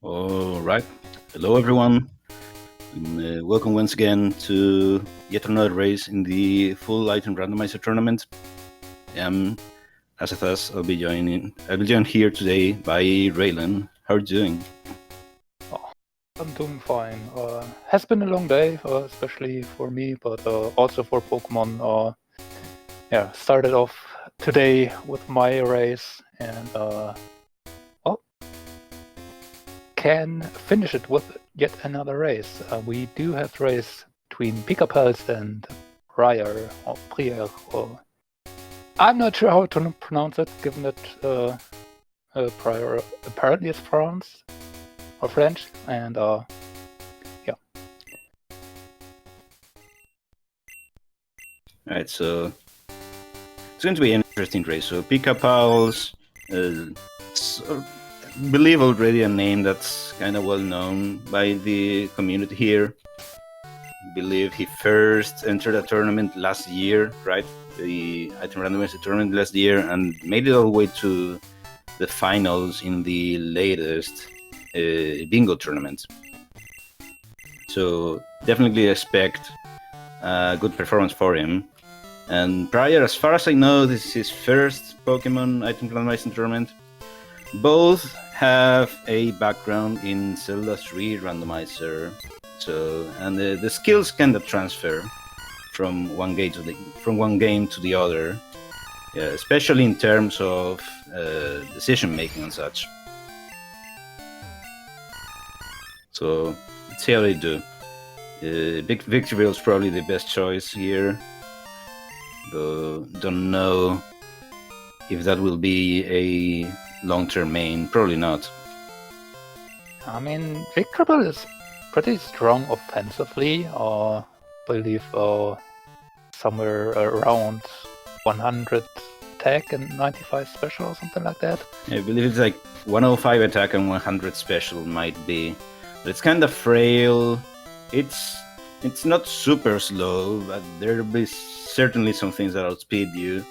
All right. Hello, everyone. Welcome once again to yet another race in the full item randomizer tournament. As I thought, I'll be joined here today by Raylan. How are you doing? I'm doing fine. Has been a long day, especially for me, but also for Pokemon. Started off today with my race and can finish it with yet another race. We do have the race between Pikapals and prier. I'm not sure how to pronounce it, given that prior apparently is France or French, and Alright, so it's going to be an interesting race. So Pikapals, believe already a name that's kind of well known by the community here. Believe he first entered a tournament last year, right? The item randomizer tournament last year, and made it all the way to the finals in the latest bingo tournament. So definitely expect a good performance for him. And prior, as far as I know, this is his first Pokemon item randomizer tournament. Both have a background in Zelda 3 randomizer, and the skills kind of transfer from one game to the other, especially in terms of decision making and such. So let's see how they do. Victorville is probably the best choice here, though don't know if that will be a long-term main. Probably not. I mean, Pikapals is pretty strong offensively. I believe somewhere around 100 attack and 95 special or something like that. I believe it's like 105 attack and 100 special might be, but it's kind of frail. It's not super slow, but there'll be certainly some things that outspeed you,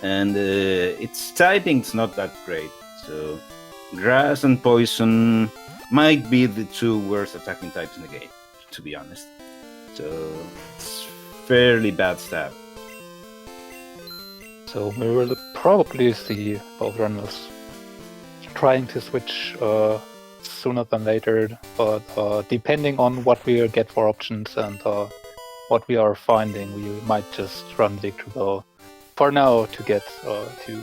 and its typing's not that great. So grass and poison might be the two worst attacking types in the game, to be honest. So it's fairly bad stat. So we will probably see both runners trying to switch sooner than later, but depending on what we get for options and what we are finding, we might just run Victorville for now to get to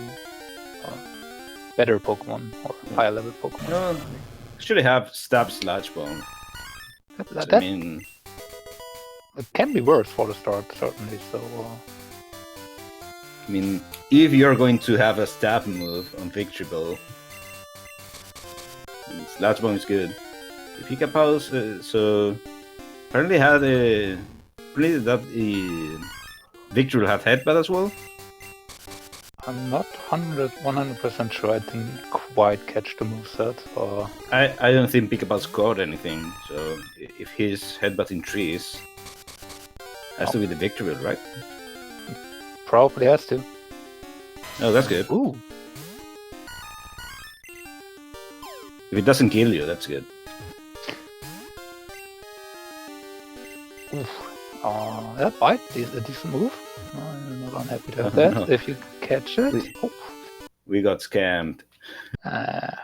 better Pokemon or higher level Pokemon. No, should have Stab Sludge Bomb. I mean, it can be worse for the start, certainly. So, I mean, if you're going to have a stab move on Victorville, Sludge Bomb is good. Pikapals, so apparently had a Victorville have Headbutt as well. I'm not 100% sure. I didn't quite catch the moveset. I don't think Pikapals caught anything, so if he's headbutting trees, has to be the Victorville, right? Probably has to. Oh, that's good. Ooh. If it doesn't kill you, that's good. Oof. That bite is a decent move. I'm not unhappy to have that. No. If you catch it. We got scammed. Yeah,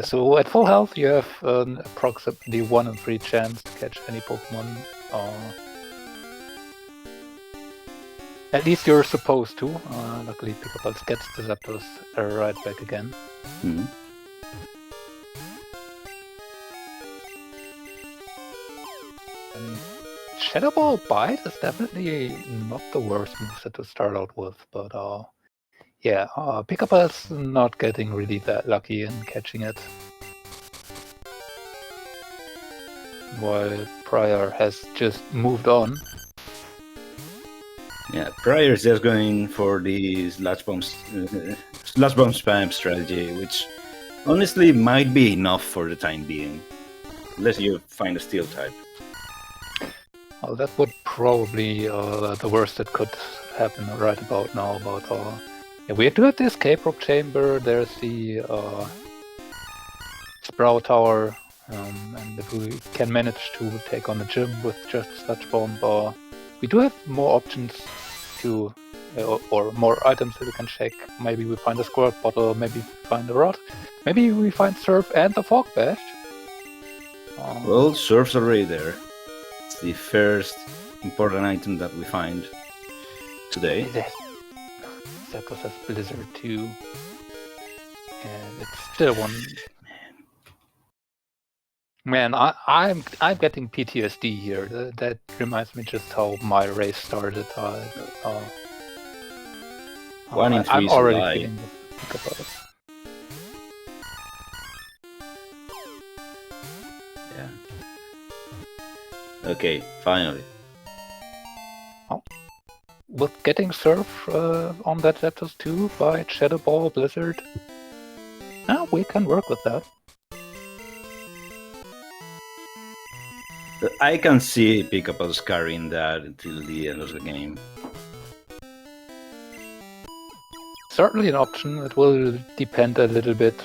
so at full health you have an approximately 1 in 3 chance to catch any Pokemon. At least you're supposed to. Luckily Pikapals gets the Zapdos right back again. Mm-hmm. Shadow Ball Bite is definitely not the worst moveset to start out with, but Pikapals not getting really that lucky in catching it. While Prior has just moved on. Yeah, Prior is just going for the Sludge Bomb spam strategy, which honestly might be enough for the time being, unless you find a Steel type. Well, that would probably the worst that could happen right about now. But we do have the escape rope chamber. There's the Brow Tower, and if we can manage to take on the gym with just Sludge Bomb, we do have more options to, or more items that we can check. Maybe we find a Squirt Bottle, maybe we find a Rod, maybe we find Surf and the Fog Bash. Well, Surf's already there. It's the first important item that we find today. Zapdos has Blizzard too, and it's still one. Man, I'm getting PTSD here. That reminds me just how my race started. One in three I'm is already a lie. feeling the Pikapals. Yeah. Okay, finally. With getting Surf on that Zapdos too by Shadow Ball, Blizzard, we can work with that. I can see Pikapals carrying that until the end of the game. Certainly an option. It will depend a little bit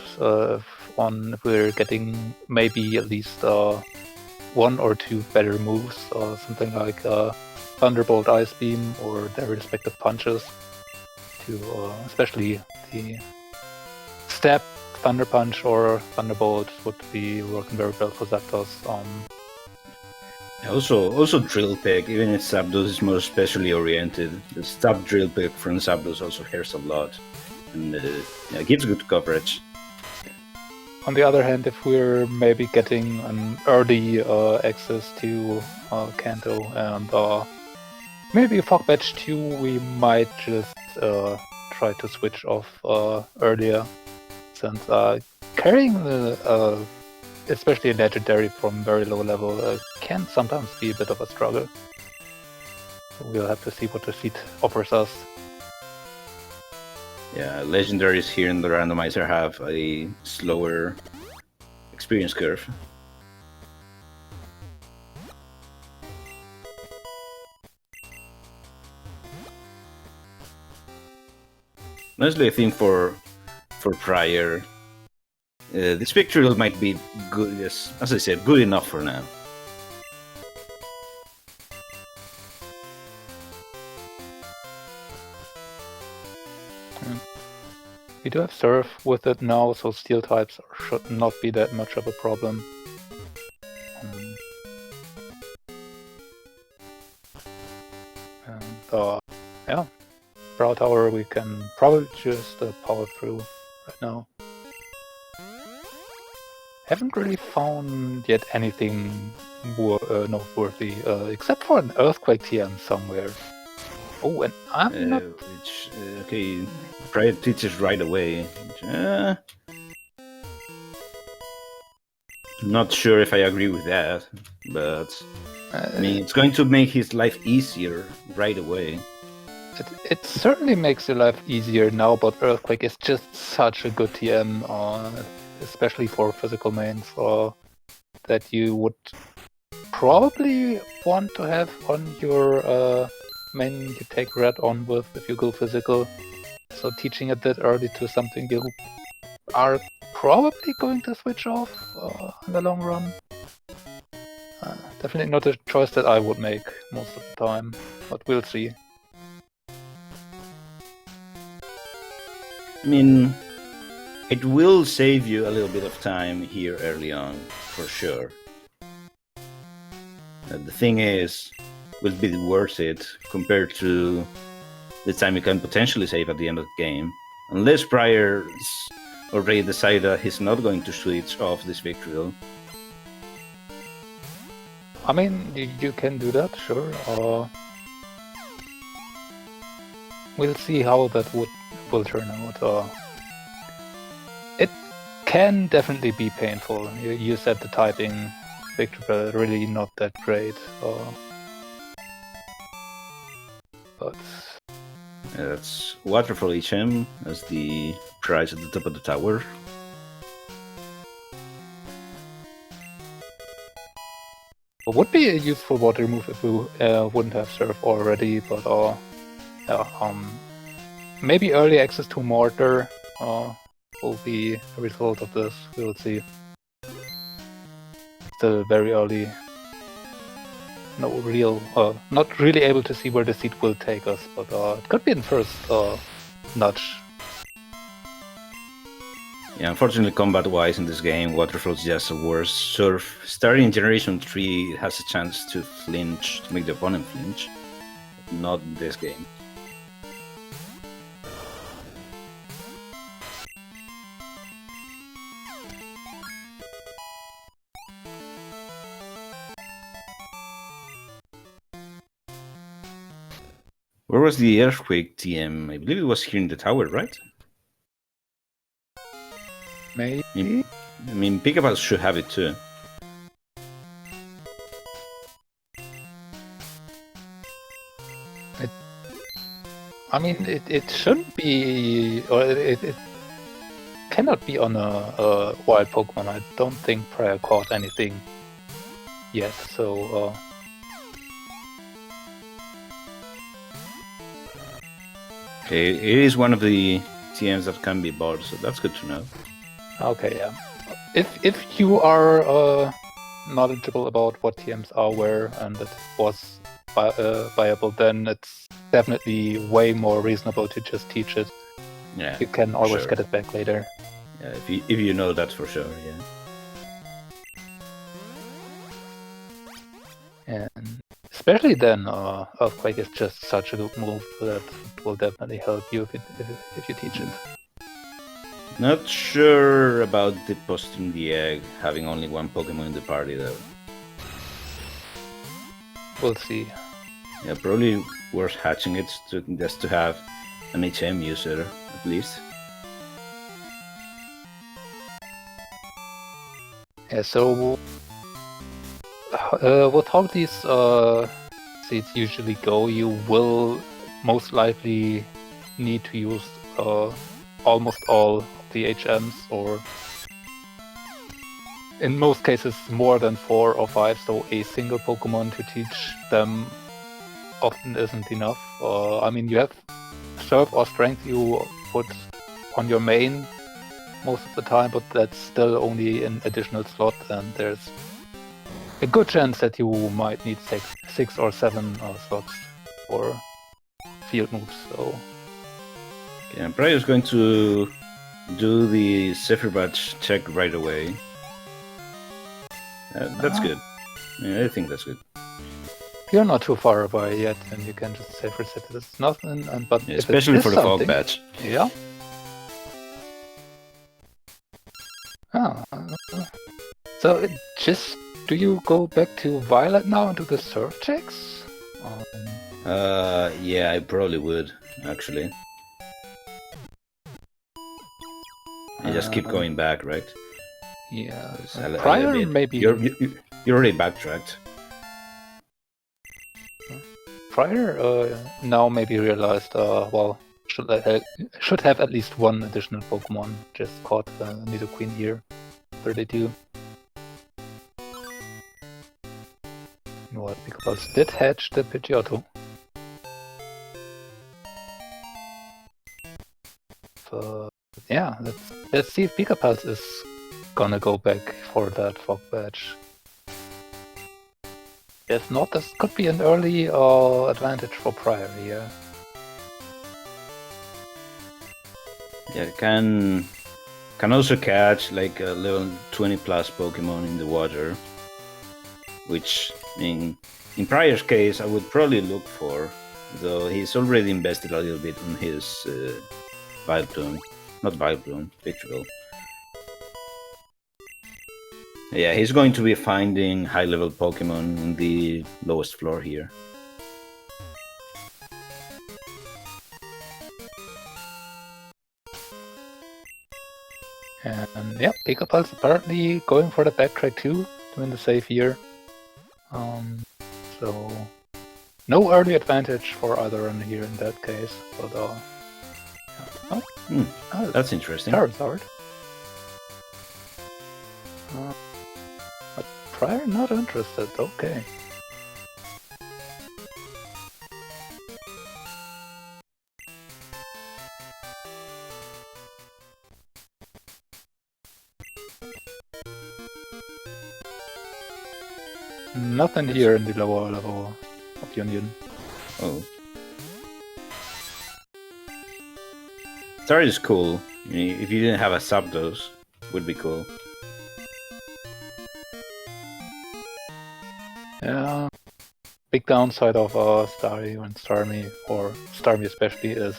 on if we're getting maybe at least one or two better moves, something like Thunderbolt, Ice Beam, or their respective punches. To especially the Step, Thunder Punch, or Thunderbolt would be working very well for Zapdos. Also Drill Peck, even if Zapdos is more specially oriented, the Stab Drill Peck from Zapdos also hurts a lot, and gives good coverage. On the other hand, if we're maybe getting an early access to Kanto and maybe a Fog Badge too, we might just try to switch off earlier, since carrying the especially a legendary from very low level can sometimes be a bit of a struggle. So we'll have to see what the seat offers us. Yeah, legendaries here in the randomizer have a slower experience curve. Honestly, I think for Prior, this Victorial might be good, as I said, good enough for now. We do have Surf with it now, so Steel types should not be that much of a problem. And yeah, Brow Tower we can probably just power through right now. Haven't really found yet anything noteworthy, except for an Earthquake TM somewhere. Oh, and I'm not... Which, okay, Prior teaches right away. Not sure if I agree with that, but I mean, it's going to make his life easier right away. It certainly makes your life easier now, but Earthquake is just such a good TM, especially for physical mains, that you would probably want to have on your main you take red on with if you go physical. So teaching it that early to something you are probably going to switch off in the long run. Definitely not a choice that I would make most of the time, but we'll see. I mean, it will save you a little bit of time here early on, for sure. The thing is, will be worth it compared to the time you can potentially save at the end of the game, unless Prior's already decided that he's not going to switch off this Victorial. I mean, you can do that, sure. We'll see how that will turn out. It can definitely be painful. You said the typing Victorial really not that great. But that's Waterfall HM as the prize at the top of the tower. it would be a useful water move if we wouldn't have Surf already, but maybe early access to Mortar will be a result of this. We'll see. still very early. No real, not really able to see where the seed will take us, but it could be in first nudge. Yeah, unfortunately, combat-wise in this game, Waterfall's just a worse. Surf, starting in Generation 3, it has a chance to flinch, to make the opponent flinch. But not in this game. Where was the Earthquake TM? I believe it was here in the tower, right? Maybe? I mean, Pikapals should have it too. I mean, it shouldn't be, or it cannot be on a wild Pokemon. I don't think Prior caught anything yet, so... Okay, it is one of the TMs that can be bought, so that's good to know. Okay, yeah. If you are knowledgeable about what TMs are where and it was viable, then it's definitely way more reasonable to just teach it. Yeah, you can always sure. get it back later. Yeah, if you know that for sure, yeah. And especially then, Earthquake is just such a good move that it will definitely help you if you teach it. Not sure about depositing the egg, having only one Pokemon in the party though. We'll see. Yeah, probably worth hatching it just to have an HM user at least. Yeah, so with how these seeds usually go, you will most likely need to use almost all of the HMs, or in most cases more than 4 or 5, so a single Pokemon to teach them often isn't enough. I mean, you have Surf or Strength you put on your main most of the time, but that's still only an additional slot, and there's a good chance that you might need 6 or 7 slots for field moves. So yeah, I'm probably just going to do the Zephyr Badge check right away. That's good. Yeah, I think that's good. You're not too far away yet, and you can just save reset. It's nothing, but Yeah, especially for the Fog Badge. Yeah. So just do you go back to Violet now and do the surf checks? Yeah, I probably would actually. I just keep going back, right? Yeah. Prior, maybe you're already backtracked. Prior now maybe realized well, should have at least one additional Pokemon. Just caught Nidoqueen here. 32. You know what? Pikapals did hatch the Pidgeotto. So yeah, let's see if Pikapals is gonna go back for that Fog Badge. If not, this could be an early advantage for Prior here. Yeah, it can also catch like a level 20 plus Pokemon in the water, which in Prior's case I would probably look for, though he's already invested a little bit on his Vileplume, not Vileplume, Victreebel. Yeah, he's going to be finding high-level Pokemon in the lowest floor here. And yeah, Pikapals apparently going for the backtrack too, to win the save here. So no early advantage for either runner here in that case, but that's interesting. Charizard. But Prior not interested, okay. Nothing here in the lower level of Union. Oh. Star is cool. If you didn't have a Zapdos, would be cool. Yeah. Big downside of Starry and Starmie, or Starmie especially, is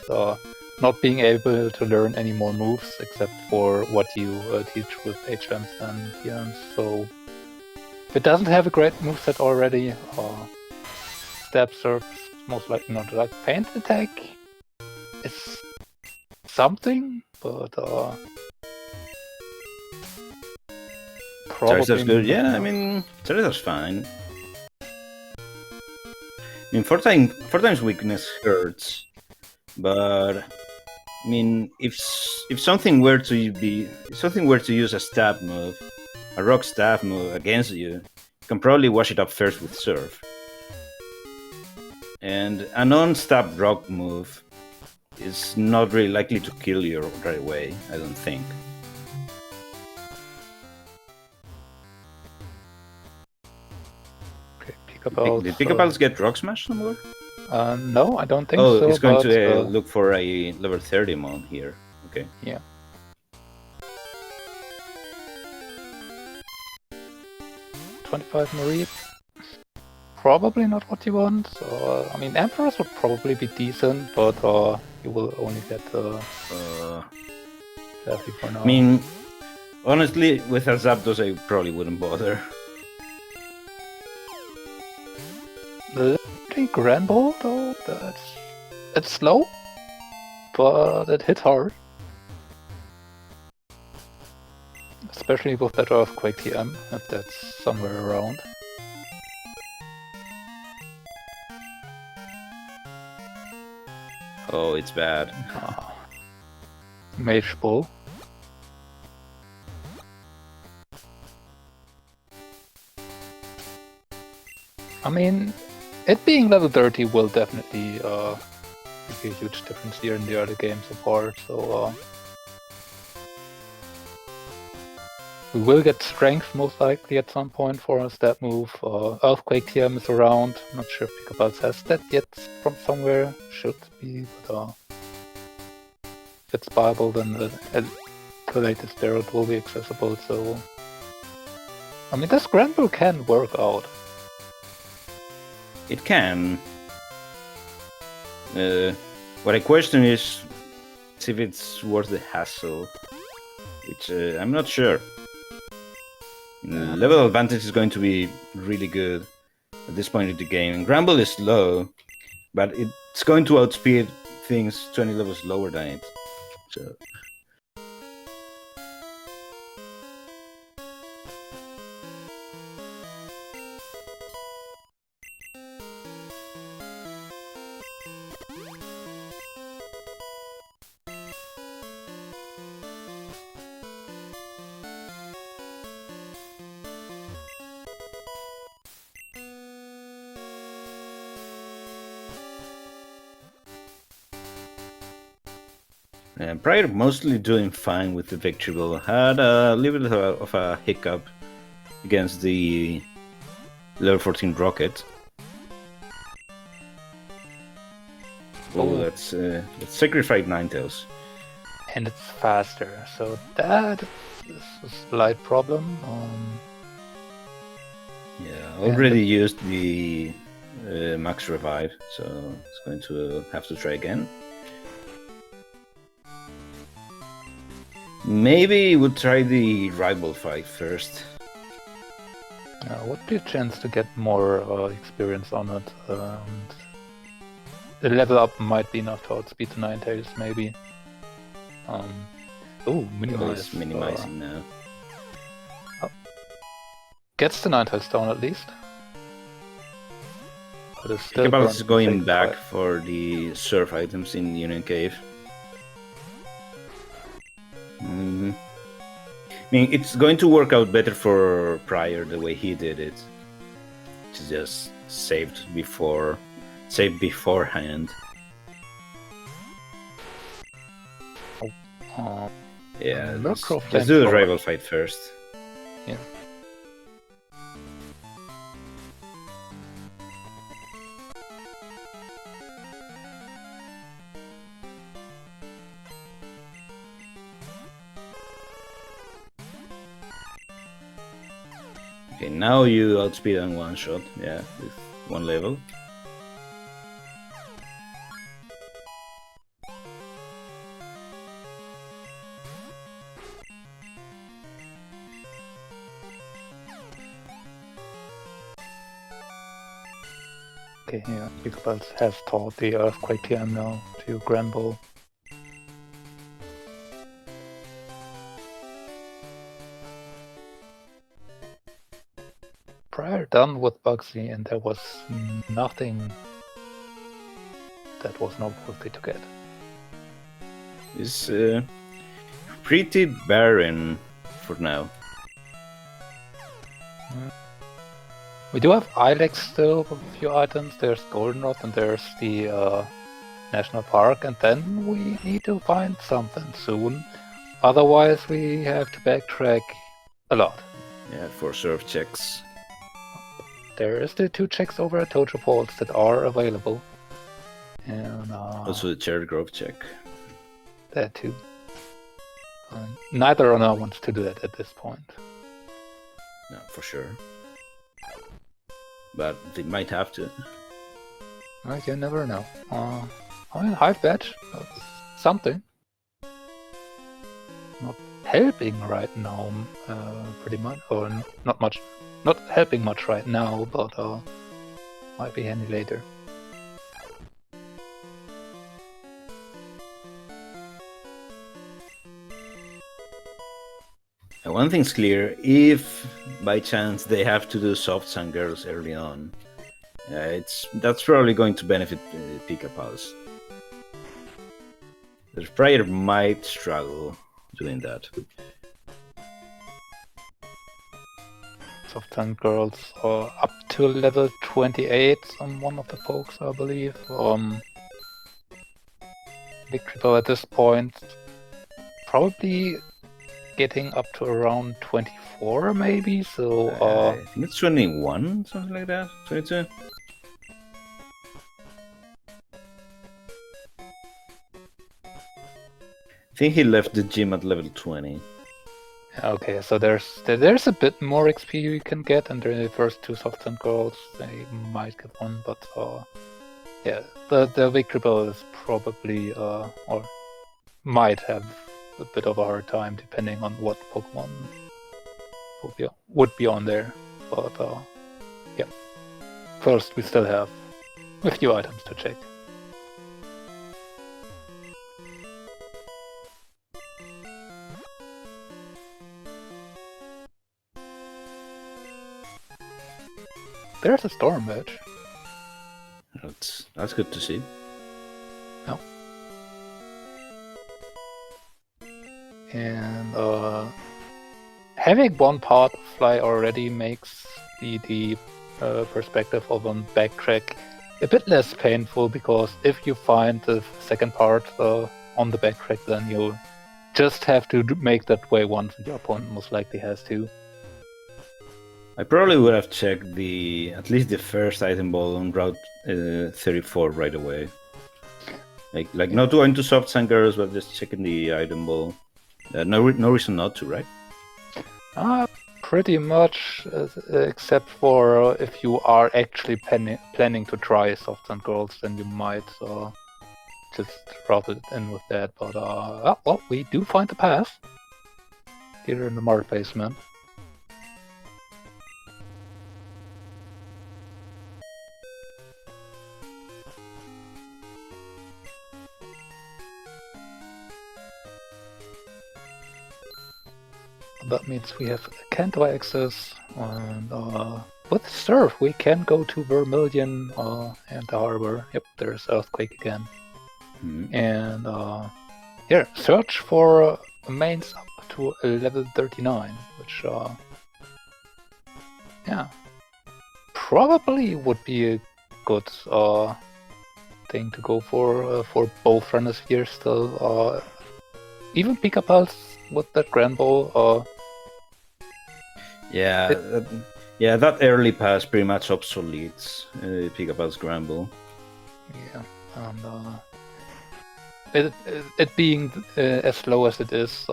not being able to learn any more moves except for what you teach with HMs and PMs. So if it doesn't have a great moveset already, Stab Surf is most likely not. Like Feint Attack is something, but probably Charizard's good. Yeah, not. I mean, Charizard's fine. I mean, 4 times weakness hurts, but I mean, if something were to use a stab move, a rock stab move against you, you can probably wash it up first with Surf. And a non-stab rock move is not really likely to kill you right away, I don't think. Okay, Pikapals. Did Pikapals get Rock Smash somewhere? No, I don't think so. Oh, it's going but, to look for a level 30 mon here. Okay. Yeah. $25 Marie. Probably not what you want. So, I mean, Emperors would probably be decent, but you will only get Heavy for now. I mean, honestly, with a Zapdos, I probably wouldn't bother. The Grand Ball, though, it's slow, but it hits hard. Especially with that Earthquake TM, if that's somewhere around. Oh, it's bad. Mage Bull. I mean, it being level 30 will definitely make a huge difference here in the early game so far, so we will get strength most likely at some point for a stab move. Earthquake TM is around, not sure if Pikapals has that yet from somewhere, should be, but if it's viable then the latest Derrot will be accessible, so I mean this Grand Bull can work out. It can. What I question is if it's worth the hassle, which I'm not sure. Level advantage is going to be really good at this point in the game. Gramble is low, but it's going to outspeed things 20 levels lower than it. So. Prior mostly doing fine with the victory ball. Had a little bit of a hiccup against the level 14 rocket. Oh, let's sacrifice Ninetales. And it's faster, so that is a slight problem. Yeah, already used the max revive, so it's going to have to try again. Maybe we'll try the rival fight first. Would be a chance to get more experience on it. The level up might be enough to outspeed the Ninetales, maybe. Minimize. Minimizing now. Gets the Ninetales down at least. But it's still Pikapals going back for the surf items in Union Cave. I mean, it's going to work out better for Prior the way he did it. It's just saved beforehand. Yeah, let's do the rival fight first. Yeah. Okay, now you outspeed on one shot, yeah, with one level. Okay, yeah, Pikapals has taught the Earthquake TM now to Granbull. Prior done with Bugsy, and there was nothing that was noteworthy to get. It's pretty barren for now. We do have Ilex still with a few items. There's Goldenrod and there's the National Park, and then we need to find something soon. Otherwise, we have to backtrack a lot. Yeah, for surf checks. There is the 2 checks over at Pikapals that are available. And Also the Cherry Grove check. that too. Neither of us wants to do that at this point. No, for sure. But they might have to. You never know. I mean, Hive Badge, something. Not helping right now, pretty much, or not much. Not helping much right now, but might be handy later. And one thing's clear, if by chance they have to do soft sun girls early on, that's probably going to benefit Pikapals. The Prior might struggle doing that. Soft Sun Girls are up to level 28 on one of the pokes, I believe. Victory Bell at this point, probably getting up to around 24 maybe, so I think it's 21, something like that, 22. I think he left the gym at level 20. okay, so there's a bit more XP you can get, and the first 2 Soft Sun Girls, they might get one, but yeah, the Victory Bell is probably, or might have a bit of a hard time depending on what Pokemon would be on there, but yeah. First, we still have a few items to check. There's a Storm Badge. That's good to see. Oh. And having one part fly already makes the perspective of a backtrack a bit less painful, because if you find the second part on the backtrack, then you just have to make that way once, and your opponent most likely has to. I probably would have checked at least the first item ball on Route 34 right away. Like not going to soft sun girls, but just checking the item ball. No reason not to, right? Pretty much, except for if you are actually planning to try soft sun girls, then you might just drop it in with that. But well, we do find the path here in the Mart basement. That means we have Kanto access, and with Surf we can go to Vermilion and the harbor. Yep, there's Earthquake again. And here, search for mains up to level 39, which yeah, probably would be a good thing to go for both runners here still. Even Pikapals with that Grand Ball. Yeah, that early pass pretty much obsoletes Pikapals Grand Ball. Yeah, and it being as low as it is,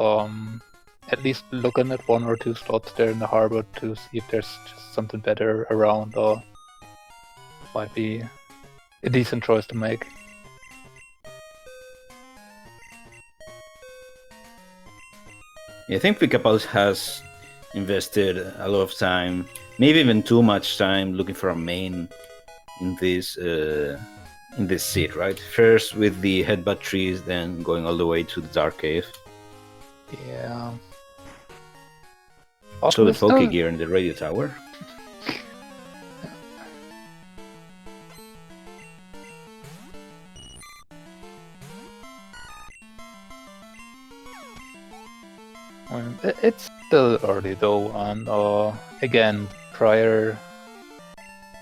at least looking at 1 or 2 slots there in the harbor to see if there's just something better around, or might be a decent choice to make. I think Pikapals has invested a lot of time, maybe even too much time, looking for a main in this seed, right? First with the headbutt trees, then going all the way to the dark cave. Yeah. So the Poke Gear in the radio tower. It's still early though, and again, Prior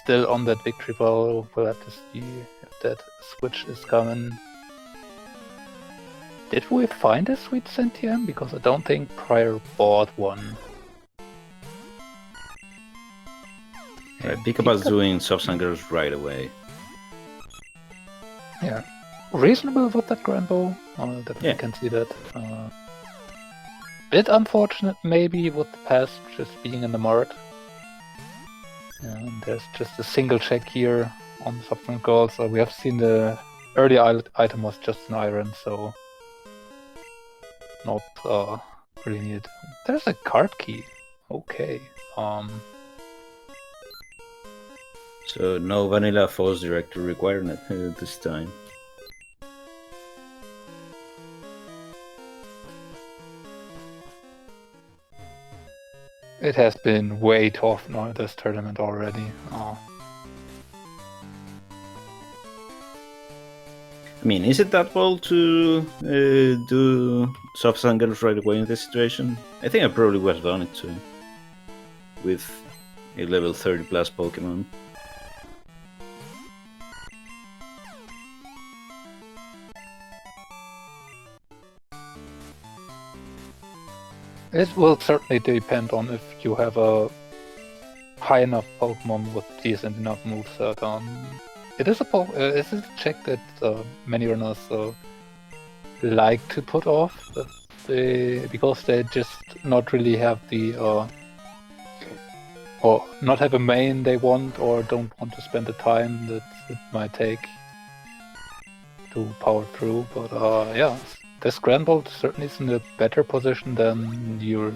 still on that victory ball. We'll have to see if that switch is coming. Did we find a sweet Sentium? Because I don't think Prior bought one. Pikapals doing soft sungers right away. Yeah, reasonable with that Grand Bow. Definitely can see that. Bit unfortunate maybe with the past just being in the mart. And there's just a single check here on Substance Gold, so we have seen the early item was just an iron, so not really needed. There's a card key. Okay. So no vanilla Force Director requirement this time. It has been way too often on this tournament already. I mean, is it that bold to do soft sungers right away in this situation? I think I probably would have done it too, with a level 30 plus Pokemon. It will certainly depend on if you have a high enough Pokemon with decent enough moveset. It is a check that many runners like to put off, because they just not really have the or not have a main they want, or don't want to spend the time that it might take to power through. But yeah. The Scramble certainly is in a better position than you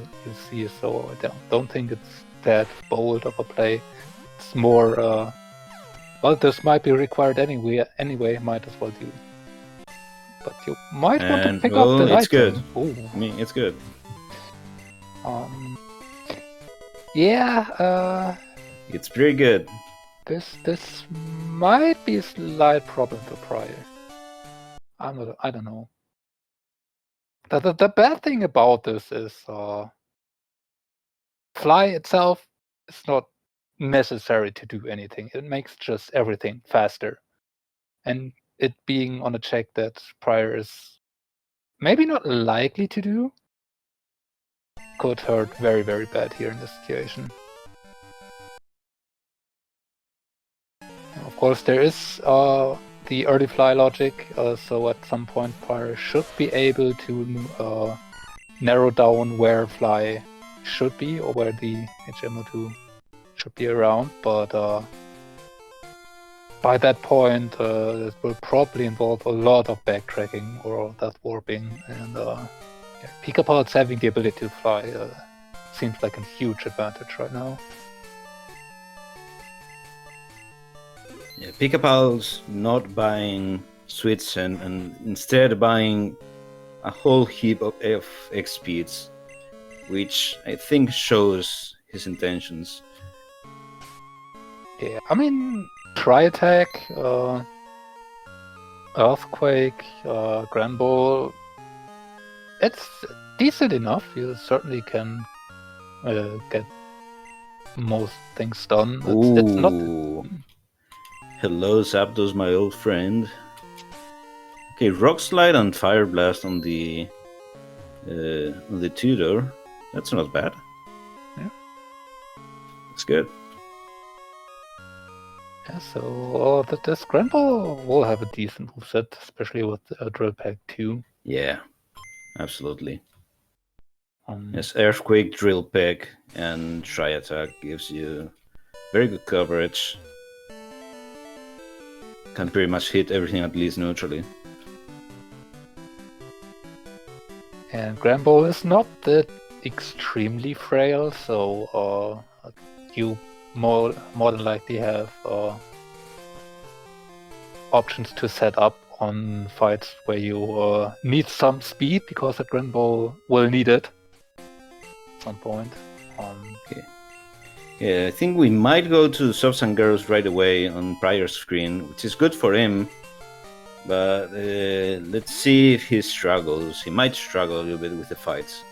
see, so I don't think it's that bold of a play. It's more, well, this might be required anyway, might as well do. But you might want to pick up the it's item. Good. Ooh. I mean, it's good. Yeah, it's pretty good. This might be a slight problem for Prior. I don't know. The bad thing about this is Fly itself is not necessary to do anything. It makes just everything faster. And it being on a check that Prior is maybe not likely to do could hurt very, very bad here in this situation. Of course, there is the early fly logic, so at some point Prior should be able to narrow down where Fly should be, or where the HMO2 should be around, but by that point it will probably involve a lot of backtracking or that warping, and Pikapals having the ability to fly seems like a huge advantage right now. Yeah, Pikapals not buying Sweets and instead buying a whole heap of X speeds, which I think shows his intentions. Yeah, I mean, Tri-Attack, Earthquake, Grand Ball, it's decent enough. You certainly can get most things done. It's not... Hello, Zapdos, my old friend. Okay, Rock Slide and Fire Blast on the Tudor. That's not bad. Yeah, it's good. Yeah, so this Grand Ball will have a decent moveset, especially with Drill Pack 2. Yeah, absolutely. Yes, Earthquake, Drill Peck, and Try Attack gives you very good coverage. Can pretty much hit everything at least neutrally. And Gramble is not that extremely frail, so you more than likely have options to set up on fights where you need some speed, because the Gramble will need it at some point. Okay. Yeah, I think we might go to Subs and Girls right away on Pryor's screen, which is good for him. But let's see if he struggles. He might struggle a little bit with the fights,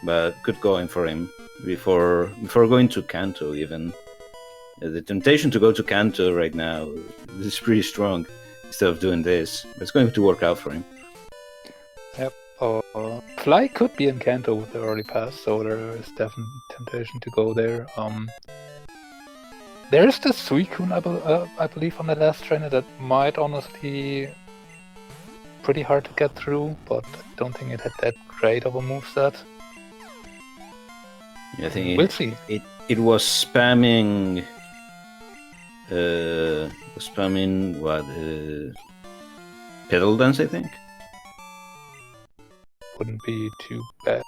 but good going for him before going to Kanto even. The temptation to go to Kanto right now is pretty strong instead of doing this. But it's going to work out for him. Yep. Fly could be in Kanto with the early pass, so there is definitely temptation to go there. There is the Suicune, I believe, on the last trainer that might honestly pretty hard to get through, but I don't think it had that great of a moveset. Yeah, I think we'll see. It was spamming. What? Pedal Dance, I think. Wouldn't be too bad.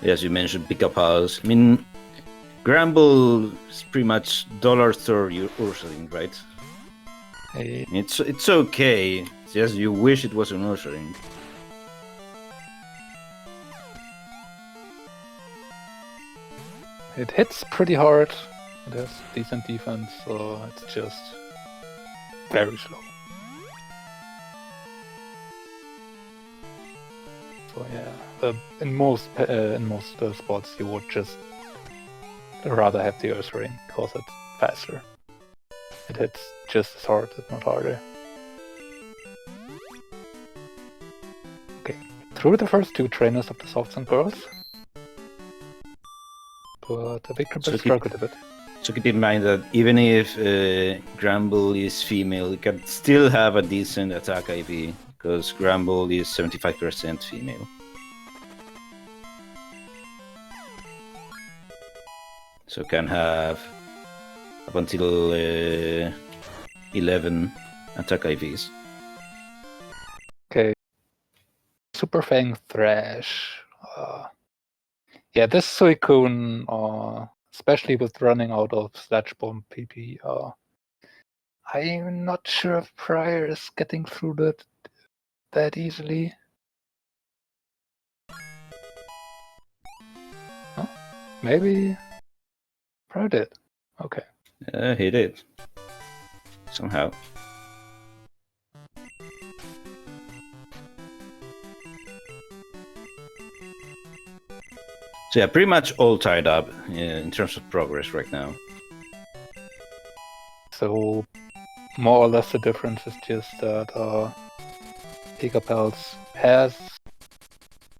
As you mentioned, Pikapals. I mean, Gramble is pretty much dollar store Ursaring, right? Hey. It's okay. It's just you wish it was an Ursaring. It hits pretty hard. It has decent defense, so it's just very slow. So yeah, in most spots you would just rather have the Ursaring because it's faster. It hits just as hard, if not harder. Okay, through the first two trainers of the Softs and Girls, but the Victor struggled a bit. So keep in mind that even if Gramble is female, it can still have a decent attack IV, because Gramble is 75% female. So can have up until 11 attack IVs. Okay. Super Fang Thrash. Yeah, this Suicune, especially with running out of Sledge Bomb PP, I'm not sure if Prior is getting through that easily. Huh? Maybe Prior did. Okay. He did. Somehow. So yeah, pretty much all tied up in terms of progress right now. So more or less the difference is just that Pikapals has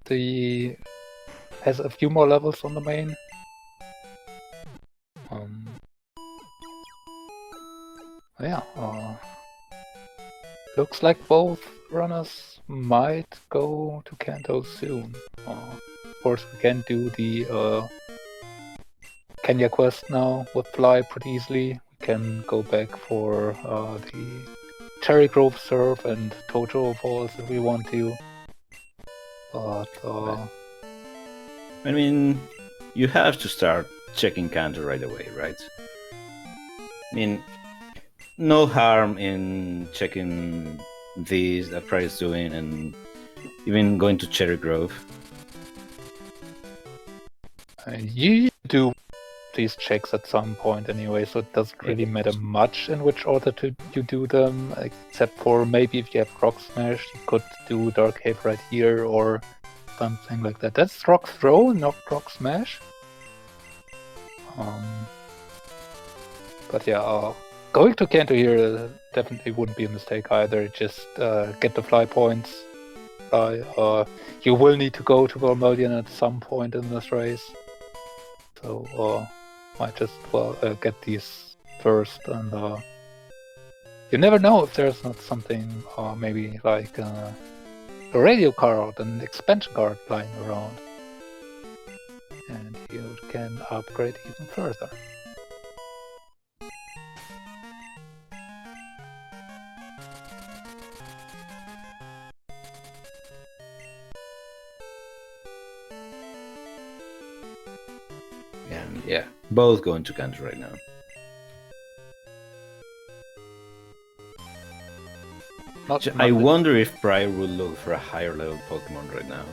a few more levels on the main. Yeah, looks like both runners might go to Kanto soon. Of course, we can do the Kenya quest now with Fly pretty easily. We can go back for the Cherry Grove Surf and Tojo Falls if we want to. But I mean, you have to start checking Kanto right away, right? I mean, no harm in checking these that Pride is doing, and even going to Cherry Grove. You do these checks at some point anyway, so it doesn't really matter much in which order you do them, except for maybe if you have Rock Smash, you could do Dark Cave right here or something like that. That's Rock Throw, not Rock Smash. But yeah, going to Kanto here definitely wouldn't be a mistake either. Just get the Fly points. You will need to go to Vermilion at some point in this race. So might just get these first, and you never know if there's not something, maybe like a a radio card, an expansion card lying around. And you can upgrade even further. And yeah, both going to Canton right now. I wonder if Prior will look for a higher level Pokemon right now.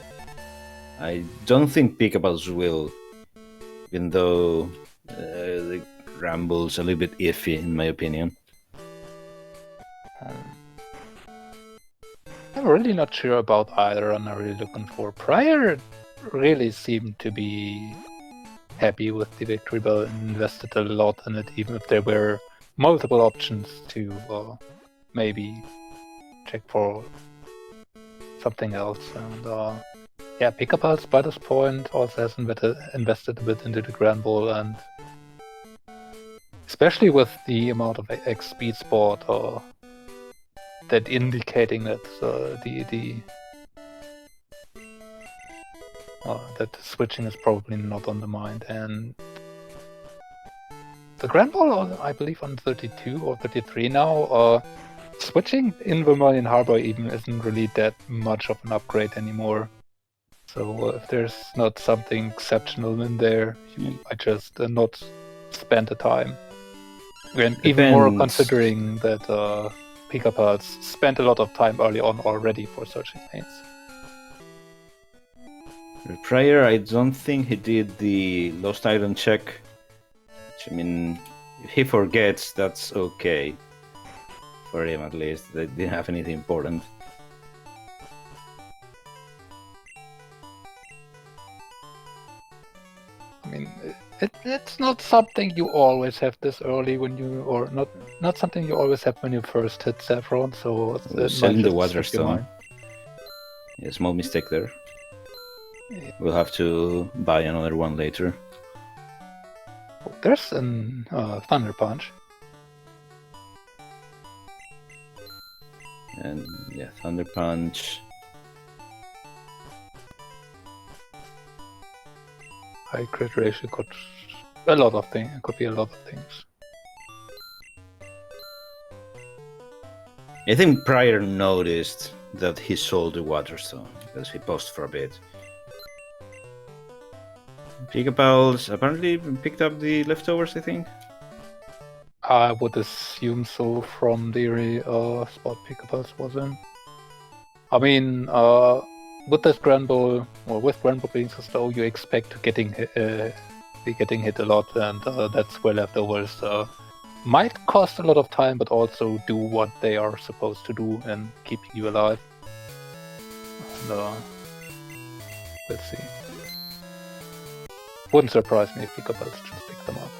I don't think Pikapals will, even though the Ramble's a little bit iffy in my opinion. I'm really not sure about either. I'm not really looking for. Prior really seemed to be happy with the Victory Bell and invested a lot in it, even if there were multiple options to maybe check for something else. And yeah, Pikapals by this point also has invested a bit into the Grand Ball, and especially with the amount of X speed sport, that indicating that that switching is probably not on the mind. And the Grand Ball, I believe, on 32 or 33 now. Switching in Vermilion Harbor even isn't really that much of an upgrade anymore. So if there's not something exceptional in there, you might just not spend the time. And even more considering that Pikapals spent a lot of time early on already for searching lanes. Prior, I don't think he did the lost item check. Which, I mean, if he forgets, that's okay. For him at least. They didn't have anything important. I mean, it's not something you always have this early when you, or not something you always have when you first hit Saffron, so... Selling the Water Stone. Yeah, small mistake there. Yeah. We'll have to buy another one later. Oh, there's an Thunder Punch. And yeah, Thunder Punch. High crit ratio could a lot of things. It could be a lot of things. I think Prior noticed that he sold the Water Stone because he paused for a bit. Pikapals apparently picked up the leftovers, I think. I would assume so from the spot Pikapals was in. I mean, with this Grand Ball, or with Grand Ball being so slow, you expect to be getting hit a lot, and that's where leftovers might cost a lot of time, but also do what they are supposed to do and keep you alive. And, let's see. Wouldn't surprise me if Pikapals just picked them up.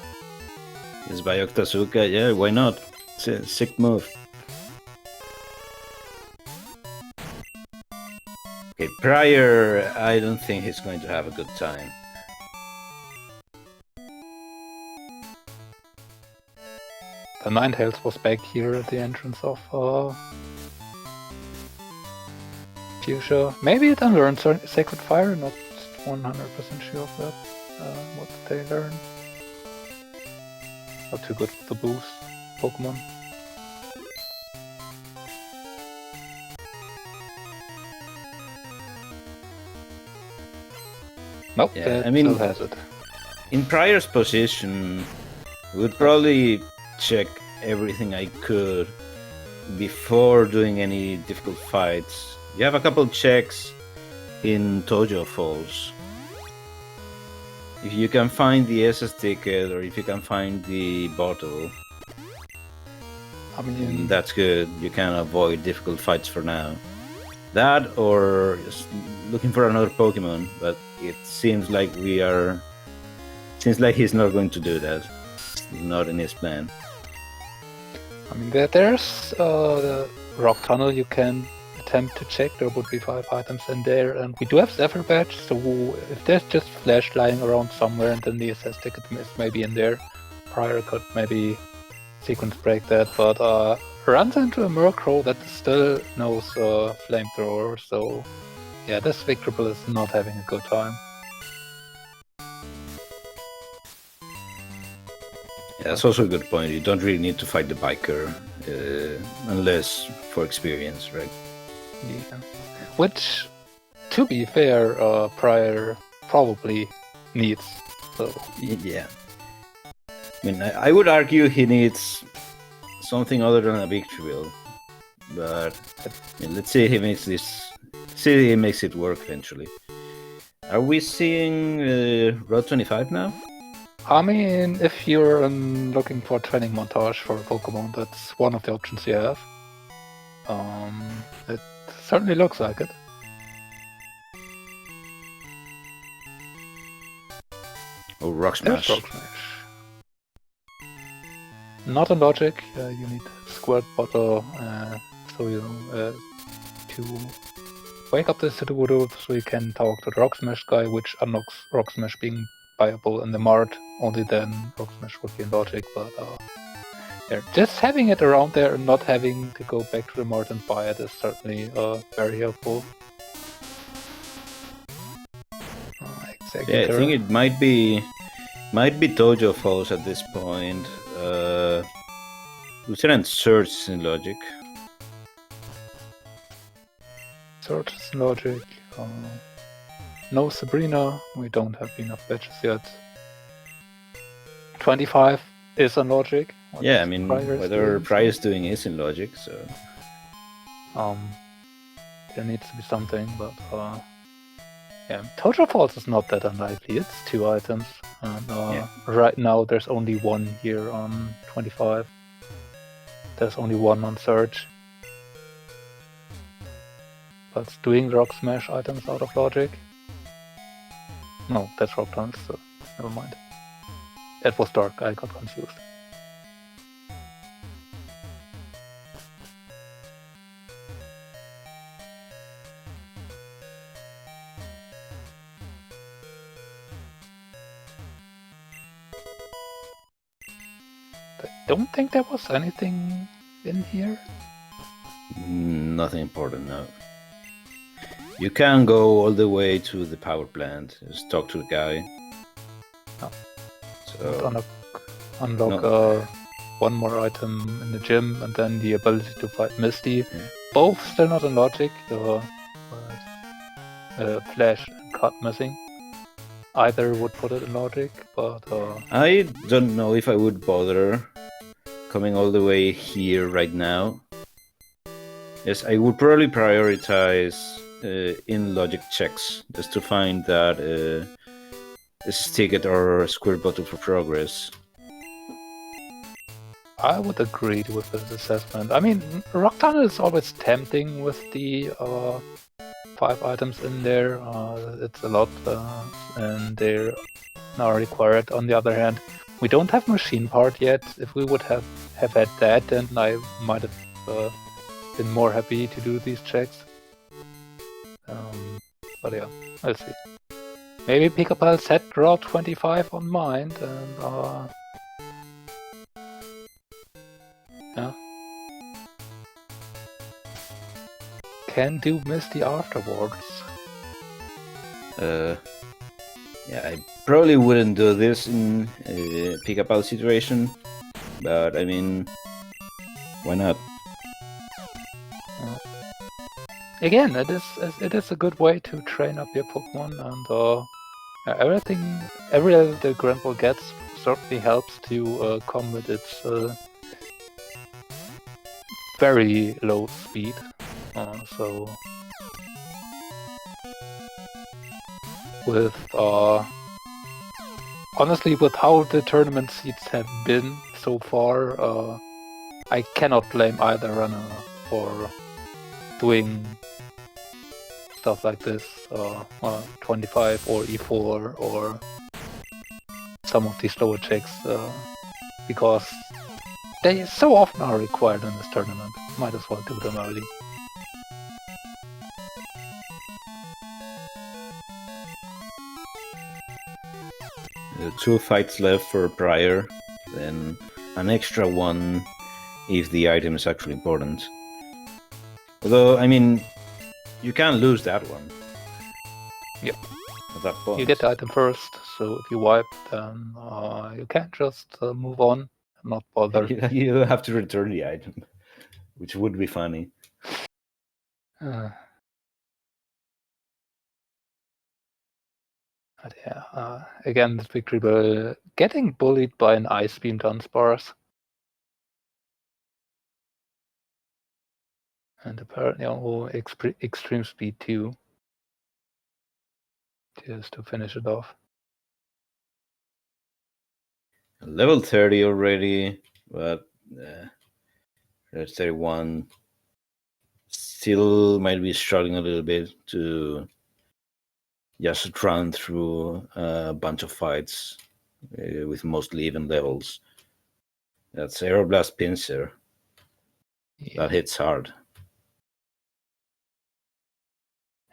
Yes, by Octasuka, yeah, why not? It's a sick move. Okay, Prior, I don't think he's going to have a good time. The Ninetales was back here at the entrance of Fuchsia. Maybe it unlearned Sacred Fire, not 100% sure of that. What did they learn? Not too good with the boost Pokemon. Nope, yeah, I mean, still has it. In Prior's position, I would probably check everything I could before doing any difficult fights. You have a couple checks in Tojo Falls. If you can find the SS ticket, or if you can find the bottle, I mean, that's good. You can avoid difficult fights for now. That, or just looking for another Pokemon, but it seems like seems like he's not going to do that. It's not in his plan. I mean, there's the Rock Tunnel you can attempt to check. There would be 5 items in there, and we do have Zephyr Badge, so if there's just Flash lying around somewhere and then the SS ticket is maybe in there, Prior could maybe sequence break that, but runs into a Murkrow that still knows Flamethrower, so yeah, this Victorable is not having a good time. Yeah, that's also a good point. You don't really need to fight the biker unless for experience, right? Yeah. Which, to be fair, Prior probably needs. So Yeah. I mean, I would argue he needs something other than a Victorville, but I mean, let's see he makes this. See he makes it work eventually. Are we seeing Road 25 now? I mean, if you're looking for a training montage for a Pokemon, that's one of the options you have. It certainly looks like it. Oh, Rock There's Smash. Rock Smash. Not in Logic. You need Squirt Bottle, so you to wake up the Sudowoodo so you can talk to the Rock Smash guy, which unlocks Rock Smash being viable in the Mart. Only then Rock Smash would be in Logic, but yeah, just having it around there and not having to go back to the Mart and buy it is certainly very helpful. Yeah, I think it might be Tojo Falls at this point. Lieutenant Surge is in Logic. Surge is in Logic. No Sabrina. We don't have enough badges yet. 25 is in Logic. Yeah, I mean, whether Prior is doing is in Logic, so... there needs to be something, but... yeah, Tojo Falls is not that unlikely. It's 2 items, and right now there's only 1 here on 25. There's only 1 on Surge. But it's doing Rock Smash items out of Logic. No, that's Rock Dance, so never mind. It was dark, I got confused. I don't think there was anything in here. Nothing important, no. You can go all the way to the power plant, just talk to the guy. Oh. So unlock one more item in the gym, and then the ability to fight Misty. Both still not in Logic, Flash and Cut missing. Either would put it in Logic, but... I don't know if I would bother coming all the way here right now. Yes, I would probably prioritize in Logic checks, just to find that ticket or Squirt Bottle for progress. I would agree with this assessment. I mean, Rockdown is always tempting with the 5 items in there. It's a lot, and they're now required. On the other hand, we don't have Machine Part yet. If we would have had that, then I might have been more happy to do these checks. But yeah, we'll see. Maybe Pikapals had Route 25 on mind, and yeah, can do Misty afterwards. Yeah, I probably wouldn't do this in a Pikapal situation, but I mean, why not? Again, it is a good way to train up your Pokemon, and every level the Grandpa gets certainly helps to combat its very low speed. So with honestly, with how the tournament seeds have been so far, I cannot blame either runner for doing stuff like this, 25 or E4 or some of these lower checks, because they so often are required in this tournament. Might as well do them early. Two fights left for Prior, then an extra one if the item is actually important. Although, I mean, you can lose that one. Yep. At that point. You get the item first, so if you wipe, then you can't just move on and not bother. You have to return the item, which would be funny. But yeah, again, the victory bell getting bullied by an ice beam Dunsparce. And apparently extreme speed too. Just to finish it off. Level 30 already, but 31 still might be struggling a little bit to just run through a bunch of fights with mostly even levels. That's Aeroblast Pincer. Yeah. That hits hard.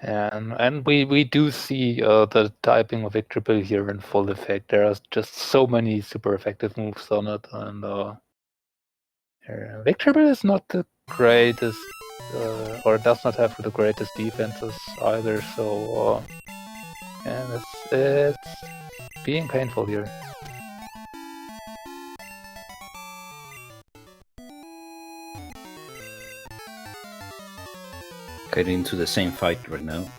And we do see the typing of Victory Bell here in full effect. There are just so many super effective moves on it, and Victory Bell is not the greatest, or does not have the greatest defenses either. So, and it's being painful here. Getting into the same fight right now.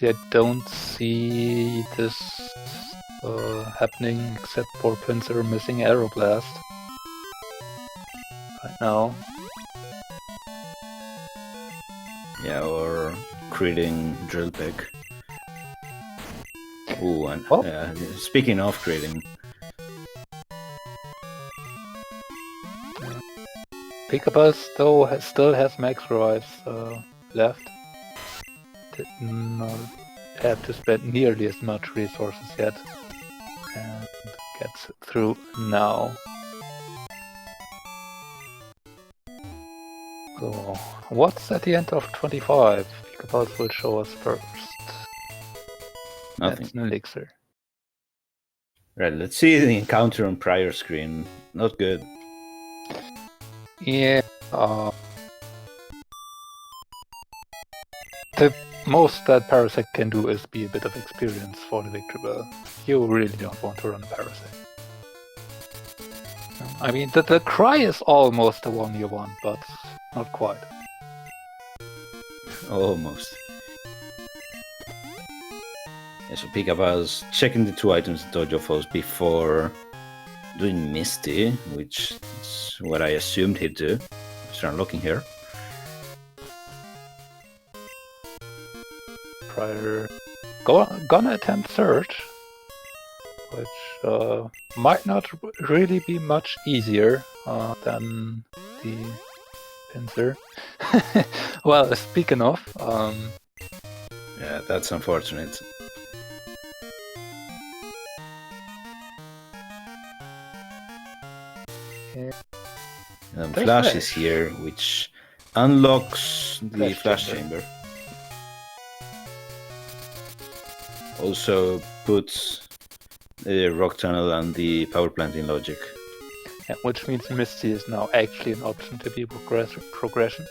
I don't see this happening except for Pincer missing Aeroblast right now. Yeah, or critting Drill Pick. Ooh, and speaking of critting. Pikapals though still has max revives left. Did not have to spend nearly as much resources yet, and gets through now. So what's at the end of 25? Pikapals will show us first. Nothing. That's an elixir. Right, let's see the encounter on prior screen. Not good. Yeah. The most that Parasect can do is be a bit of experience for the Victory Bell. You really don't want to run a Parasect. I mean, the Cry is almost a 1-1, but not quite. Almost. Yeah, so Pikapals checking the 2 items in Dojo Foes before doing Misty, which is what I assumed he'd do. Start looking here. Prior gonna attempt Surge, which might not really be much easier than the Pincer. Well, speaking of, yeah, that's unfortunate. Flash is here, which unlocks the Flash Chamber. Also puts the Rock Tunnel and the Power Plant in logic. Yeah, which means Misty is now actually an option to be progression.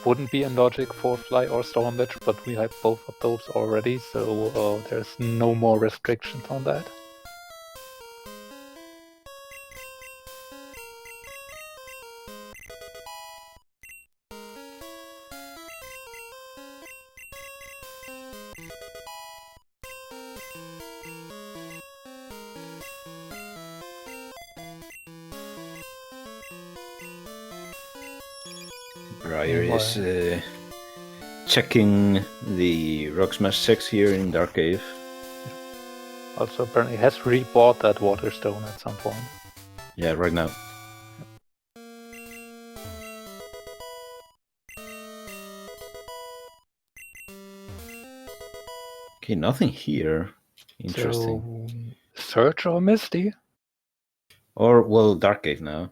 Wouldn't be in logic for Fly or Storm Witch, but we have both of those already, so there's no more restrictions on that. Briar is checking the Rock Smash 6 here in Dark Cave. Also apparently has rebought that Water Stone at some point. Yeah, right now. Okay, nothing here. Interesting. So, Surge or Misty? Or, well, Dark Cave now.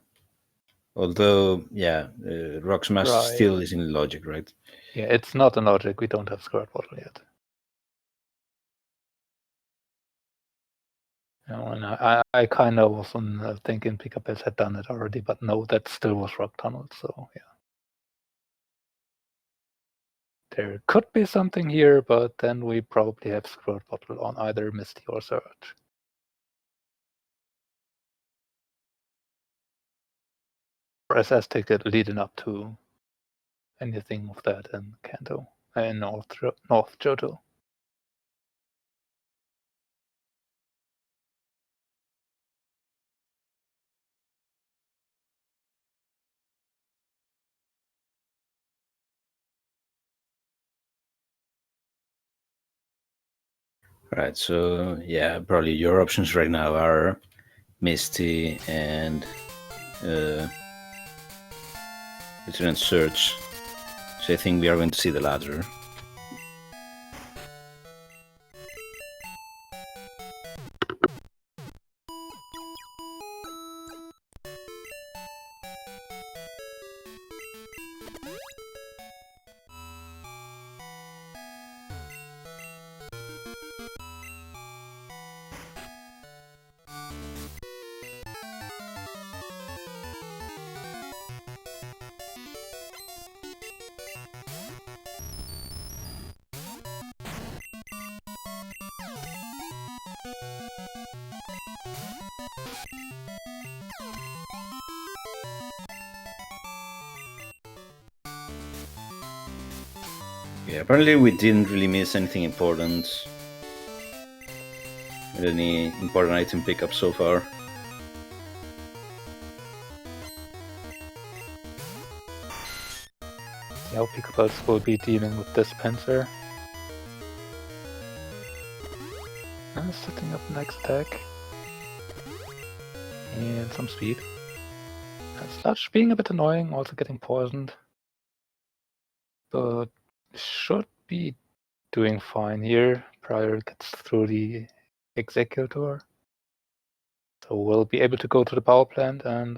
Although, yeah, Rock Smash Right. still is in logic, right? Yeah, it's not in logic. We don't have Squirt Bottle yet. You know, and I kind of was thinking Pikapals had done it already, but no, that still was Rock Tunnel, so yeah. There could be something here, but then we probably have Squirt Bottle on either Misty or Surge. Or SS ticket leading up to anything of that in Kanto, in North Johto. Right, so yeah, probably your options right now are Misty and Return Search. So I think we are going to see the latter. Yeah, apparently we didn't really miss anything important. Any important item pickup so far. Yeah, Pikapals will be dealing with Dispenser. Setting up next deck. And some speed. Sludge being a bit annoying, also getting poisoned. But should be doing fine here. Prior gets through the Executor. So we'll be able to go to the power plant and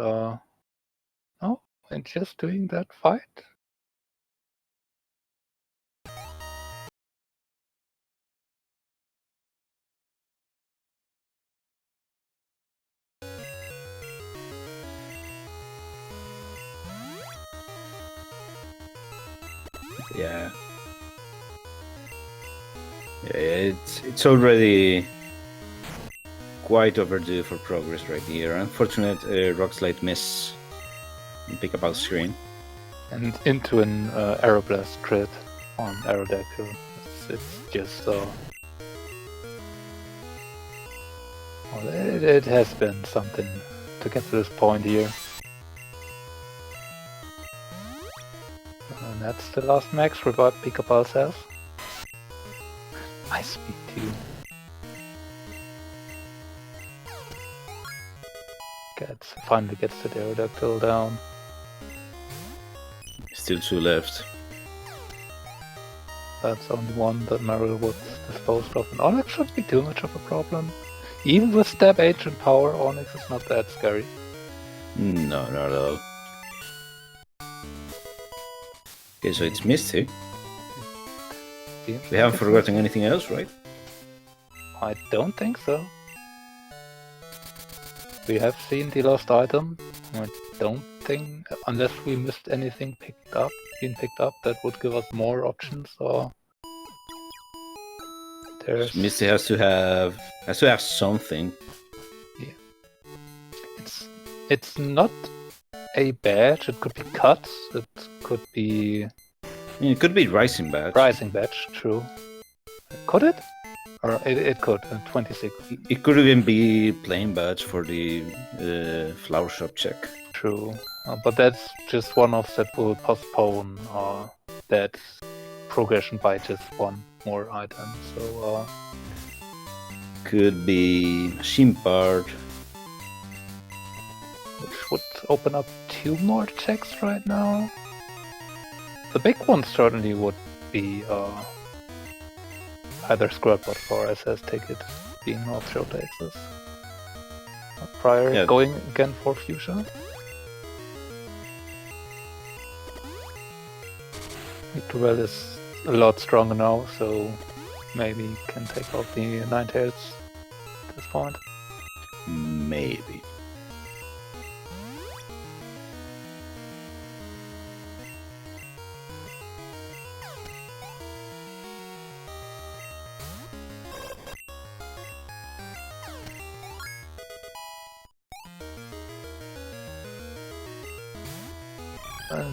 and just doing that fight. Yeah. It's already quite overdue for progress right here. Unfortunate Rock Slide miss and Pikapals screen. And into an Aeroblast crit on Aerodactyl. It's just well, it has been something to get to this point here. And that's the last max reward Pikapals has. Ice speed too. Finally gets the Aerodactyl down. Still 2 left. That's only one that Meryl would dispose of. And Onyx shouldn't be too much of a problem. Even with Stab H and Power, Onyx is not that scary. No, not at all. Okay, so it's Misty. We haven't forgotten anything else, right? I don't think so. We have seen the lost item. I don't think, unless we missed anything being picked up, that would give us more options. Or there's Misty has to have something. Yeah, it's not a badge. It could be cuts. It could be. I mean, it could be Rising Badge. Rising badge, true. Could it? Or it could, 26. It could even be plain badge for the flower shop check. True. But that's just one of that will postpone that progression by just one more item. So could be Machine Part. Which would open up 2 more checks right now. The big one certainly would be either Squirt Bottle or SS ticket being North Show Texas. Prior going again for Fuchsia. Pikapals is a lot stronger now, so maybe can take out the Ninetales at this point. Maybe.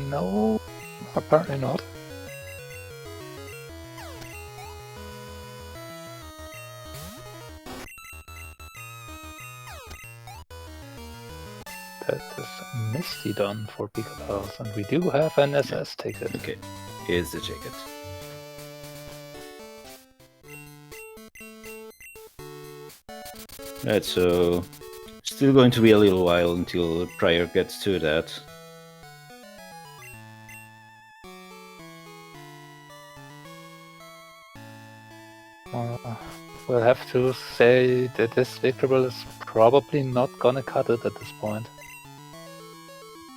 No, apparently not. That is Misty done for Pikapals, and we do have an SS ticket. Okay, here's the ticket. Right, so still going to be a little while until Prior gets to that. We'll have to say that this Pikapal is probably not gonna cut it at this point.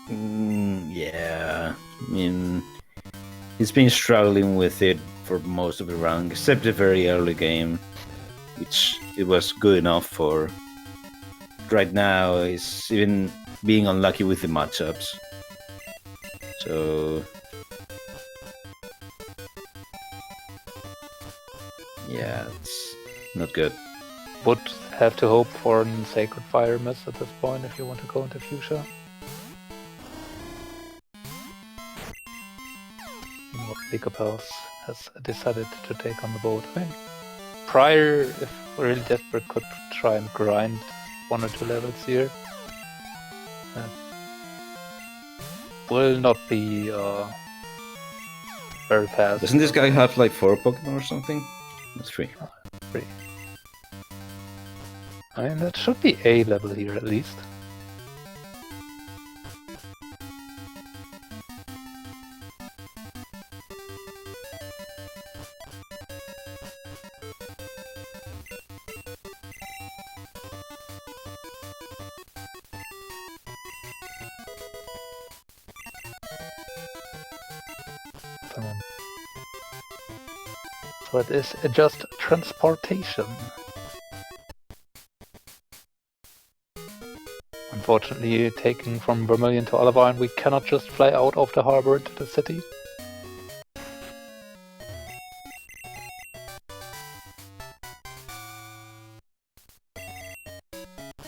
Yeah, I mean, he's been struggling with it for most of the round, except the very early game, which it was good enough for. Right now, he's even being unlucky with the matchups. So, yeah, it's not good. Would have to hope for a Sacred Fire miss at this point if you want to go into Fuchsia. Pikapals has decided to take on the boat. I mean, Prior, if really desperate, could try and grind 1 or 2 levels here. Will not be very fast. Doesn't this guy have like 4 Pokemon or something? That's 3. 3. I mean, that should be A level here at least. So it is just transportation. Unfortunately, taking from Vermilion to Olivine, we cannot just fly out of the harbor into the city.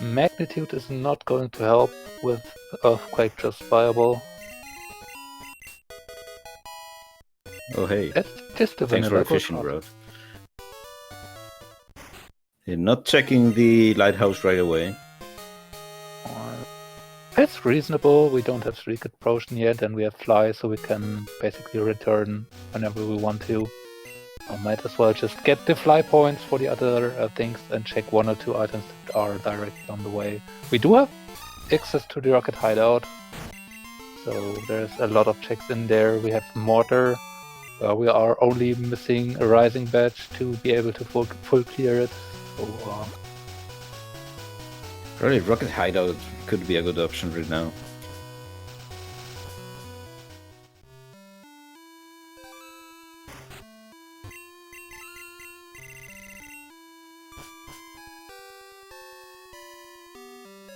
Magnitude is not going to help with Earthquake just viable. Oh hey, It's just a thanks for vanilla a fishing shot. rod. You're not checking the lighthouse right away. It's reasonable. We don't have Shrieked Potion yet, and we have Fly, so we can basically return whenever we want to. I might as well just get the Fly points for the other things and check 1 or 2 items that are directly on the way. We do have access to the Rocket Hideout, so there's a lot of checks in there. We have Mortar. We are only missing a Rising Badge to be able to full clear it. So, Probably Rocket Hideout could be a good option right now.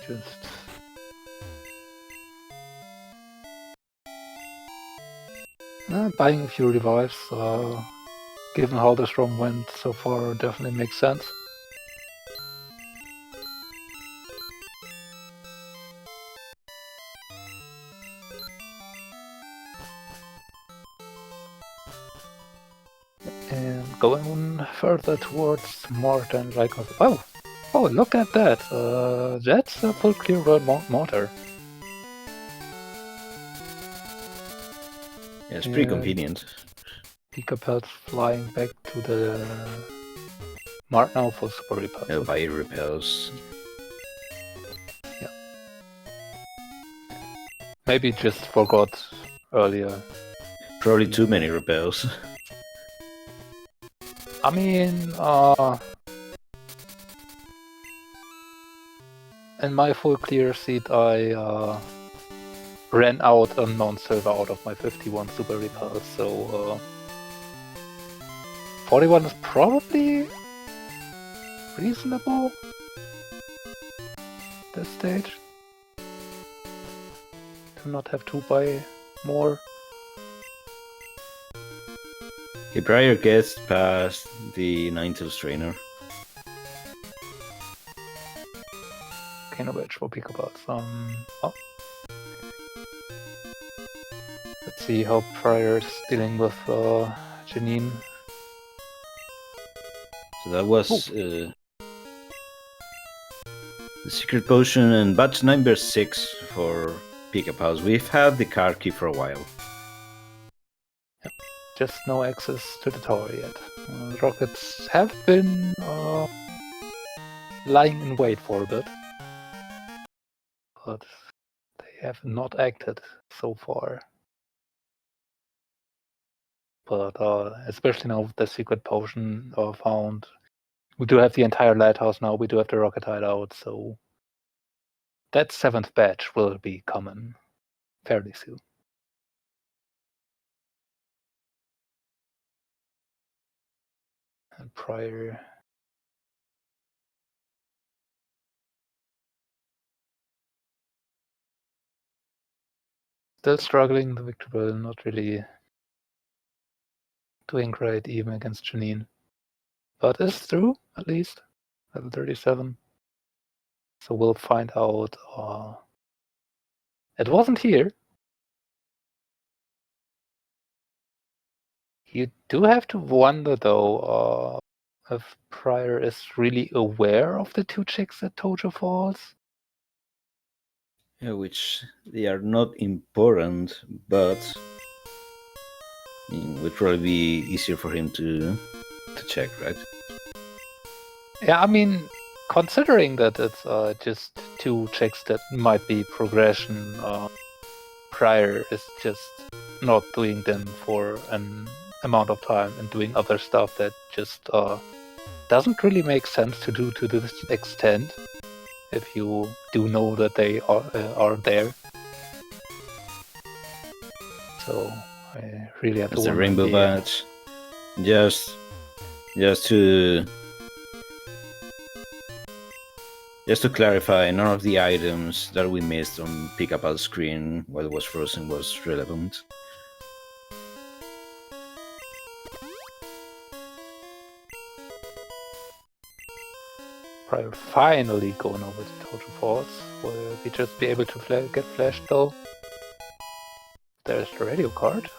just buying a few revives, given how the storm went so far, definitely makes sense. And going further towards Mortar, like, oh, look at that! That's a full clear word Mortar. Yeah, it's pretty convenient. Pikapals flying back to the Mart now for Super Repels. Yeah, by repels. Yeah. Maybe just forgot earlier. Probably too many repels. I mean, in my full clear seat, I ran out on non-silver out of my 51 super repulse, so 41 is probably reasonable at this stage. To not have to buy more. He prior gets past the Ninetales trainer. Okay, no badge for Pikapals. Oh. Let's see how Prior is dealing with Janine. So that was the secret potion and batch number 6 for Pikapals. We've had the card key for a while. Yep. Just no access to the tower yet. Rockets have been lying in wait for a bit, but they have not acted so far. But especially now with the secret potion found, we do have the entire lighthouse now. We do have the rocket hideout, so that 7th batch will be coming fairly soon. And Prior still struggling. The Victor Bell not really doing great even against Janine. But it's through, at least. Level 37. So we'll find out. It wasn't here. You do have to wonder, though, if Prior is really aware of the 2 chicks at Tojo Falls. Yeah, which they are not important, but it would probably be easier for him to check, right? Yeah, I mean, considering that it's just 2 checks that might be progression, Prior is just not doing them for an amount of time and doing other stuff that just doesn't really make sense to do to this extent if you do know that they are there. So I really have to That's the wonder. rainbow badge. Just to clarify, none of the items that we missed on Pikapal's screen while it was frozen was relevant. Prior finally going over to Total Falls. Will we just be able to get flashed though? There's the radio card.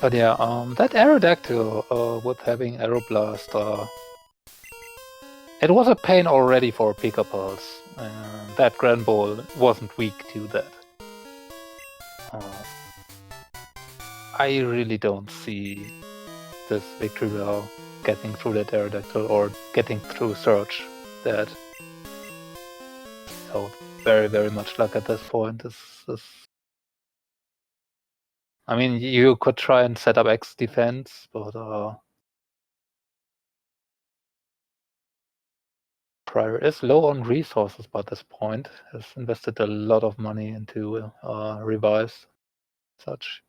But yeah, that Aerodactyl with having Aeroblast, it was a pain already for Pikapals. That Grand Ball wasn't weak to that. I really don't see this Victory Bell getting through that Aerodactyl or getting through Surge. That so very, very much luck at this point. I mean, you could try and set up X defense, but Prior is low on resources by this point. Has invested a lot of money into revives, such.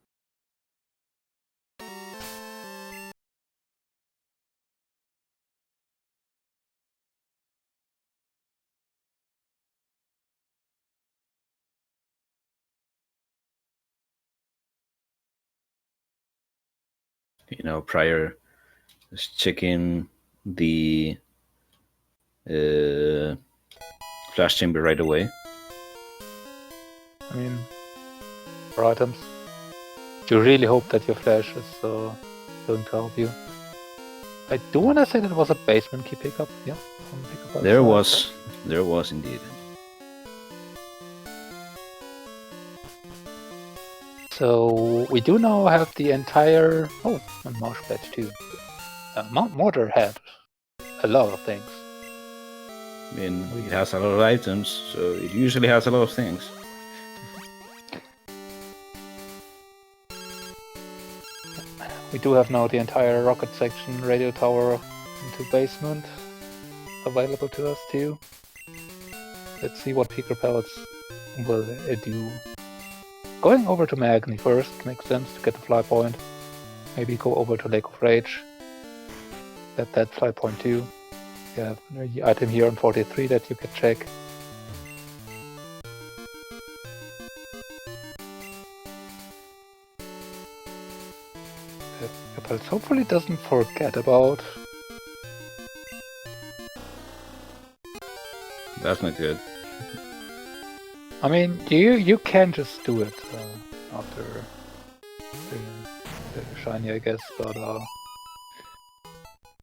You know, Prior is checking the flash chamber right away. I mean, for items, you really hope that your flash is going to help you. I do want to say that it was a basement key pickup, yeah. There was indeed. So we do now have the entire and Marsh badge too. Mount Mortar had a lot of things. I mean, it has a lot of items, so it usually has a lot of things. We do have now the entire rocket section, radio tower into basement available to us too. let's see what Pikapals will do. Going over to Magni first makes sense to get the fly point. Maybe go over to Lake of Rage. Get that fly point too. You have the item here on 43 that you can check. Pikapals hopefully doesn't forget about. That's not good. I mean, you can just do it after the shiny, I guess, but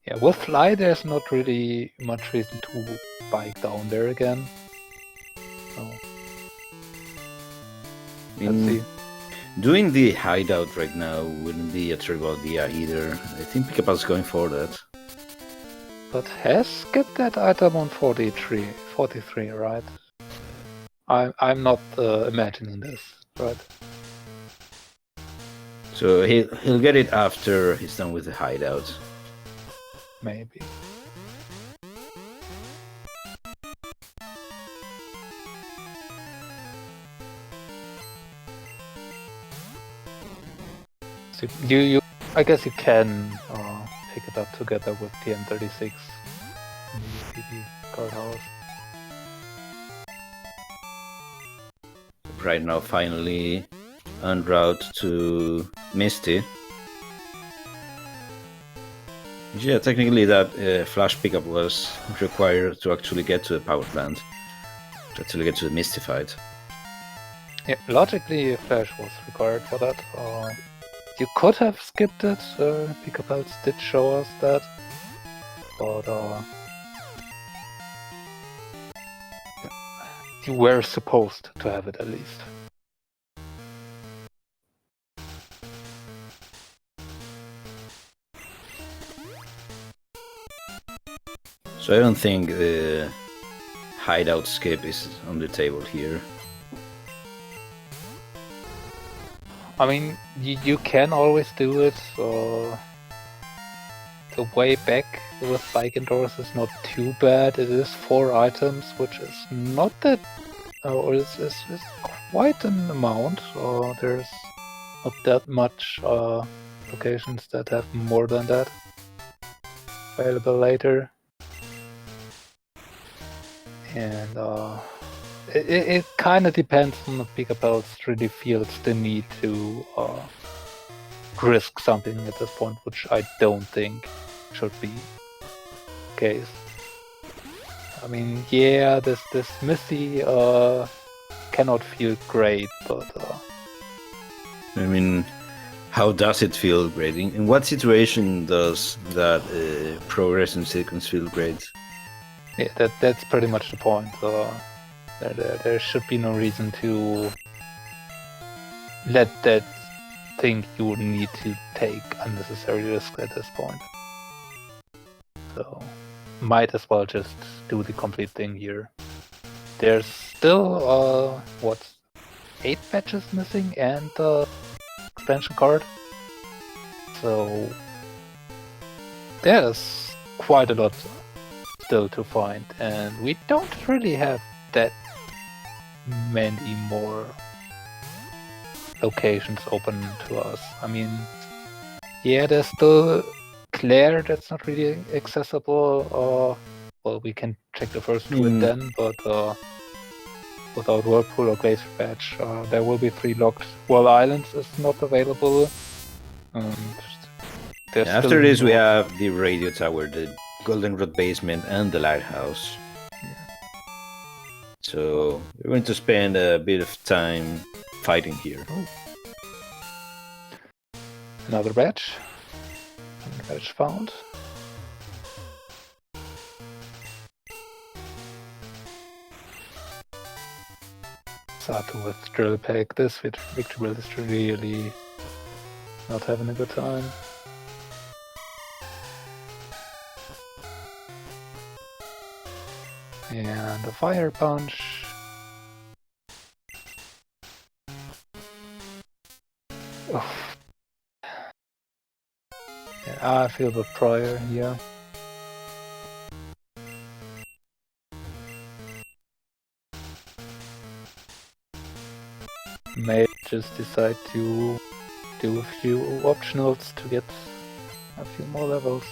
yeah, with Fly there's not really much reason to bike down there again. So, let's see. Doing the hideout right now wouldn't be a terrible idea either. I think Pikapal's going for that. But has skipped that item on 43, right? I'm not imagining this, right? So he'll get it after he's done with the hideout. Maybe. So I guess you can pick it up together with TM36 in the PP guardhouse. Right now, finally en route to Misty. Yeah, technically that flash pickup was required to actually get to the power plant, to actually get to the Misty fight. Yeah, logically, a flash was required for that. You could have skipped it. Pikapals did show us that, but you were supposed to have it at least. So I don't think the hideout skip is on the table here. I mean, you can always do it. The way back with bike indoors is not too bad. It is 4 items, which is not that, or is quite an amount. There's not that much locations that have more than that available later. And it kind of depends on the Pikapals really feels the need to risk something at this point, which I don't think should be the case. I mean, yeah, this Misty cannot feel great, but I mean, how does it feel great? In what situation does that progress in sequence feel great? yeah, that's pretty much the point. There should be no reason to let that thing you need to take unnecessary risk at this point. So, might as well just do the complete thing here. There's still, 8 patches missing and the expansion card. So, there's quite a lot still to find, and we don't really have that many more locations open to us. I mean, yeah, there's still Claire that's not really accessible. Well, we can check the first 2 and then, but without Whirlpool or Glacier Patch, there will be 3 locked. Whirl Islands is not available. After this, we have the radio tower, the Goldenrod basement, and the lighthouse. Yeah. So we're going to spend a bit of time fighting here. Oh. Another badge. Another badge found. Sato with drill pack. This Victor is really not having a good time. And a fire punch. Oh. Yeah, I feel the prior here. just decide to do a few optionals to get a few more levels.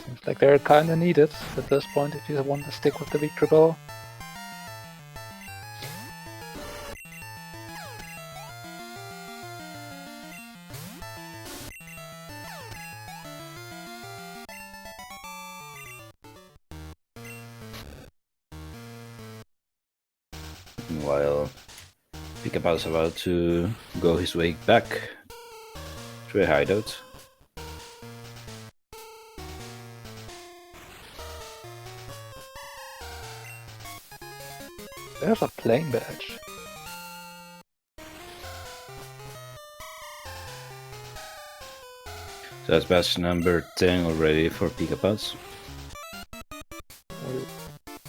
Seems like they're kinda needed at this point if you want to stick with the Victory Bell. While Pikapals about to go his way back to a hideout. There's a plane badge. So that's badge number 10 already for Pikapals. We're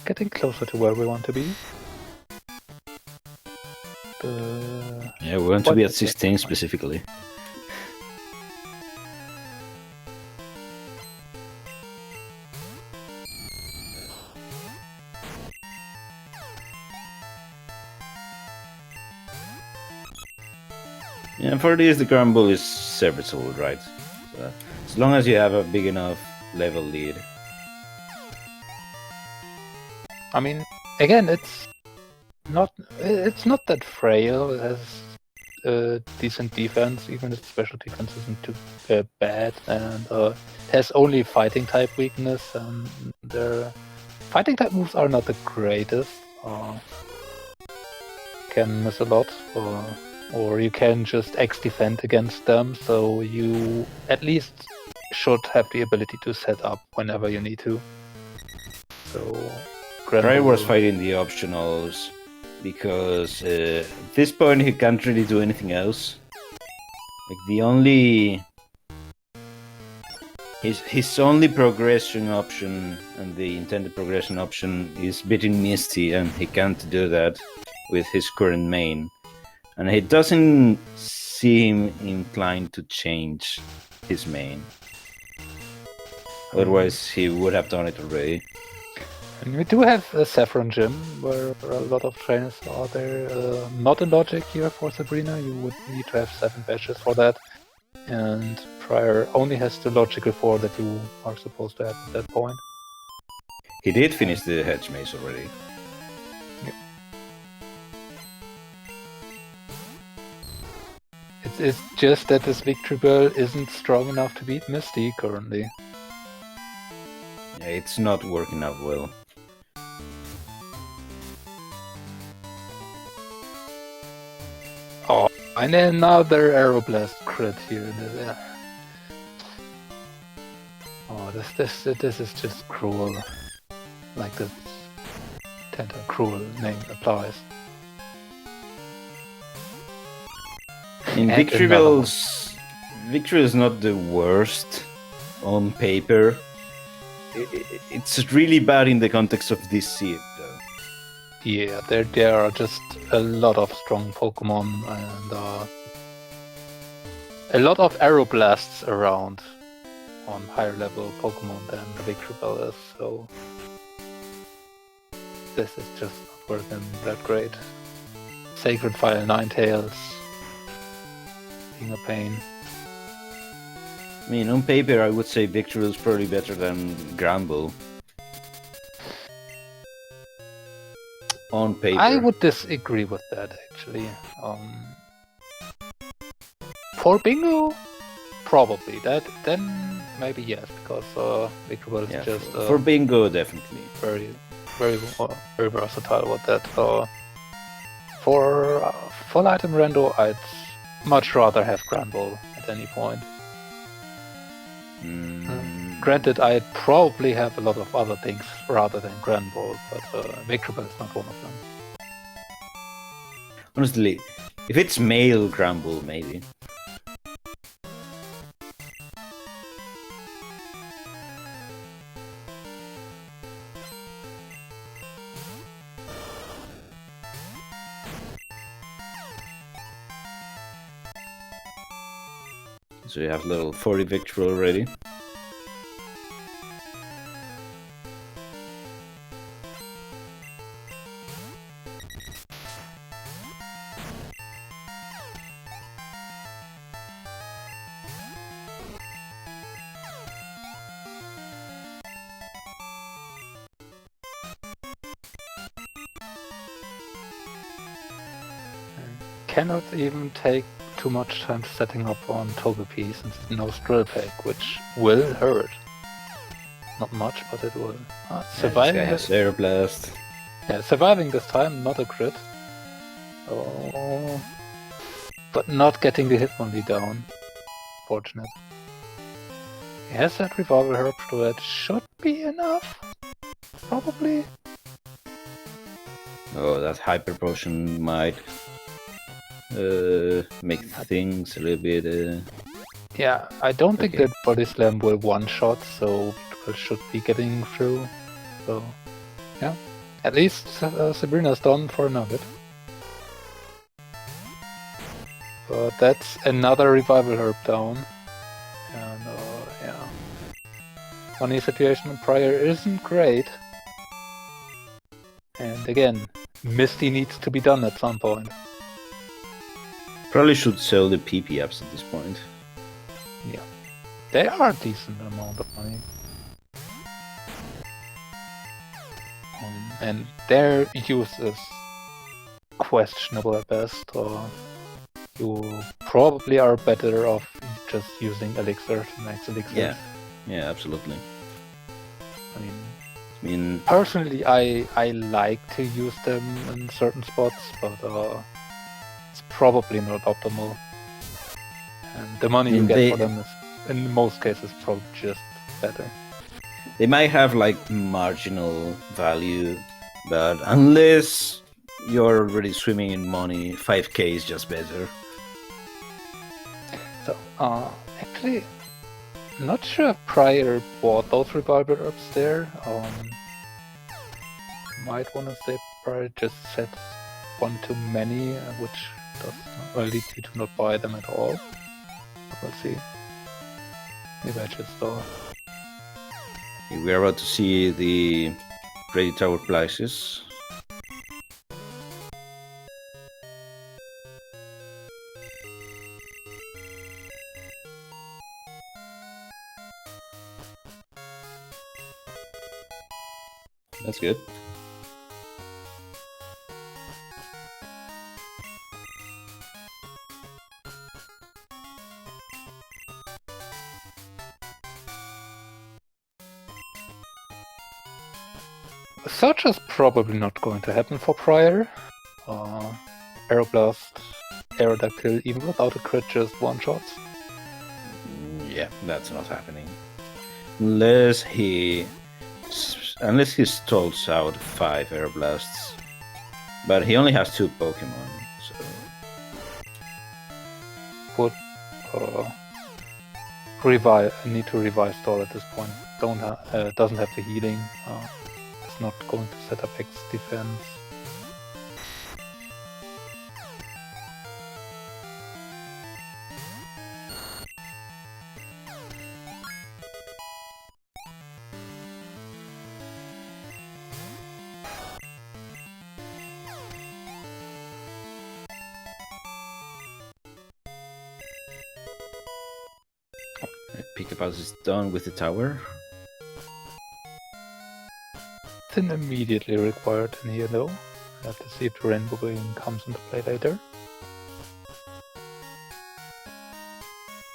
getting closer to where we want to be. Yeah, we want to be at 16 specifically. Yeah, for this the grumble is serviceable, right? So, as long as you have a big enough level lead. I mean, again, it's not that frail. It has decent defense, even its special defense isn't too bad, and it has only fighting type weakness, and their fighting type moves are not the greatest. Can miss a lot, or you can just X defend against them, so you at least should have the ability to set up whenever you need to. So, Prior was fighting the optionals because at this point he can't really do anything else. Like the only his only progression option and the intended progression option is beating Misty, and he can't do that with his current main. And he doesn't seem inclined to change his main. Otherwise, he would have done it already. And we do have a Saffron Gym, where a lot of trainers are there. Not in Logic here for Sabrina, you would need to have 7 badges for that. And Prior only has the Logical 4 that you are supposed to have at that point. He did finish the Hedge Maze already. Yep. It's just that this Victory Bell isn't strong enough to beat Misty currently. Yeah, it's not working out well. Oh, and another Aeroblast crit here. Oh, this is just cruel. Like this tender cruel name applies. In Victory Bells, Victory is not the worst on paper. It's really bad in the context of this seed, though. Yeah, there are just a lot of strong Pokemon and a lot of Aeroblasts around on higher level Pokemon than the Victory Bell is, so this is just not working that great. Sacred Fire Ninetales being a pain. I mean, on paper, I would say Victory is probably better than Granbull. On paper. I would disagree with that, actually. For Bingo, probably. Then maybe yes, because Victory Bell is just for Bingo, definitely. very versatile with that. For full item Rando, I'd much rather have Granbull at any point. Granted, I'd probably have a lot of other things rather than Granbull, but Victory Bell is not one of them. Honestly, if it's male Granbull, maybe. So you have level 40 Victory already. cannot even take too much time setting up on Togepi since no Skrill Pack, which will hurt. Not much, but it will. Surviving this guy has Air Blast. Yeah, surviving this time, not a crit. Oh, but not getting the Hitmonlee down. Fortunate. He has that Revival Herb, so that should be enough. Probably. Oh, that Hyper Potion might make things a little bit... Yeah, I don't think Okay. that Body Slam will one-shot, so people should be getting through. So, yeah. At least Sabrina's done for a nugget. But that's another Revival Herb down. And, yeah. Funny situation, Prior isn't great. And again, Misty needs to be done at some point. Probably should sell the PP apps at this point. Yeah. They are a decent amount of money. And their use is questionable at best, or you probably are better off just using Elixir, max Elixir. Yeah, absolutely. I mean, personally, I like to use them in certain spots, but it's probably not optimal. And the money you get for them is, in most cases, probably just better. They might have like marginal value, but unless you're already swimming in money, 5k is just better. So, actually, not sure if Prior bought those Revival Herbs there. Might want to say Prior just set one too many, which does lead you to not buy them at all. We'll see. Maybe I just saw. We're about to see the Ready Tower prices. That's good. Search is probably not going to happen for Prior. Aeroblast, Aerodactyl, even without a crit, just one-shots. Yeah, that's not happening. Unless he stalls out 5 Aeroblasts. But he only has 2 Pokemon, so... Would need to revive stall at this point. Doesn't have the healing. It's not going to set up X defense. Pikapals is done with the tower. Nothing immediately required in here though. I have to see if the Rainbow Wing comes into play later.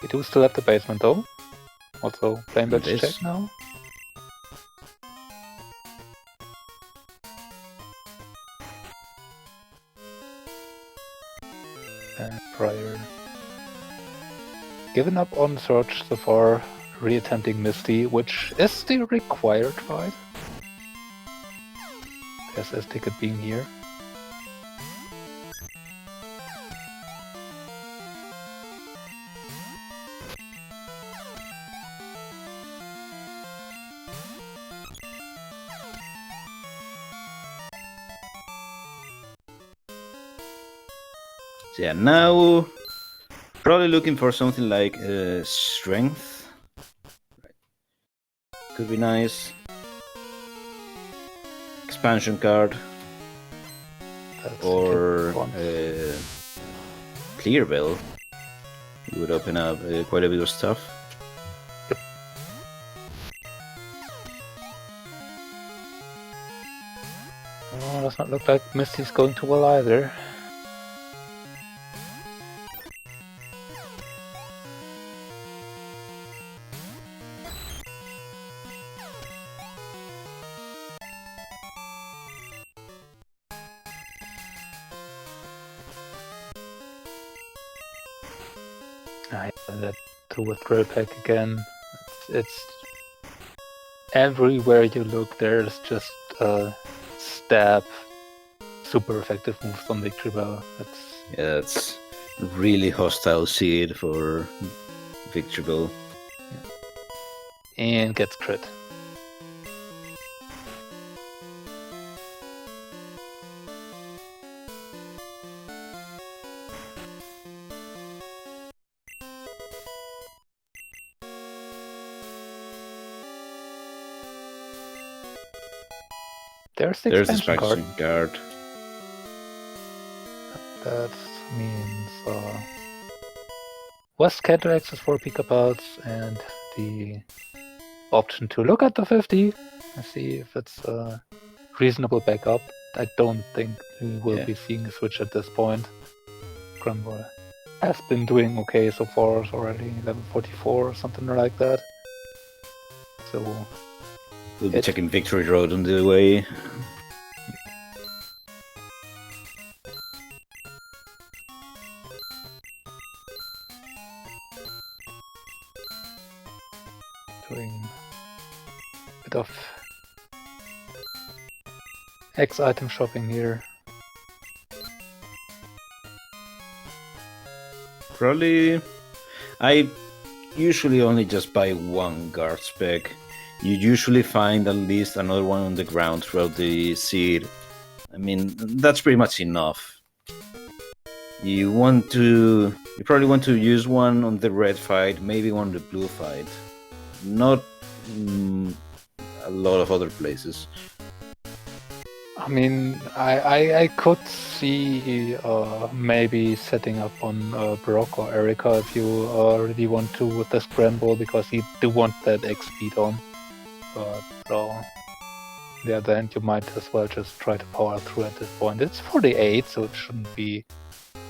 We do still have the basement though. Also, Flame Badge check now. And Prior. Given up on Search so far, reattempting Misty, which is the required fight. SS ticket being here. So yeah, now probably looking for something like strength. Could be nice. Expansion card. That's Or Clear Bell. It would open up quite a bit of stuff. Yep. Oh, does not look like Misty's going too well either. That to withdrawal pack again. It's everywhere you look. There's just stab, super effective moves on Victory Bell. It's really hostile seed for Victory Bell. And gets crit. There's the expansion card. That means West Canto access for Pikapals and the option to look at the 50 and see if it's a reasonable backup. I don't think we will be seeing a switch at this point. Grumble has been doing okay so far, it's already level 44 or something like that. So we'll be checking Victory Road on the way. Doing a bit of X item shopping here. Probably, I usually only just buy one guard spec. You usually find at least another one on the ground throughout the seed. I mean, that's pretty much enough. You probably want to use one on the red fight, maybe one on the blue fight. Not a lot of other places. I mean, I could see maybe setting up on Brock or Erika if you really want to with the scramble, because you do want that X speed on. But yeah, then you might as well just try to power through at this point. It's 48, so it shouldn't be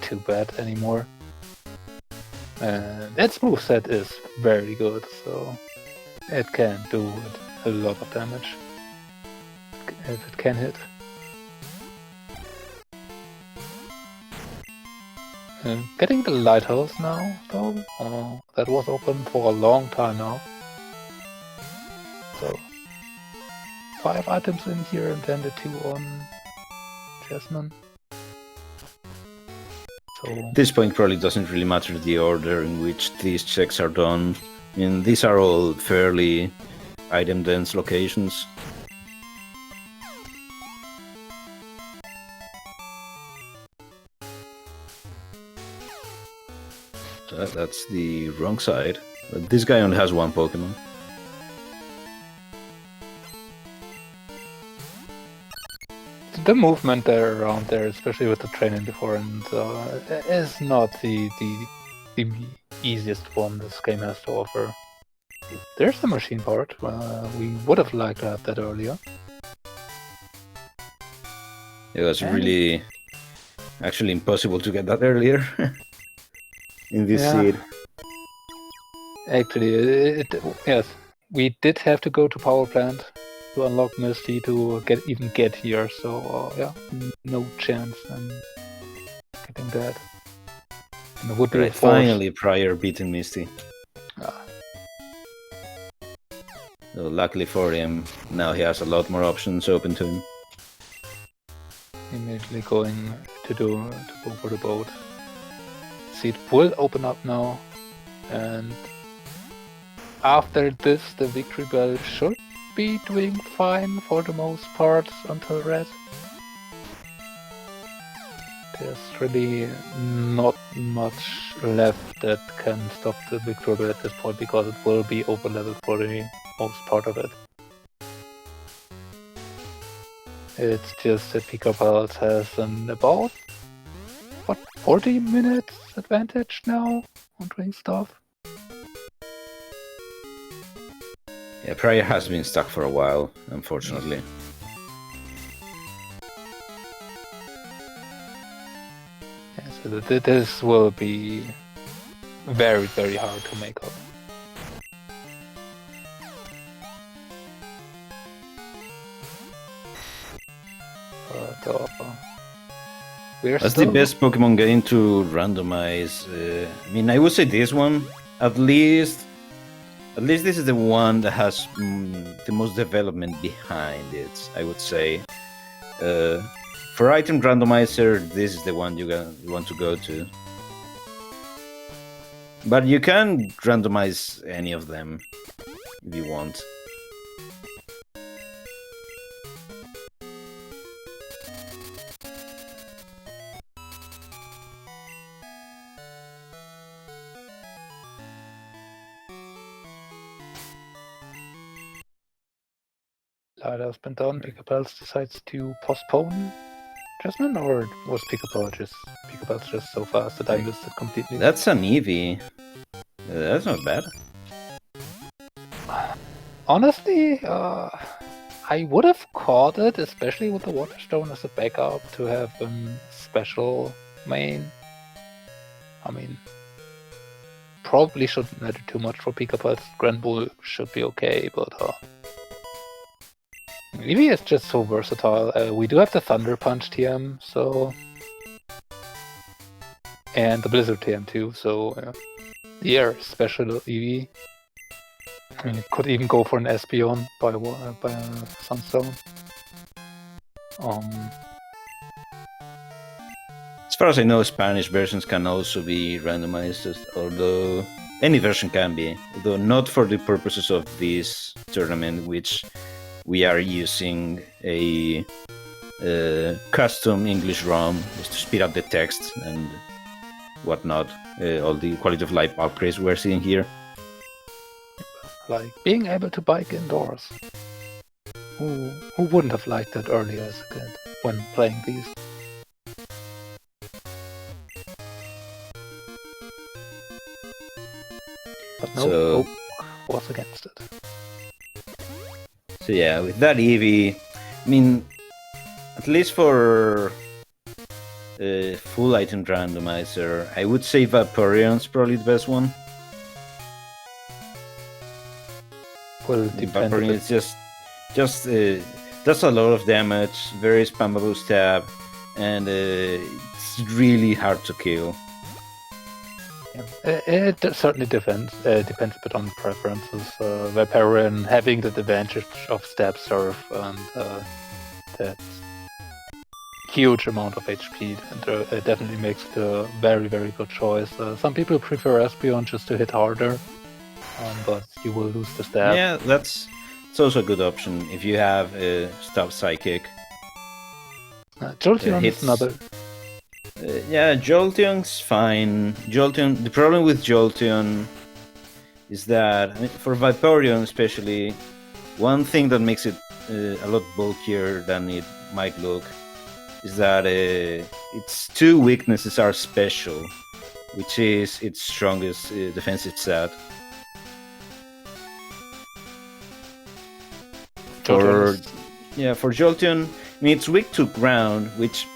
too bad anymore. And its moveset is very good, so it can do a lot of damage if it can hit. Getting the lighthouse now, though, that was open for a long time now. So 5 items in here and then the 2 on Jasmine. So at this point probably doesn't really matter the order in which these checks are done. I mean, these are all fairly item-dense locations. So that's the wrong side. But this guy only has one Pokemon. the movement there around there, especially with the training before, and is not the easiest one this game has to offer. There's the machine part. We would have liked to have that earlier. It was really actually impossible to get that earlier in this seed. Actually, yes, we did have to go to power plant to unlock Misty to even get here. So yeah, no chance in getting that. And it would be finally Prior beaten Misty. So luckily for him, now he has a lot more options open to him. Immediately going to go for the boat. Seed will open up now, and after this, the Victory Bell should be doing fine for the most part until red. There's really not much left that can stop the Victory Bell at this point, because it will be over leveled for the most part of it. It's just that Pikapals has an about 40 minutes advantage now on doing stuff. Yeah, Prior has been stuck for a while, unfortunately. Yeah, so this will be very, very hard to make up. But That's the best Pokemon game to randomize. I mean, I would say this one. At least this is the one that has the most development behind it, I would say. For item randomizer, this is the one you want to go to. But you can randomize any of them if you want. That has been done. Pikapals decides to postpone adjustment, or was Pikapals just so fast that I missed it completely? That's an Eevee. That's not bad. Honestly, I would have caught it, especially with the Waterstone as a backup, to have special main. I mean, probably shouldn't matter too much for Pikapals. Grand Bull should be okay, but Eevee is just so versatile. We do have the Thunder Punch TM, so... And the Blizzard TM too, so... yeah, special Eevee. I mean, it could even go for an Espeon by a Sunstone. As far as I know, Spanish versions can also be randomized, although any version can be, although not for the purposes of this tournament, which we are using a custom English ROM just to speed up the text and whatnot, all the quality of life upgrades we're seeing here. Like being able to bike indoors. Who wouldn't have liked that earlier as a kid when playing these? But no, Hope was against it. So yeah, with that Eevee, I mean, at least for full item randomizer, I would say Vaporeon's probably the best one. Well, Vaporeon is just does a lot of damage, very spammable stab, and it's really hard to kill. Yeah. It certainly depends a bit on preferences. Vaporeon having the advantage of stab surf and that huge amount of HP definitely makes it a very, very good choice. Some people prefer Espeon just to hit harder, but you will lose the stab. Yeah, it's also a good option if you have a Stop Psychic. Jolteon is another... yeah, Jolteon's fine. The problem with Jolteon is that, I mean, for Vaporeon especially, one thing that makes it a lot bulkier than it might look is that its two weaknesses are special, which is its strongest defensive stat. For Jolteon, I mean, it's weak to ground, which,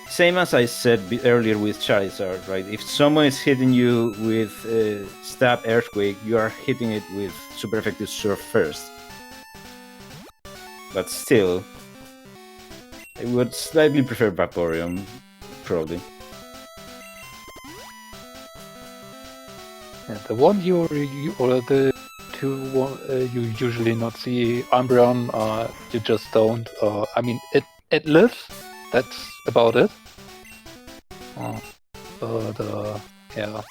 same as I said earlier with Charizard, right? If someone is hitting you with Stab Earthquake, you are hitting it with super effective Surf first. But still, I would slightly prefer Vaporeon, probably. Yeah, the one you usually not see, Umbreon, you just don't. I mean, it lives. That's about it. Yeah,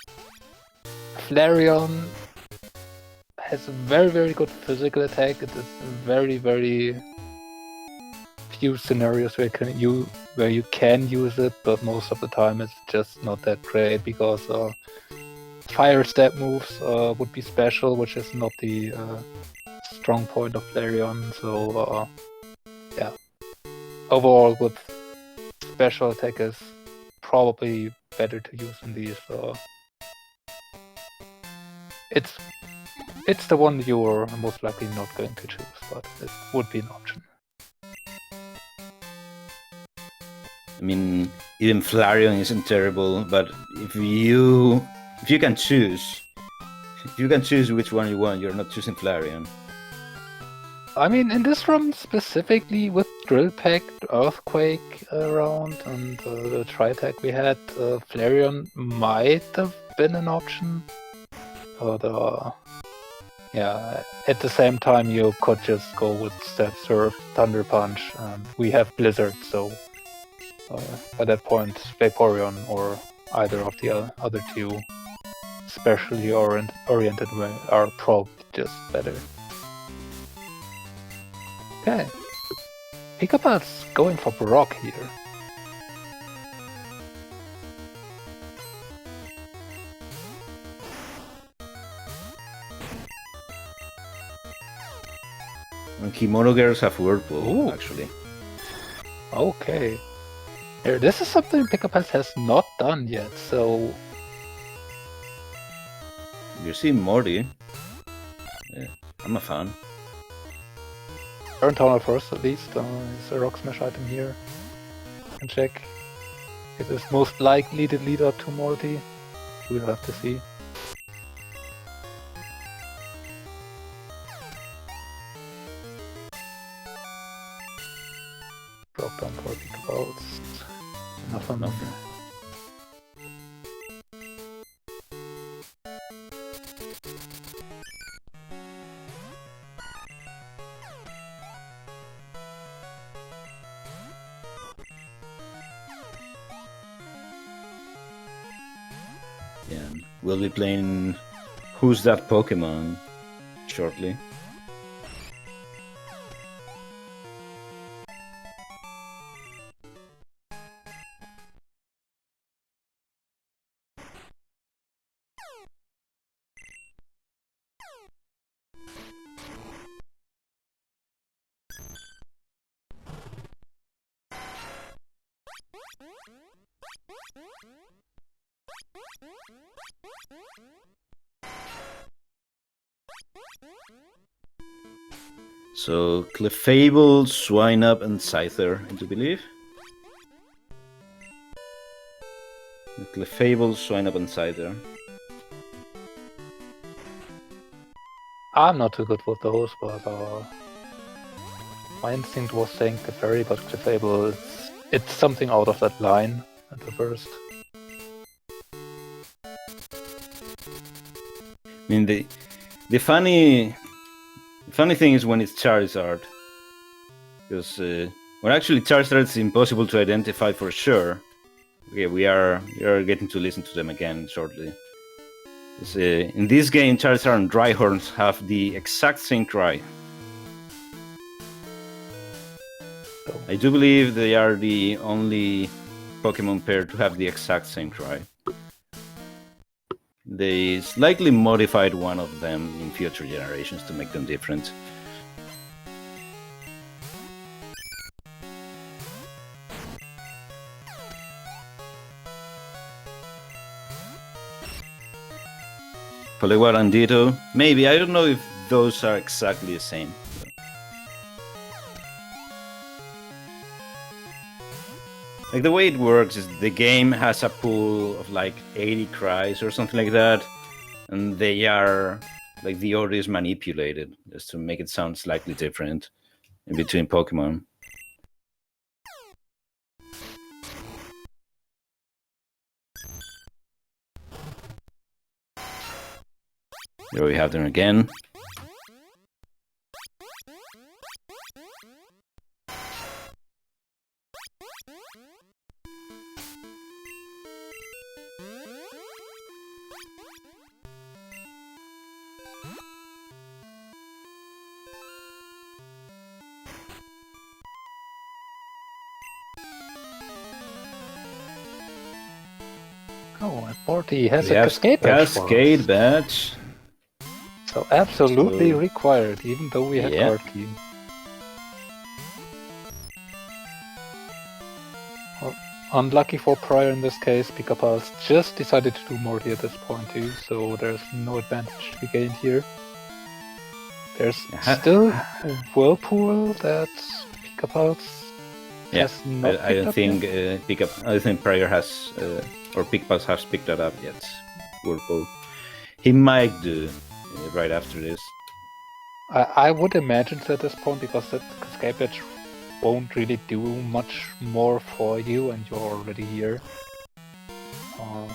Flareon has a very, very good physical attack. It is very, very few scenarios where you can use it, but most of the time it's just not that great because fire step moves would be special, which is not the strong point of Flareon. So yeah, overall with special attack is probably better to use in these. It's the one you're most likely not going to choose, but it would be an option. I mean, even Flareon isn't terrible, but if you can choose which one you want, you're not choosing Flareon. I mean, in this run specifically with Drill Pack, Earthquake around, and the Tri-Tech we had, Flareon might have been an option. But yeah, at the same time you could just go with Step Surf, Thunder Punch, and we have Blizzard, so at that point Vaporeon or either of the other two specially oriented are probably just better. Okay. Pikapals going for Brock here. And Kimono girls have Whirlpool, Ooh. actually. Okay. Here, this is something Pikapals has not done yet, so... You see Morty. Yeah, I'm a fan. Turn Tunnel first, at least. Is a Rock Smash item here. And check. It is most likely the lead up to Morty. We'll have to see. Drop down for Pikapals. Nothing. Yeah, we'll be playing Who's That Pokemon shortly. So, Clefable, Swinub, and Scyther, I do believe. Clefable, Swinub, and Scyther. I'm not too good with those, but my instinct was saying Clefairy, but Clefable, it's something out of that line at the first. I mean, the funny thing is when it's Charizard, because well, actually Charizard is impossible to identify for sure. Okay, we are getting to listen to them again shortly. In this game, Charizard and Dryhorns have the exact same cry. I do believe they are the only Pokemon pair to have the exact same cry. They slightly modified one of them in future generations to make them different. Poliwag and Ditto, maybe, I don't know if those are exactly the same. Like, the way it works is the game has a pool of like 80 cries or something like that, and they are, like, the order is manipulated just to make it sound slightly different in between Pokemon. There we have them again. Oh, and Morty has We a have Cascade Badge for us. Cascade Badge. So absolutely So- required, even though we had Yeah. card key. Well, unlucky for Prior in this case, Pikapals just decided to do Morty at this point too, so there's no advantage to be gained here. There's still a Whirlpool that Pikapals Yeah, has not I don't picked think up I don't think Prior has or Pikapals has picked that up yet. Whirlpool. He might do right after this. I would imagine at this point, because that escape badge won't really do much more for you, and you're already here. I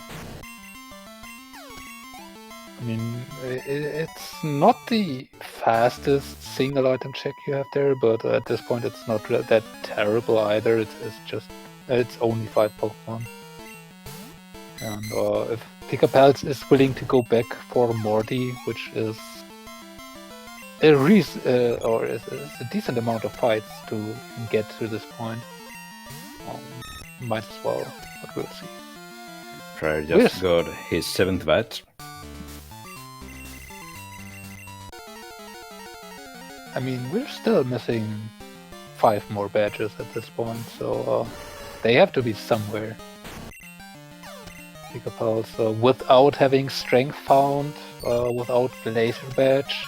mean, it's not the fastest single item check you have there, but at this point it's not that terrible either. It's only 5 Pokemon. And if Pikapals is willing to go back for Morty, which is a decent amount of fights to get to this point, might as well, but we'll see. Prior just got his 7th badge. I mean, we're still missing 5 more badges at this point, so they have to be somewhere. Pikapals, without having strength found, without laser badge,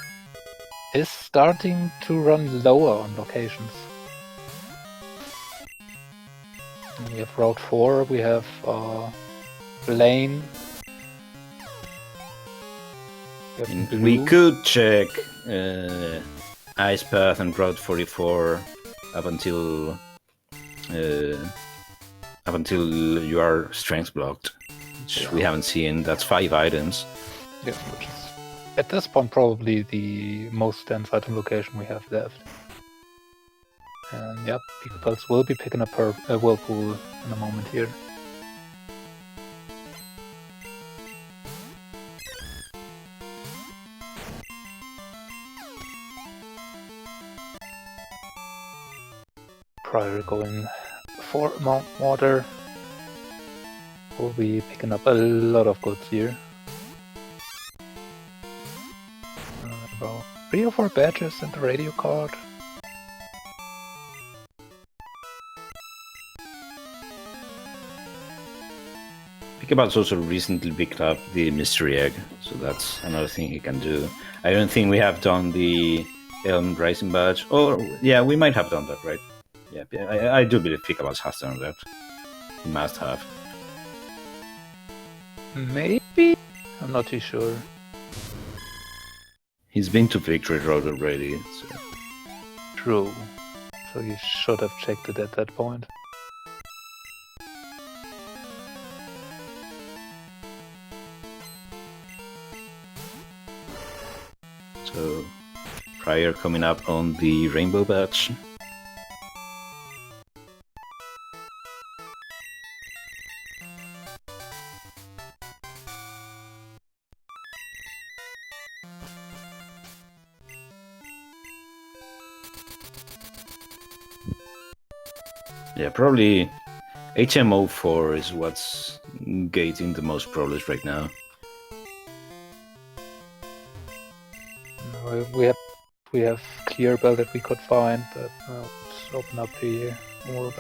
is starting to run lower on locations. And we have Route 4, we have Lane. We could check Ice Path and Route 44 up until you are strength blocked, which we haven't seen. That's 5 items. Yeah, which is at this point probably the most dense item location we have left. And yep, Pikapals will be picking up her Whirlpool in a moment here. Prior going for Mount Water. We'll be picking up a lot of goods here. About 3 or 4 badges and the radio card. Pikapals also recently picked up the mystery egg, so that's another thing he can do. I don't think we have done the Elm Rising badge. Or, yeah, we might have done that, right? Yeah, I do believe Pikapals has done that. He must have. Maybe? I'm not too sure. He's been to Victory Road already, so... True. So you should have checked it at that point. So, Prior coming up on the Rainbow badge. Yeah, probably HMO4 is what's gating the most problems right now. We have clear bell that we could find, but let's open up I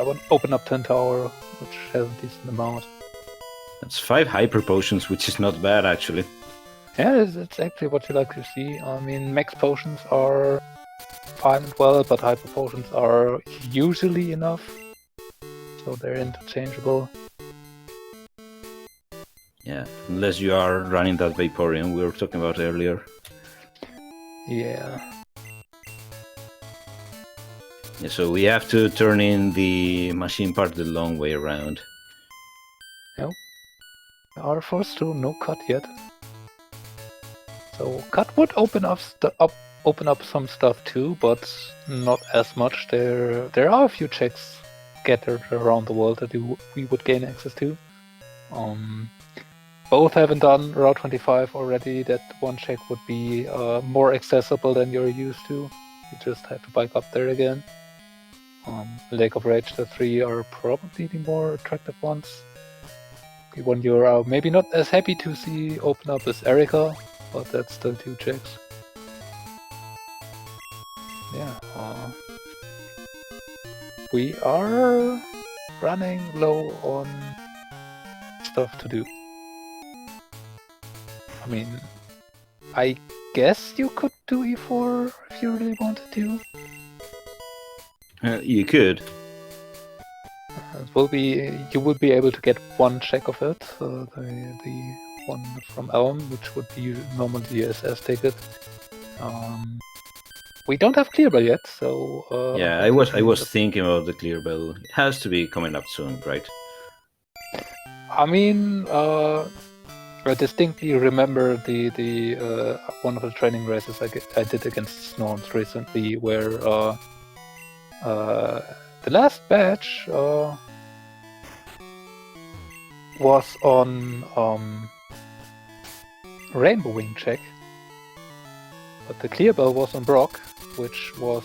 want to open up 10 Tower, which has a decent amount. That's 5 hyper potions, which is not bad actually. Yeah, it's actually what you like to see. I mean, max potions are fine and well, but hyper potions are usually enough. So they're interchangeable. Yeah, unless you are running that Vaporeon we were talking about earlier. Yeah. Yeah, so we have to turn in the machine part the long way around. Yep. Our first 2, no cut yet. So cut would open up some stuff too, but not as much. There are a few checks scattered around the world that we would gain access to. Both haven't done Route 25 already. That one check would be more accessible than you're used to. You just have to bike up there again. Lake of Rage, the 3 are probably the more attractive ones. The one you're maybe not as happy to see open up is Erica, but that's still 2 checks. Yeah. We are running low on stuff to do. I mean, I guess you could do E4 if you really wanted to. You could. You will be able to get 1 check of it, the one from Elm, which would be normally the SS ticket. we don't have Clear Bell yet, so... yeah, I was thinking about the Clear Bell. It has to be coming up soon, right? I mean, I distinctly remember the one of the training races I did against Snorms recently, where the last batch was on Rainbow Wing check, but the Clear Bell was on Brock, which was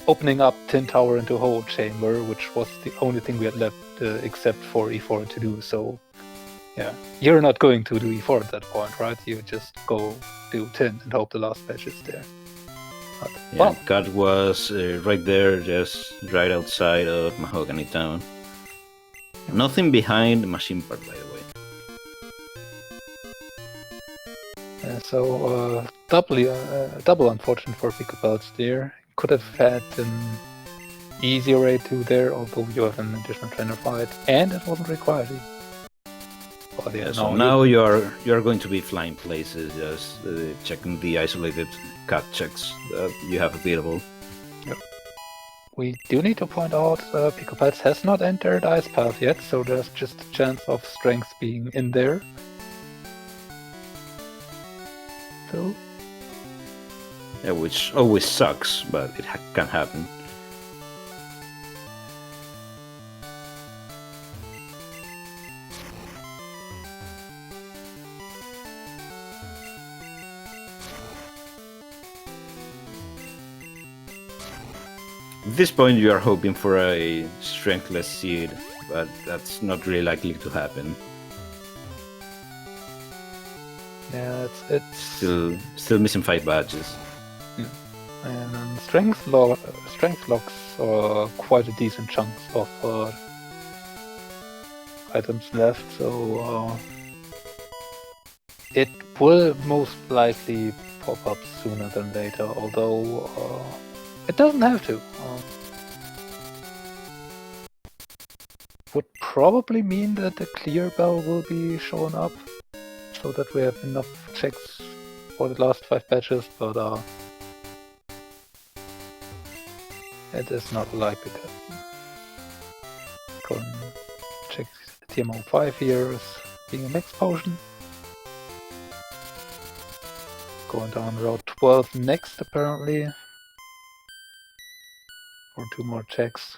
opening up Tin Tower into Hole Chamber, which was the only thing we had left except for E4 to do. So yeah, you're not going to do E4 at that point, right? You just go do Tin and hope the last batch is there. But, Yeah, well, Cut was right there, just right outside of Mahogany Town. Nothing behind the machine part, by the way. So double unfortunate for Pikapals there. Could have had an easier way to there, although you have an additional trainer fight, and it wasn't required. But yeah, So now you are going to be flying places, just checking the isolated cut checks that you have available. Yep. We do need to point out Pikapals has not entered Ice Path yet, so there's just a chance of strength being in there. So Yeah, which always sucks, but it can happen. At this point, you are hoping for a strengthless seed, but that's not really likely to happen. yeah, it's Still missing 5 badges. and strength locks quite a decent chunk of items left, so it will most likely pop up sooner than later, although it doesn't have to. Would probably mean that the Clear Bell will be shown up, so that we have enough checks for the last 5 batches, but it is not likely to happen. Go and check TMO 5 here as being a mixed potion. Going down route 12 next, apparently. For 2 more checks.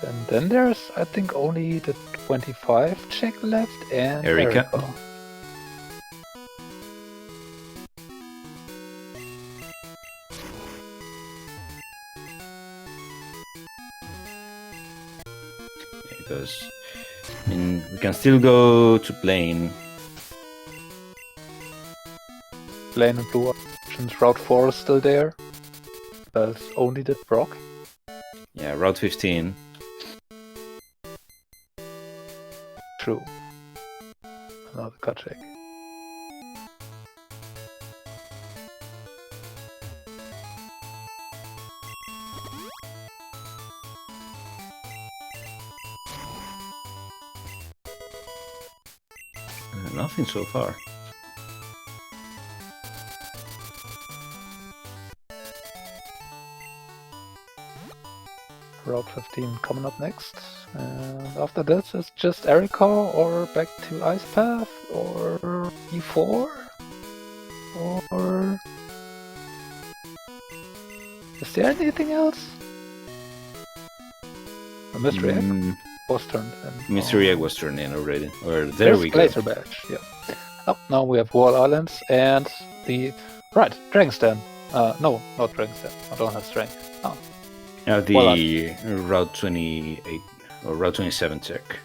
And then there's, I think, only the 25 check left and Erika. Because I mean, we can still go to plane. Lane and blue options. Route 4 is still there. But only did Brock. Yeah, Route 15. True. Another cut check. Nothing so far. Route 15 coming up next. And after this, it's just Erika or back to Ice Path or E4 or is there anything else? A mystery egg was turned in. Mystery egg was turned in already. Or there we go. Laser badge, yeah. Oh, now we have Wall Islands and the Dragon's Den. No, not Dragon's Den. I don't have strength. Oh. The Route 28 or Route 27 check.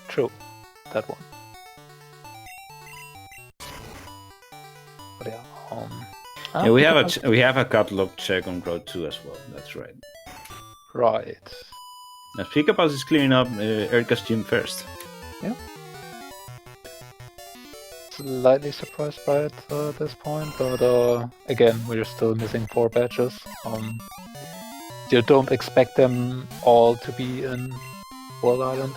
True, that one. But yeah, we have a catalog check on Route 2 as well. That's right. Right. As Pikapals is clearing up Erika's gym first. Yeah. Slightly surprised by it at this point, but again, we're still missing 4 batches. You don't expect them all to be in Wall Island.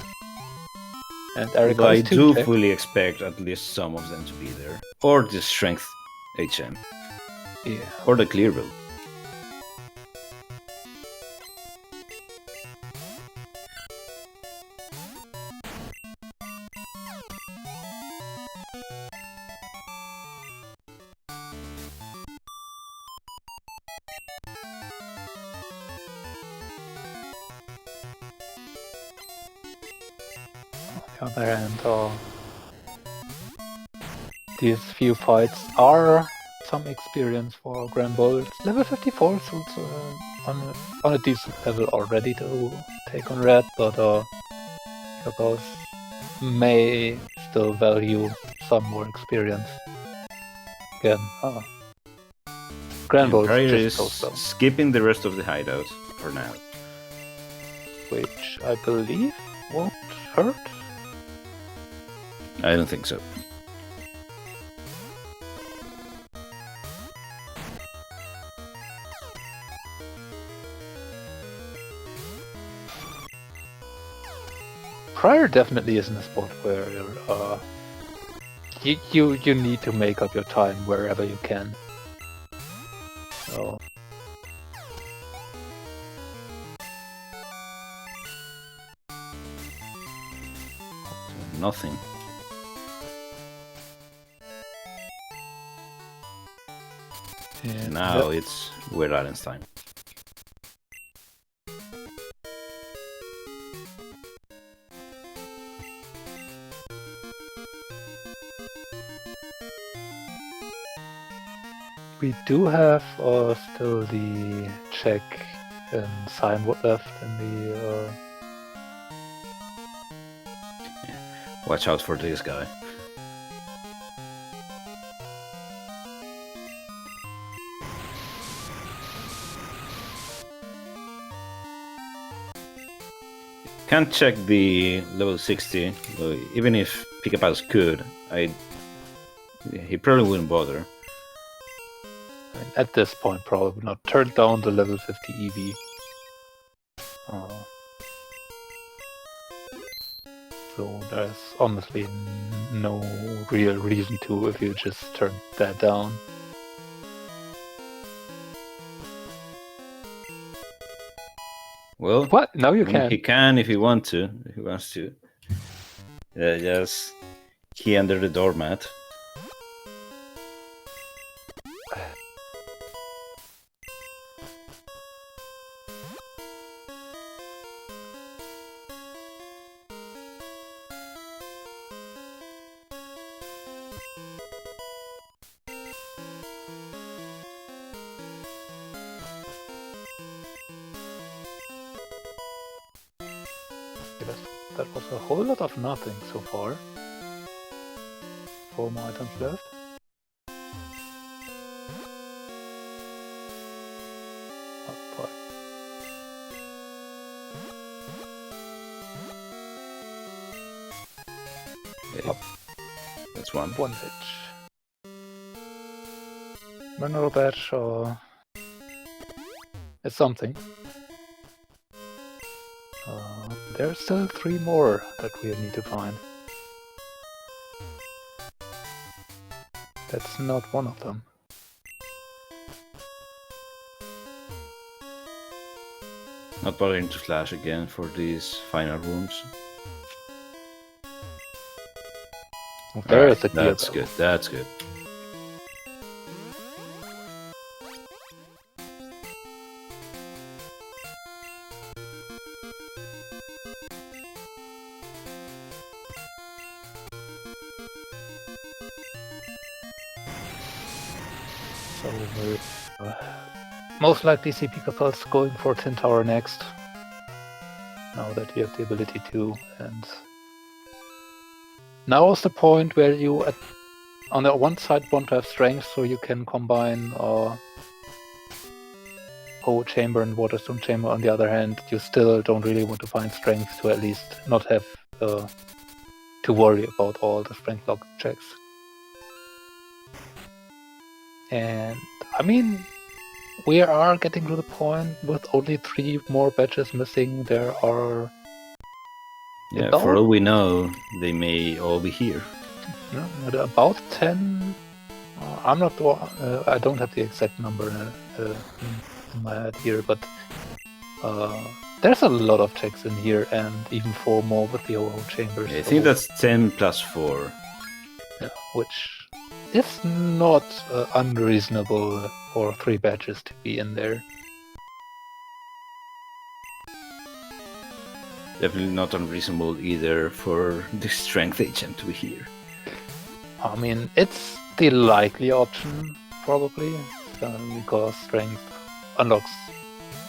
And Erika I is do check. fully expect at least some of them to be there. Or the strength HM. Yeah. Or the clear build. On the other hand, these few fights are some experience for Granbull. It's level 54, so it's on a decent level already to take on Red, but Pikapals may still value some more experience. Again, Granbull Prior just is so slow, skipping the rest of the hideout for now. which I believe won't hurt. I don't think so. Prior definitely isn't a spot where you need to make up your time wherever you can. So Nothing. and Now it's Weird Allen's time. we do have still the check and Signwood left in the Watch out for this guy. Can't check the level 60, even if Pikapals could. He probably wouldn't bother. at this point probably not. Turn down the level 50 EV. So there's honestly no real reason to if you just turn that down. Well, What? Now you I mean, can. he can if he wants to. If he wants to. Just key under the doormat. That was a whole lot of nothing so far. 4 more items left. Oh boy. Okay. That's one. One pitch. Mineral badge or it's something. There's still 3 more that we need to find. That's not one of them. Not bothering to flash again for these final rooms. There Right, is a clear that's bell. good. That's good. So we'll most likely see Pikapals going for Tin Tower next. Now that you have the ability to, and now is the point where you on the one side want to have strength so you can combine Power Chamber and Waterstone Chamber. On the other hand, you still don't really want to find strength to at least not have to worry about all the strength lock checks. And I mean, we are getting to the point with only 3 more badges missing. There are For all we know, they may all be here. about 10 I'm not. I don't have the exact number in my head here, but there's a lot of checks in here, and even 4 more with the OO chambers. I think that's 10 plus 4. Yeah, which is not unreasonable for 3 badges to be in there. Definitely not unreasonable either for the strength agent to be here. I mean, it's the likely option, probably, because strength unlocks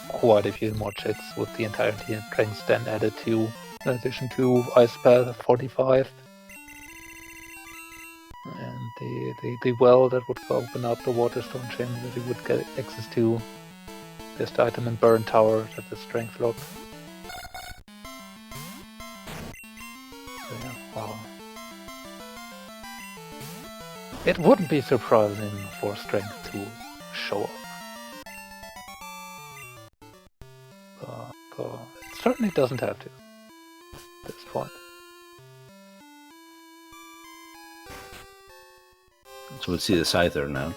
quite a few more checks with the entirety of strength then added to, in addition to Ice Path 45. And the well that would open up the Waterstone chamber that you would get access to. There's the item in Burn Tower that is strength locked. So yeah, wow. It wouldn't be surprising for strength to show up. But it certainly doesn't have to at this point. So we'll see the Scyther now.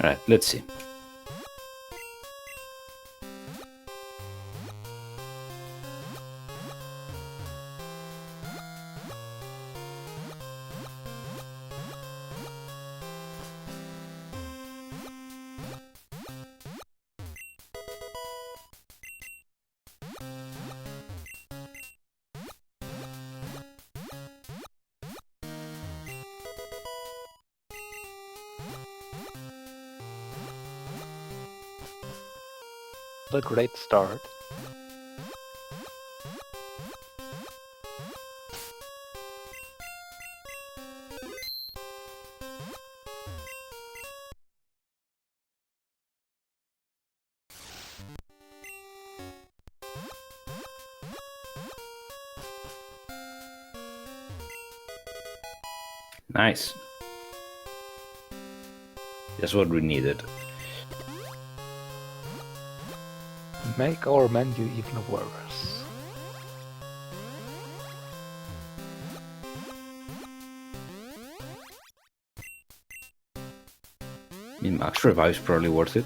Alright, let's see. A great start. Nice. That's what we needed. Make our menu even worse. I mean, Max Revive is probably worth it.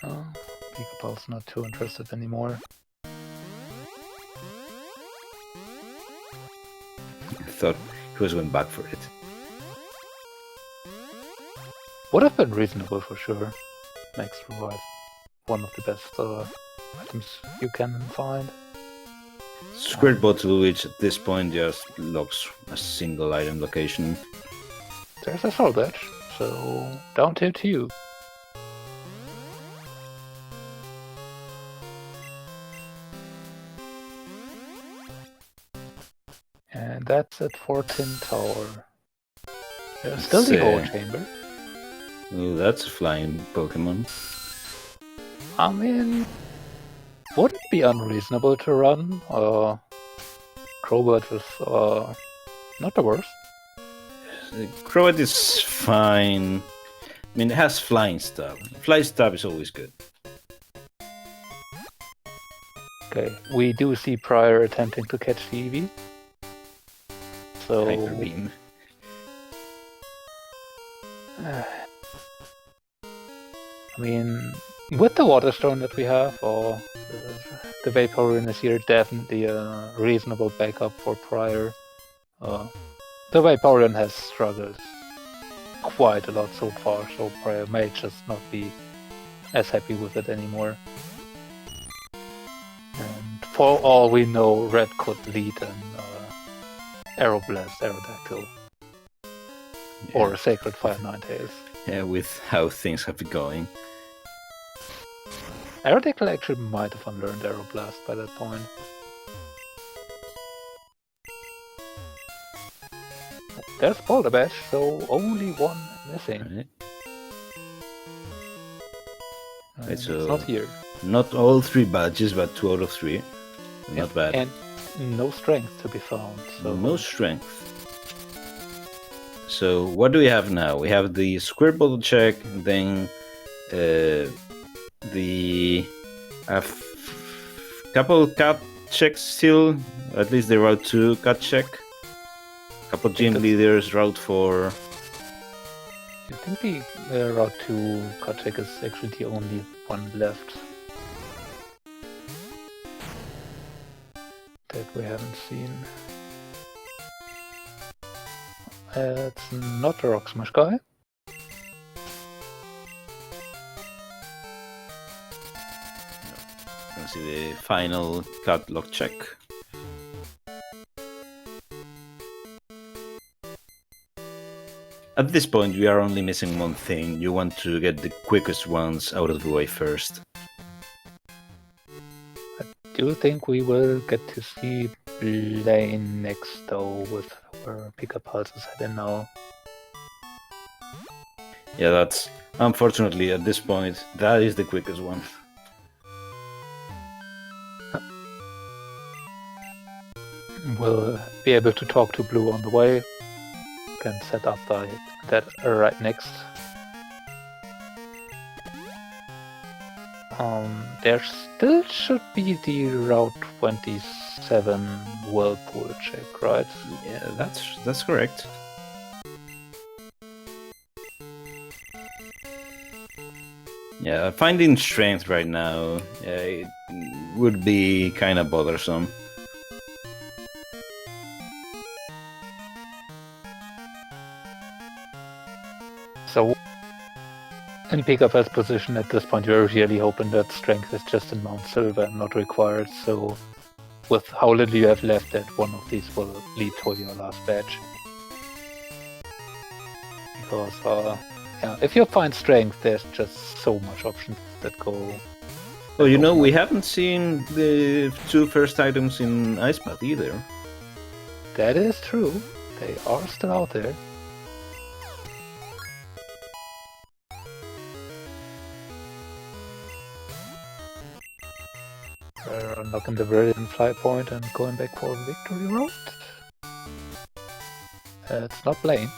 Oh, Pikapals not too interested anymore. I thought he was going back for it. Would have been reasonable for sure. Max Revive. One of the best items you can find. Squirt Bottle, which at this point just locks a single item location. There's a soul badge, so down to 2. And that's it for Tin Tower. There's still the whole chamber. Oh, that's a flying Pokemon. I mean, wouldn't be unreasonable to run. Crowbird is not the worst. Croat is fine. I mean, it has Flying Stab. Flying Stab is always good. Okay, we do see Prior attempting to catch the Eevee. So, Hyper Beam. I mean, with the Waterstone that we have, or the Vaporeon is here definitely a reasonable backup for Prior. The Vaporeon has struggled quite a lot so far, so Prior may just not be as happy with it anymore. And for all we know, Red could lead an Aeroblast Aerodactyl. Yeah. Or a Sacred Fire Ninetales. Yeah, with how things have been going. Aerodactyl actually might have unlearned Aeroblast by that point. There's Boulder Badge, so only one missing. Right. And Right, it's so not here. not all 3 badges, but 2 out of 3. Not bad. And no strength to be found. So No strength. So what do we have now? We have the square bottle check, then the couple cut checks still. At least the route 2 cut check. Couple gym leaders, route 4. I think the route 2 cut check is actually the only one left that we haven't seen. It's not the Rock Smash guy. Let's see the final cut lock check. At this point, we are only missing one thing. You want to get the quickest ones out of the way first. I do think we will get to see Blaine next, though, with where Pikapals is heading now. Yeah, that's... Unfortunately, at this point, that is the quickest one. We'll be able to talk to Blue on the way. Can set up that right next. There still should be the Route 27 Whirlpool check, right? Yeah, that's correct. Yeah, finding strength right now it would be kind of bothersome. So, in Pikapals' position at this point, we're really hoping that strength is just in Mount Silver and not required. So, with how little you have left, that one of these will lead to your last badge. Because, yeah, if you find strength, there's just so much options that go. Well, you know, we haven't seen the 2 first items in Ice Path either. That is true. They are still out there. We're unlocking the Viridian fly point and going back for Victory Road. It's not Blaine.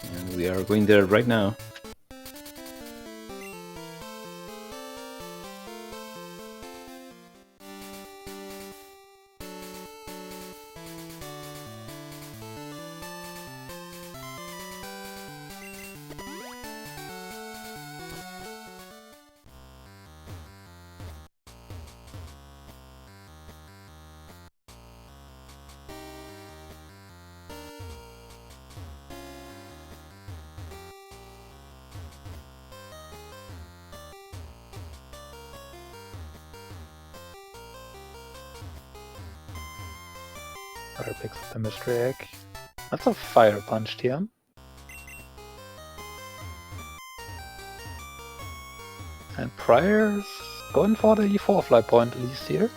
And we are going there right now. Prior picks up the mystery egg. That's a fire punch TM. And Prior's going for the E4 fly point at least here.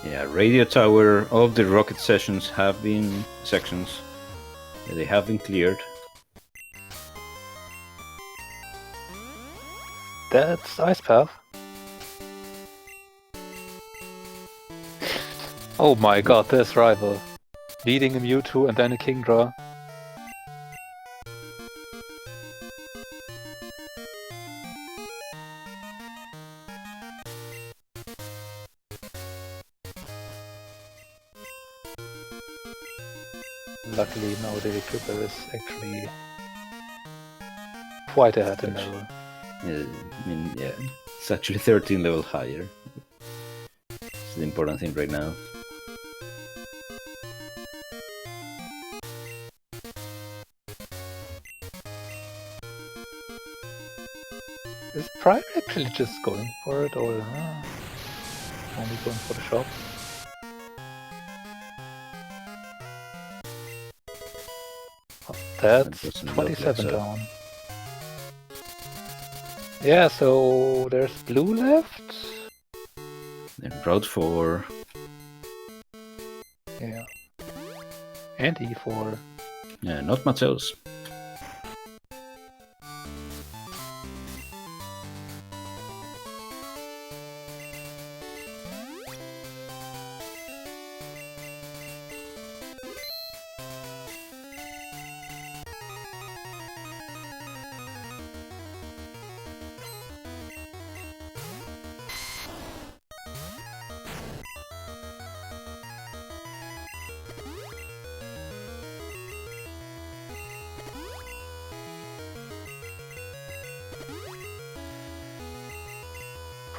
Yeah, radio tower, all of the rocket sessions have been sections. They have been cleared. That's Ice Path. Oh my god, this rival. Leading a Mewtwo and then a Kingdra. Luckily now the Equipper is actually quite ahead in level. Yeah, I mean, yeah, it's actually 13 level higher. It's the important thing right now. Is Prior actually just going for it or only going for the shop? Oh, that's That doesn't look 27 like so. down. Yeah, so there's blue left. Then Road 4. Yeah. And E4. Yeah, not much else.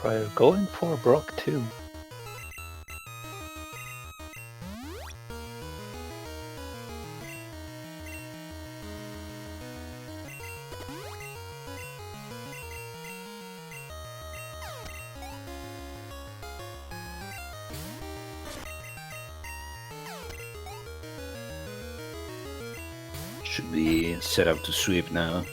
Prior going for Brock 2. Should be set up to sweep now.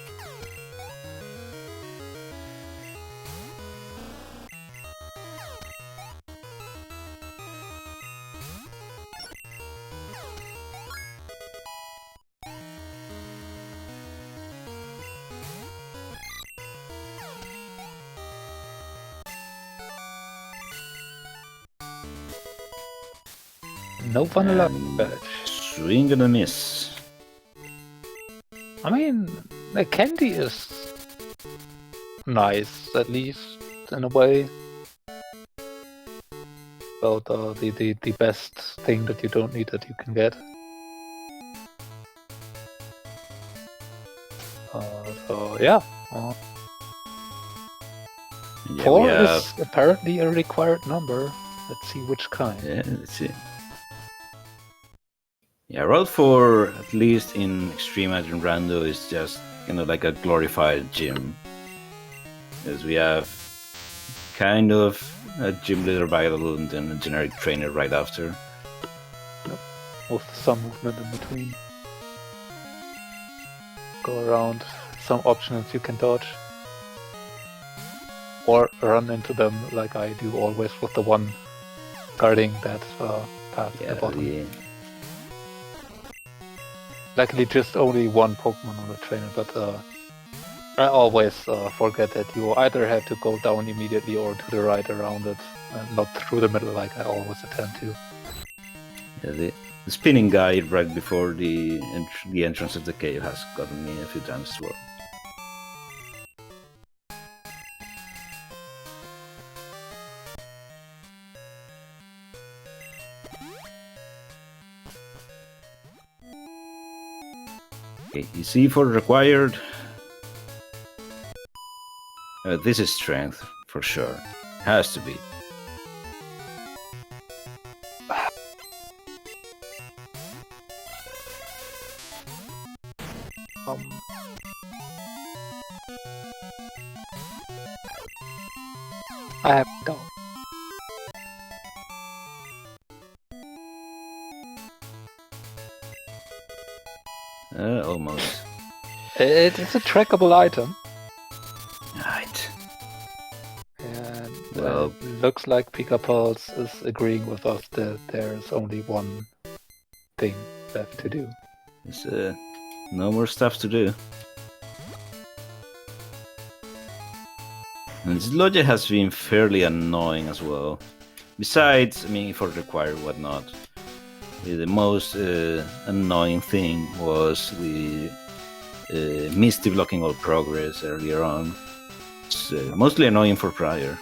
No vanilla And badge. swing and a miss. I mean, the candy is nice, at least, in a way. About the best thing that you don't need that you can get. So, yeah. Yeah, 4 we have, is apparently a required number. Let's see which kind. yeah, let's see. Yeah, Road 4, at least in Extreme Edge and Rando, is just kind of like a glorified gym. As we have kind of a gym leader battle and then a generic trainer right after. With some movement in between. Go around some options you can dodge. Or run into them like I do always with the one guarding that path at the bottom. Yeah. Luckily just only one Pokemon on the trainer, but I always forget that you either have to go down immediately or to the right around it, and not through the middle like I always attempt to. Yeah, the spinning guy right before the entrance of the cave has gotten me a few times as well. Okay, EC for required. This is strength, for sure. Has to be. I have no. Almost. It's a trackable item. Right. And Well, it looks like Pikapals is agreeing with us that there's only one thing left to do. there's no more stuff to do. And this logic has been fairly annoying as well. Besides, I mean, for required whatnot, the most annoying thing was the Misty blocking all progress earlier on. It's mostly annoying for Prior.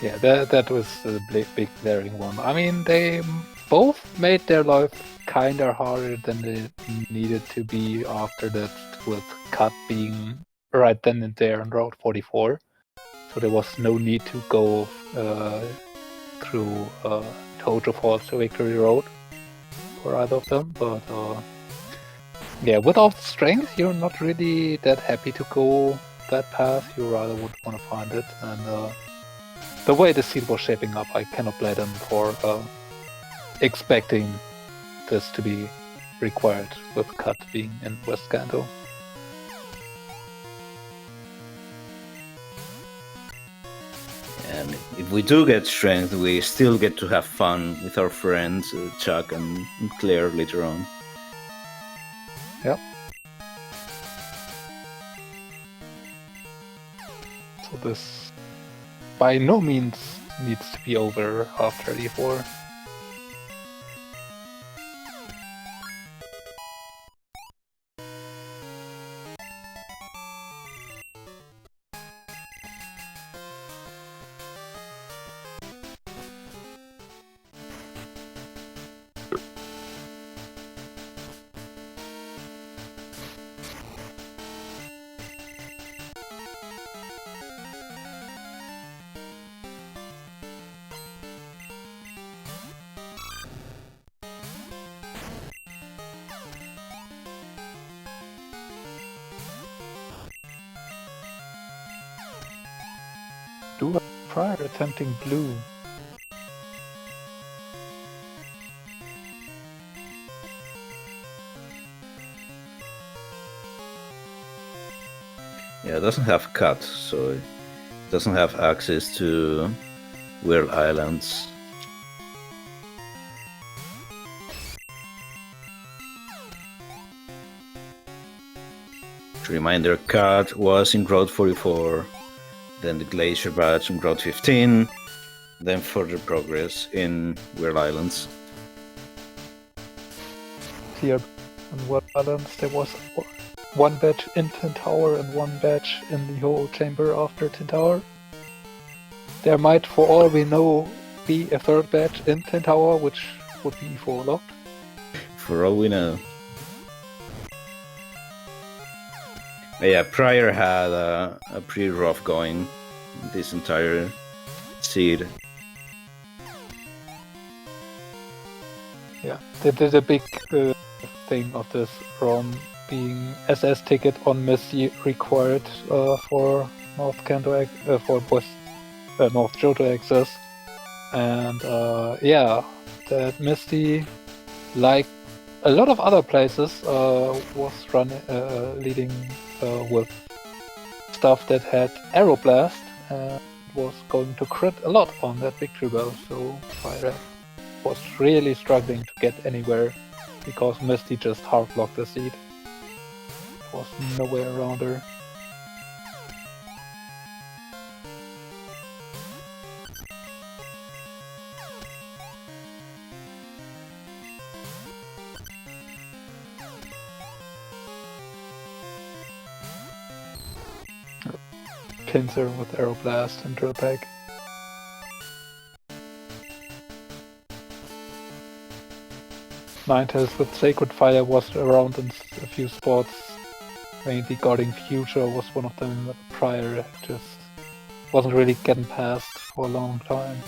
Yeah, that was a big glaring one. I mean, they both made their life kinda harder than they needed to be after that, with Cut being right then and there on Route 44. So there was no need to go through Tojo Falls to Victory Road for either of them. But yeah, without strength, you're not really that happy to go that path. You rather would want to find it. And the way the seed was shaping up, I cannot blame them for expecting this to be required, with Cut being in West Kanto. And if we do get strength, we still get to have fun with our friends, Chuck and Claire, later on. Yep. So this by no means needs to be over half 34. Do a prior attempting blue. Yeah, it doesn't have cut, so it doesn't have access to Weird Islands. Reminder, cut was in Route 44, then the Glacier Badge in Route 15, then further progress in Weird Islands. Here on what islands there was one badge in Tin Tower and one badge in the whole chamber after Tin Tower. There might, for all we know, be a third badge in Tin Tower, which would be E4 locked. For all we know. Yeah, Prior had a pretty rough going this entire seed. Yeah, the big thing of this ROM being SS ticket on Misty required for North Kanto for West North Johto access, and yeah, that Misty, like a lot of other places, was leading with stuff that had Aeroblast and was going to crit a lot on that victory bell. So Fire was really struggling to get anywhere because Misty just hard blocked the seed. There was no way around her. Pincer with Aeroblast and Drill Peck. Ninetales with Sacred Fire was around in a few spots. Mainly guarding Future was one of them. Prior just wasn't really getting past for a long time.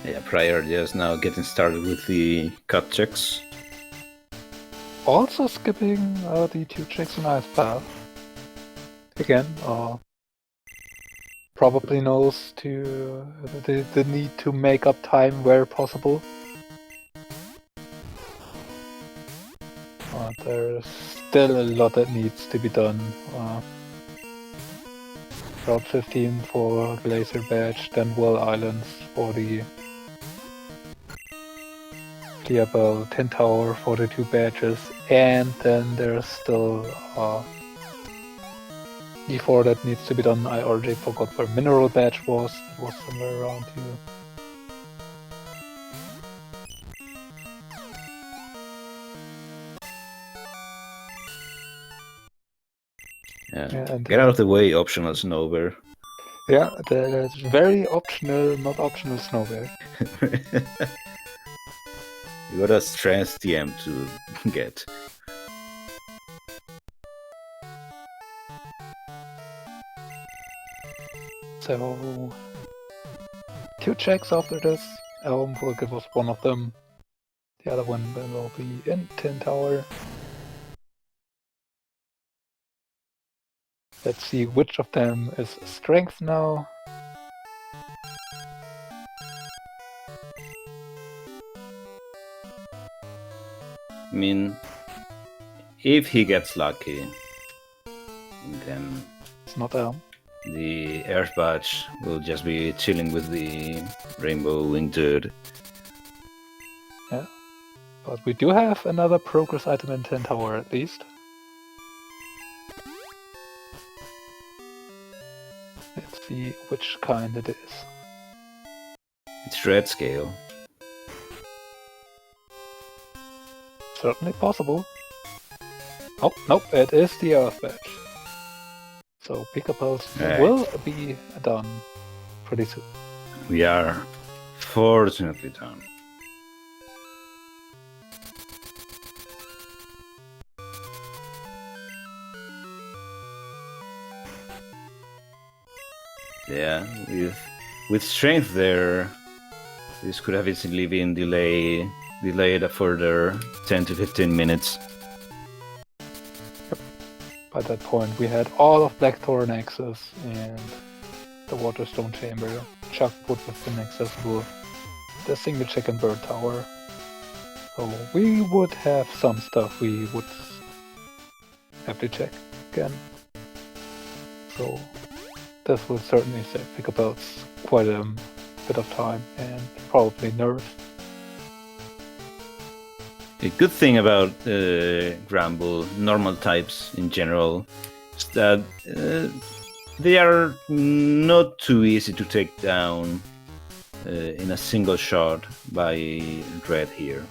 Yeah, Prior just now getting started with the cut checks. Also skipping the 2 checks on Ice Path. Again, probably knows to the need to make up time where possible. There's still a lot that needs to be done. Route 15 for Glacier Badge, then Well Islands for the Clear Bell, Tin Tower for the 2 badges, and then there's still E4 that needs to be done. I already forgot where Mineral Badge was. It was somewhere around here. Yeah, get out of the way, optional Snowbear. Yeah, that's very optional, not optional Snowbear. You got a strength TM to get. So, 2 checks after this. Elm will give us one of them. The other one will be in Tin Tower. Let's see which of them is strength now. I mean, if he gets lucky, then It's not there. the Earth Badge will just be chilling with the Rainbow Winged Dude. Yeah. But we do have another progress item in Tin Tower at least. Let's see which kind it is. It's Red Scale. Certainly possible. Oh, nope, it is the Earth Badge. So Pikapals Right. will be done pretty soon. We are fortunately done. Yeah, with strength there, this could have easily been delayed a further 10 to 15 minutes. By that point, we had all of Blackthorn access and the Waterstone Chamber. Chuck would have been accessible. The single chicken bird tower. So we would have some stuff we would have to check again. So this will certainly save Pikapals quite a bit of time and probably nerves. A good thing about Gramble, normal types in general, is that they are not too easy to take down in a single shot by Red here.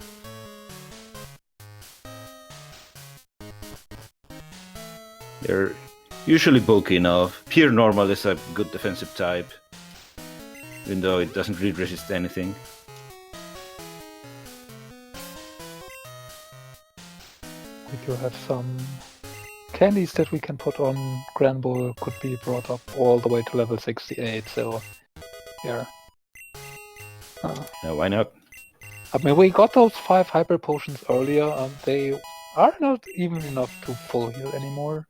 They're usually bulky enough. Pure normal is a good defensive type, even though it doesn't really resist anything. We do have some candies that we can put on. Granbull could be brought up all the way to level 68, so yeah. Why not? I mean, we got those 5 hyper potions earlier, and they are not even enough to full heal anymore.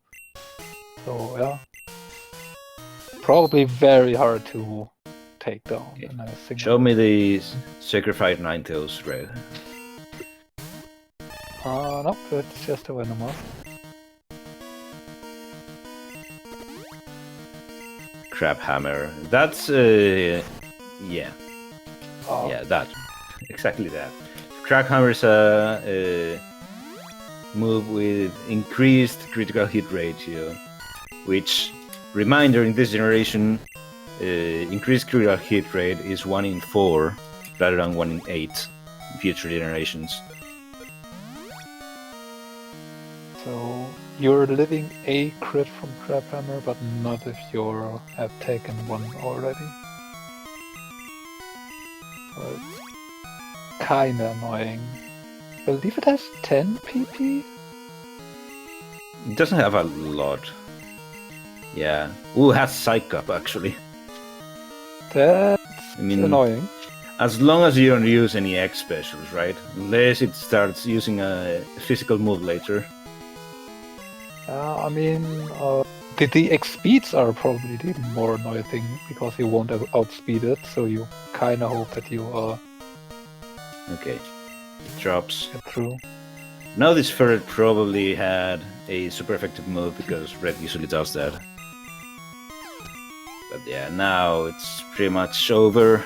So yeah. Probably very hard to take down. Okay. In a single Show me the sacrifice Ninetales Red. Nope, it's just a Venomoth. Crab Hammer. That's yeah. Oh, Yeah, that. Exactly that. Crab Hammer is a move with increased critical hit ratio, which, reminder, in this generation, increased critical hit rate is 1 in 4 rather than 1 in 8 in future generations. so you're living a crit from Crab Hammer, but not if you have taken one already. So it's kinda annoying. I believe it has 10 PP? It doesn't have a lot. Yeah. Ooh, it has Psych Up, actually. That's I mean, annoying. as long as you don't use any X specials, right? Unless it starts using a physical move later. I mean, the X speeds are probably the more annoying thing because you won't outspeed it, so you kinda hope that you Okay. It drops. get through. Now this ferret probably had a super effective move because Red usually does that. But yeah, now it's pretty much over.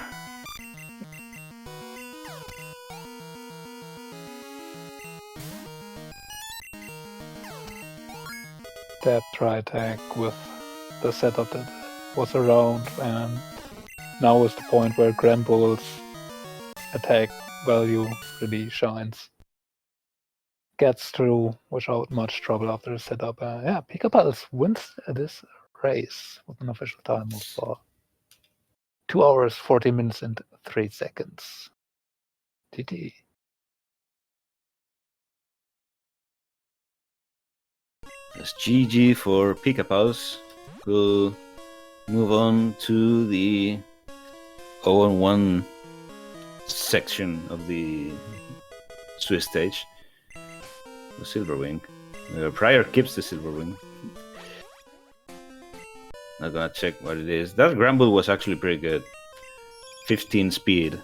That try attack with the setup that was around, and now is the point where Granbull's attack value really shines. Gets through without much trouble after the setup. Yeah, Pikapals wins this race with an official time of 2 hours, 40 minutes, and 3 seconds. GG. That's GG for Pikapals. We'll move on to the 0-1 section of the Swiss stage. The silver wing. Prior keeps the silver wing. I'm gonna check what it is. That Gramble was actually pretty good. 15 speed.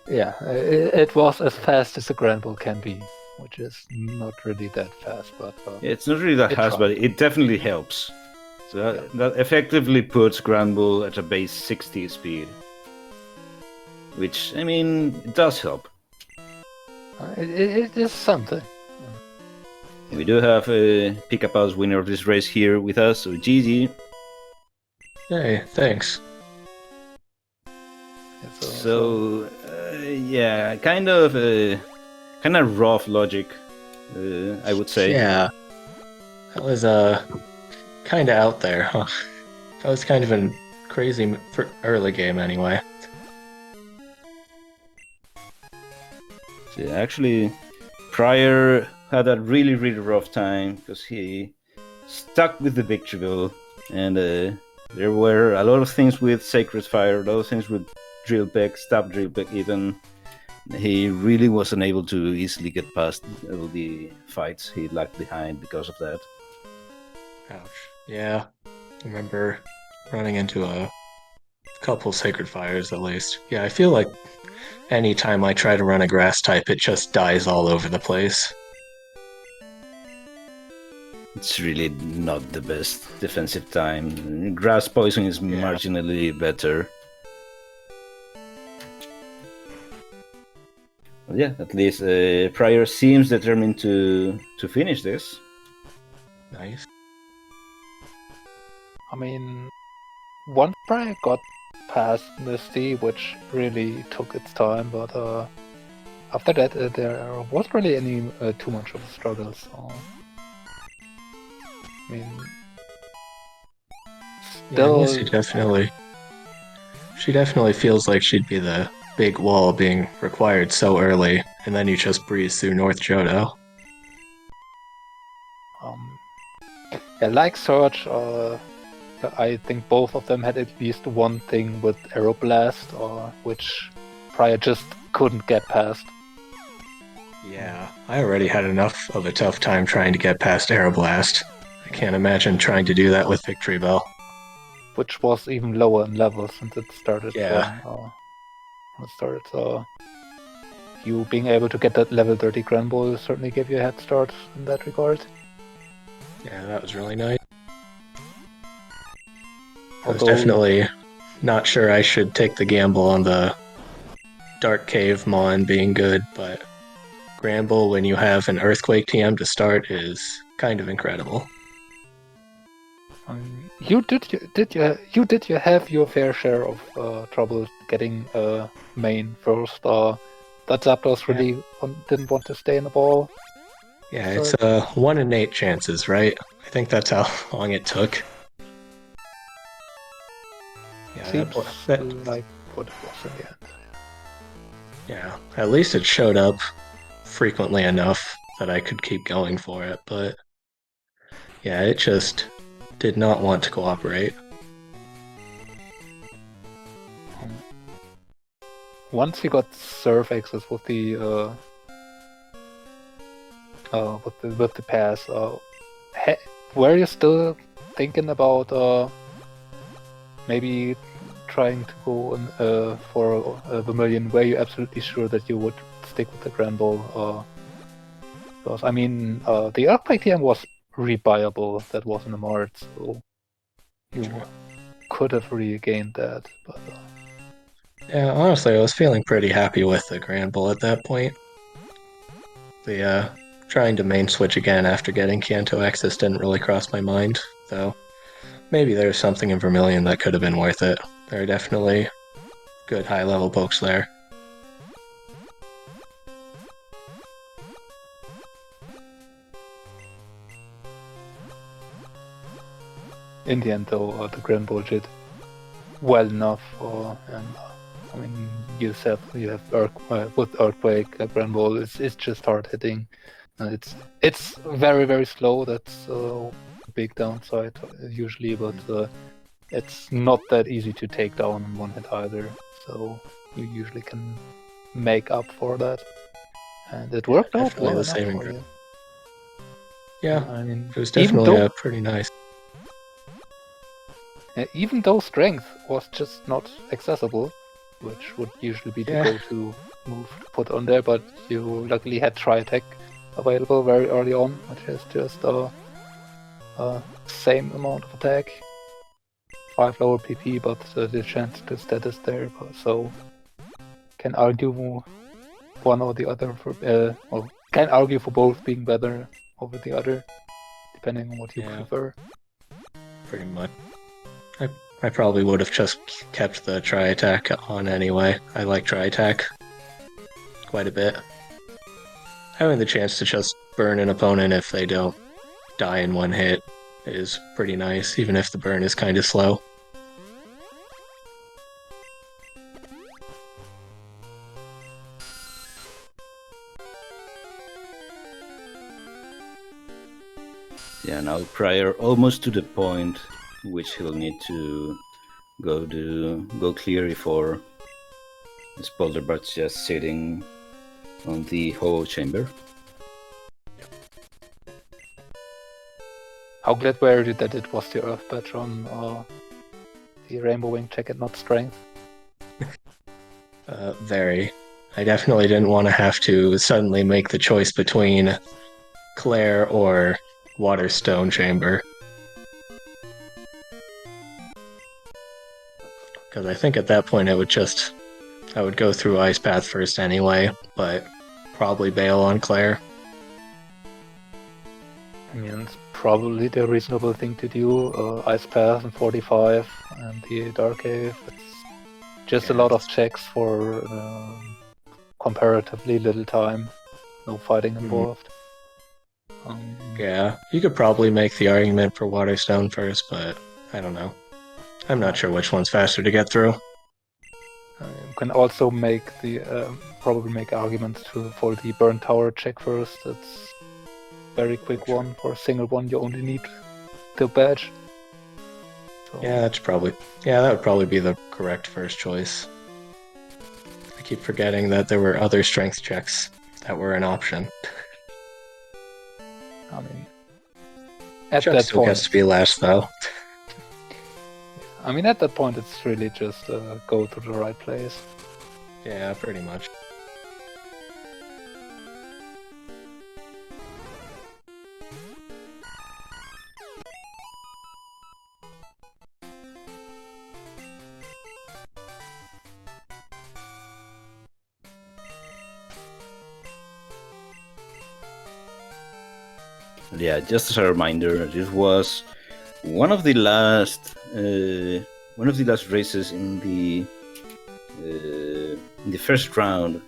Yeah, it was as fast as a Granbull can be, which is not really that fast, but It's not really that fast, but it definitely helps. So that effectively puts Granbull at a base 60 speed. Which, I mean, it does help. It is something. We do have a Pikapals winner of this race here with us, so GG. Hey, thanks. So, yeah, kind of rough logic, I would say. Yeah, that was kind of out there, huh? That was kind of a crazy early game, anyway. So actually, Prior had a really rough time because he stuck with the Victoryville, and there were a lot of things with Sacred Fire, a lot of things with Drillpeck, Stab Drillpeck even. He really wasn't able to easily get past all the fights he lagged behind because of that. Ouch. Yeah, I remember running into a couple Sacred Fires at least. Yeah, I feel like anytime I try to run a grass type, it just dies all over the place. It's really not the best defensive time. Grass Poison is marginally better. But yeah, at least Prior seems determined to finish this. Nice. I mean, one Prior got past Misty, which really took its time, but after that there wasn't really any too much of a struggle. So, I mean, still, she definitely feels like she'd be the big wall being required so early, and then you just breeze through North Johto. Yeah, like Surge, I think both of them had at least one thing with Aeroblast, which Prior just couldn't get past. Yeah, I already had enough of a tough time trying to get past Aeroblast. I can't imagine trying to do that with Victoryville. Which was even lower in level since it started Yeah. So you being able to get that level 30 Granbull certainly gave you a head start in that regard. Yeah, that was really nice. I was definitely not sure I should take the gamble on the Dark Cave Mon being good, but Granbull, when you have an Earthquake TM to start, is kind of incredible. You have your fair share of trouble getting main first. That Zapdos really didn't want to stay in the ball. Yeah, it's 1 in 8 chances, right? I think that's how long it took. Yeah, seems like what it was in the end. Yeah, at least it showed up frequently enough that I could keep going for it, but yeah, it just did not want to cooperate. Once you got Surf access with the pass, were you still thinking about maybe trying to go in, for a Vermilion? Were you absolutely sure that you would stick with the Granbull? Because I mean, the Earthquake TM was rebuyable. That wasn't a Mart, so you could have regained that. But yeah, honestly, I was feeling pretty happy with the Granbull at that point. The trying to main switch again after getting Kanto access didn't really cross my mind, though. Maybe there's something in Vermilion that could have been worth it. There are definitely good high-level pokes there. in the end, though, the Granbull did well enough. And I mean, you said you have with Earthquake, Granbull. It's just hard hitting. It's very slow. That's a big downside usually, but it's not that easy to take down in one hit either. So you usually can make up for that. And it worked out definitely well the enough saving for grace. you. Yeah, I mean, it was even definitely though, pretty nice. even though strength was just not accessible, which would usually be the Yeah. go-to move to put on there, but you luckily had Tri-Attack available very early on, which is just same amount of attack, 5 lower PP, but the chance to status there, so can argue one or the other or can argue for both being better over the other, depending on what you prefer. Pretty much. I probably would have just kept the Tri-Attack on anyway. I like Tri-Attack quite a bit. Having the chance to just burn an opponent if they don't die in one hit is pretty nice, even if the burn is kind of slow. Yeah, now Prior almost to the point which he'll need to go clear for this Boulderbutt's just sitting on the Ho chamber. How glad were you that it was the Earth Badge on the Rainbow Wing Jacket, not Strength? Very. I definitely didn't want to have to suddenly make the choice between Claire or Waterstone Chamber. Because I think at that point I would go through Ice Path first anyway, but probably bail on Claire. I mean, it's probably the reasonable thing to do. Ice Path and 45 and the Dark Cave. It's just a lot of checks for comparatively little time. No fighting involved. Yeah, you could probably make the argument for Waterstone first, but I don't know. I'm not sure which one's faster to get through. You can also make the probably make arguments for the Burn Tower check first. It's very quick one. For a single one, you only need the badge. So. Yeah, that would probably be the correct first choice. I keep forgetting that there were other strength checks that were an option. I mean, at Chuck that still point, gets to be last, though. I mean, at that point, it's really just go to the right place. Yeah, pretty much. Yeah, just as a reminder, this was one of the last races in the first round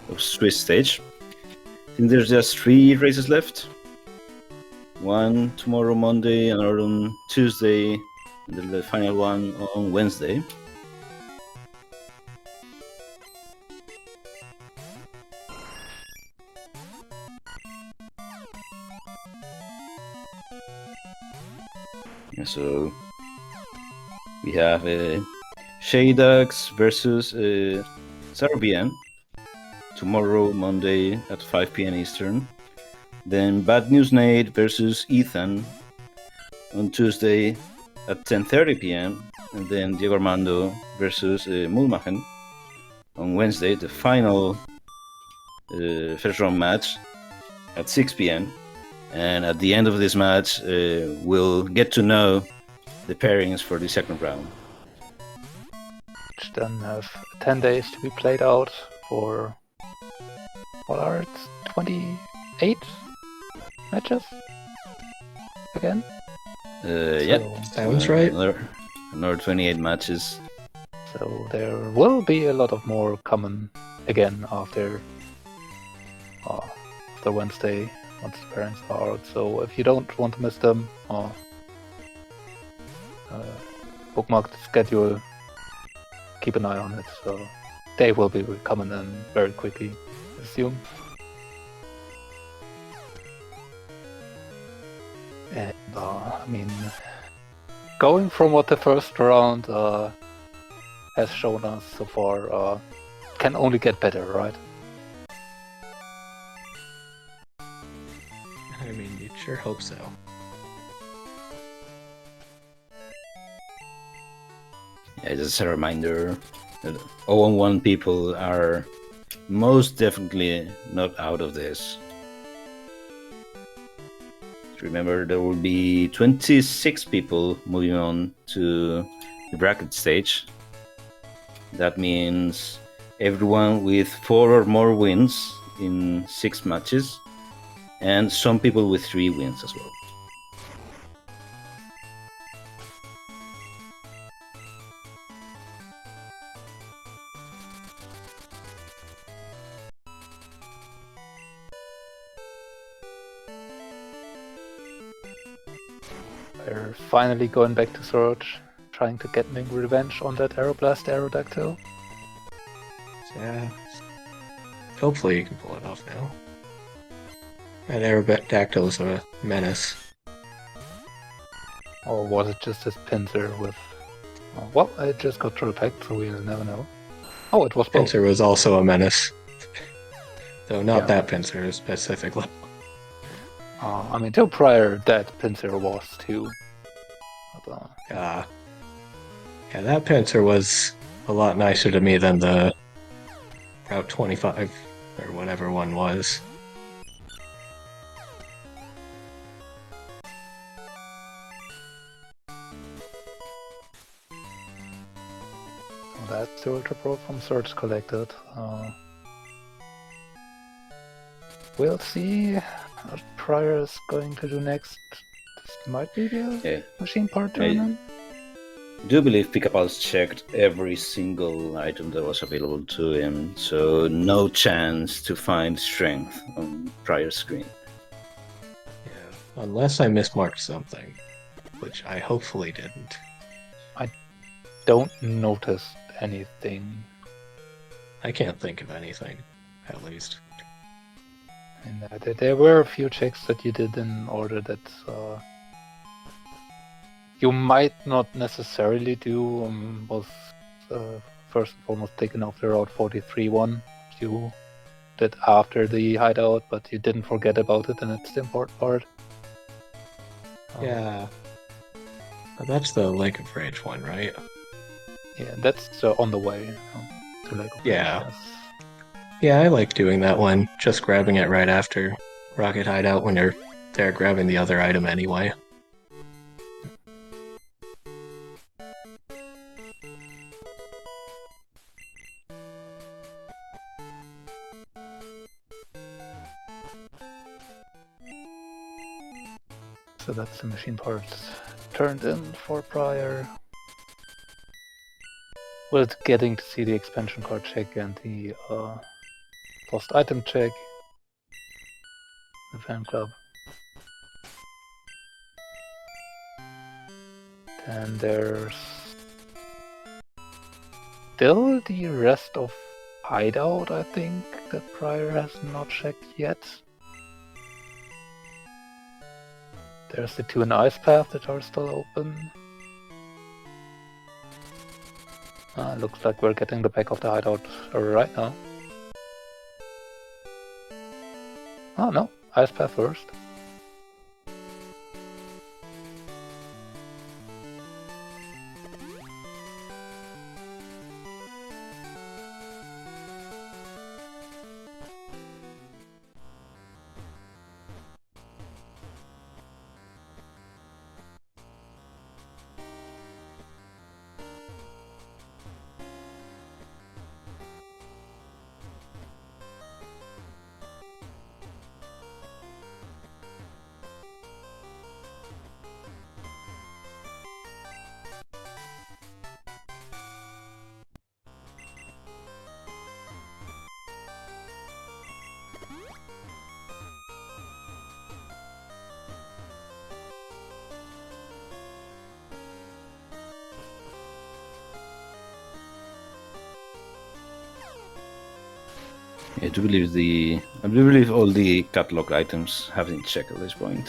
of Swiss stage. I think there's just 3 races left. One tomorrow, Monday, another on Tuesday, and then the final one on Wednesday. So we have Shadux versus Sarbian tomorrow, Monday at 5 p.m. Eastern. Then Bad News Nate versus Ethan on Tuesday at 10:30 p.m. And then Diego Armando versus Mulmachen on Wednesday, the final first round match at 6 p.m. And at the end of this match, we'll get to know the pairings for the second round. Which then have 10 days to be played out for, what are it, 28 matches? Again? Yeah. Sounds right. Another 28 matches. So there will be a lot of more coming again after Wednesday, once the pairings are out. So if you don't want to miss them, bookmark the schedule, keep an eye on it. So they will be coming in very quickly, I assume. And I mean, going from what the first round has shown us so far, can only get better, right? Sure hope so. Yeah, just a reminder that 0-1 people are most definitely not out of this. Remember, there will be 26 people moving on to the bracket stage. That means everyone with 4 or more wins in 6 matches, and some people with 3 wins as well. We're finally going back to Surge, trying to get revenge on that Aeroblast Aerodactyl. Yeah. Hopefully you can pull it off now. That Aerodactyl is a menace. Or was it just his pincer with... Oh, well, I just got through the pack, so we'll never know. Oh, it was both. Pincer was also a menace. Though not Yeah. that pincer specifically. I mean, till prior, that pincer was too. But, Yeah, that pincer was a lot nicer to me than the Route 25 or whatever one was. so that's the Ultra Pro from Surge collected. We'll see what Prior is going to do next. This might be the machine part tournament. I do believe Pikapals checked every single item that was available to him, so no chance to find strength on prior screen. Yeah, unless I mismarked something, which I hopefully didn't. I don't notice anything. I can't think of anything, at least. And there were a few checks that you did in order that you might not necessarily do. Was first and foremost taken off the Route 43 one. You did after the hideout, but you didn't forget about it, and it's the important part. Yeah. But that's the Lake of Rage one, right? Yeah, that's on the way to Lake of Rage, Yeah. yes. Yeah, I like doing that one, just grabbing it right after Rocket Hideout when you're there grabbing the other item anyway. So that's the machine parts turned in for Prior. We're getting to see the expansion card check and the lost item check. The fan club. Then there's still the rest of Hideout, I think, that Prior has not checked yet. There's the 2 in Ice Path that are still open. Looks like we're getting the back of the Hideout right now. Oh no, Ice Path first. I do believe all the catalog items have been checked at this point.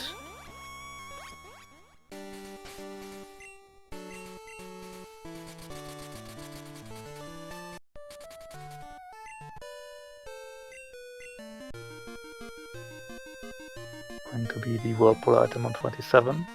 Going to be the whirlpool item on 27.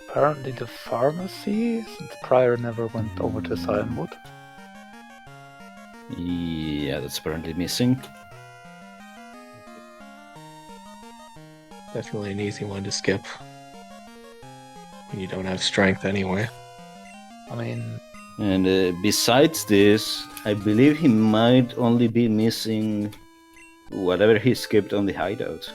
Apparently the pharmacy, since Prior never went over to Cyanwood. Yeah, that's apparently missing. Definitely an easy one to skip when you don't have strength anyway. I mean, And besides this, I believe he might only be missing whatever he skipped on the hideout.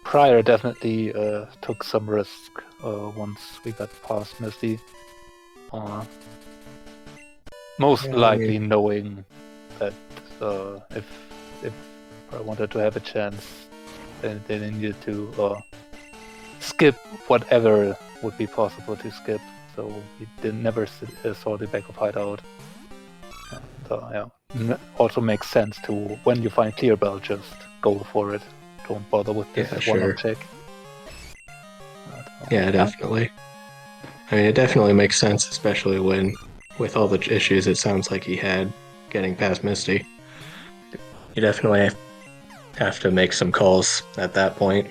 Prior definitely took some risk once we got past Misty. Most Yeah, I likely mean- knowing that if I wanted to have a chance, then they needed to skip whatever would be possible to skip. So he never saw the back of hideout. And, yeah, also makes sense to, when you find clear bell, just go for it. Don't bother with this Yeah, one-up sure. check. Yeah, definitely. I mean, it definitely makes sense, especially when, with all the issues it sounds like he had getting past Misty. You definitely have to make some calls at that point.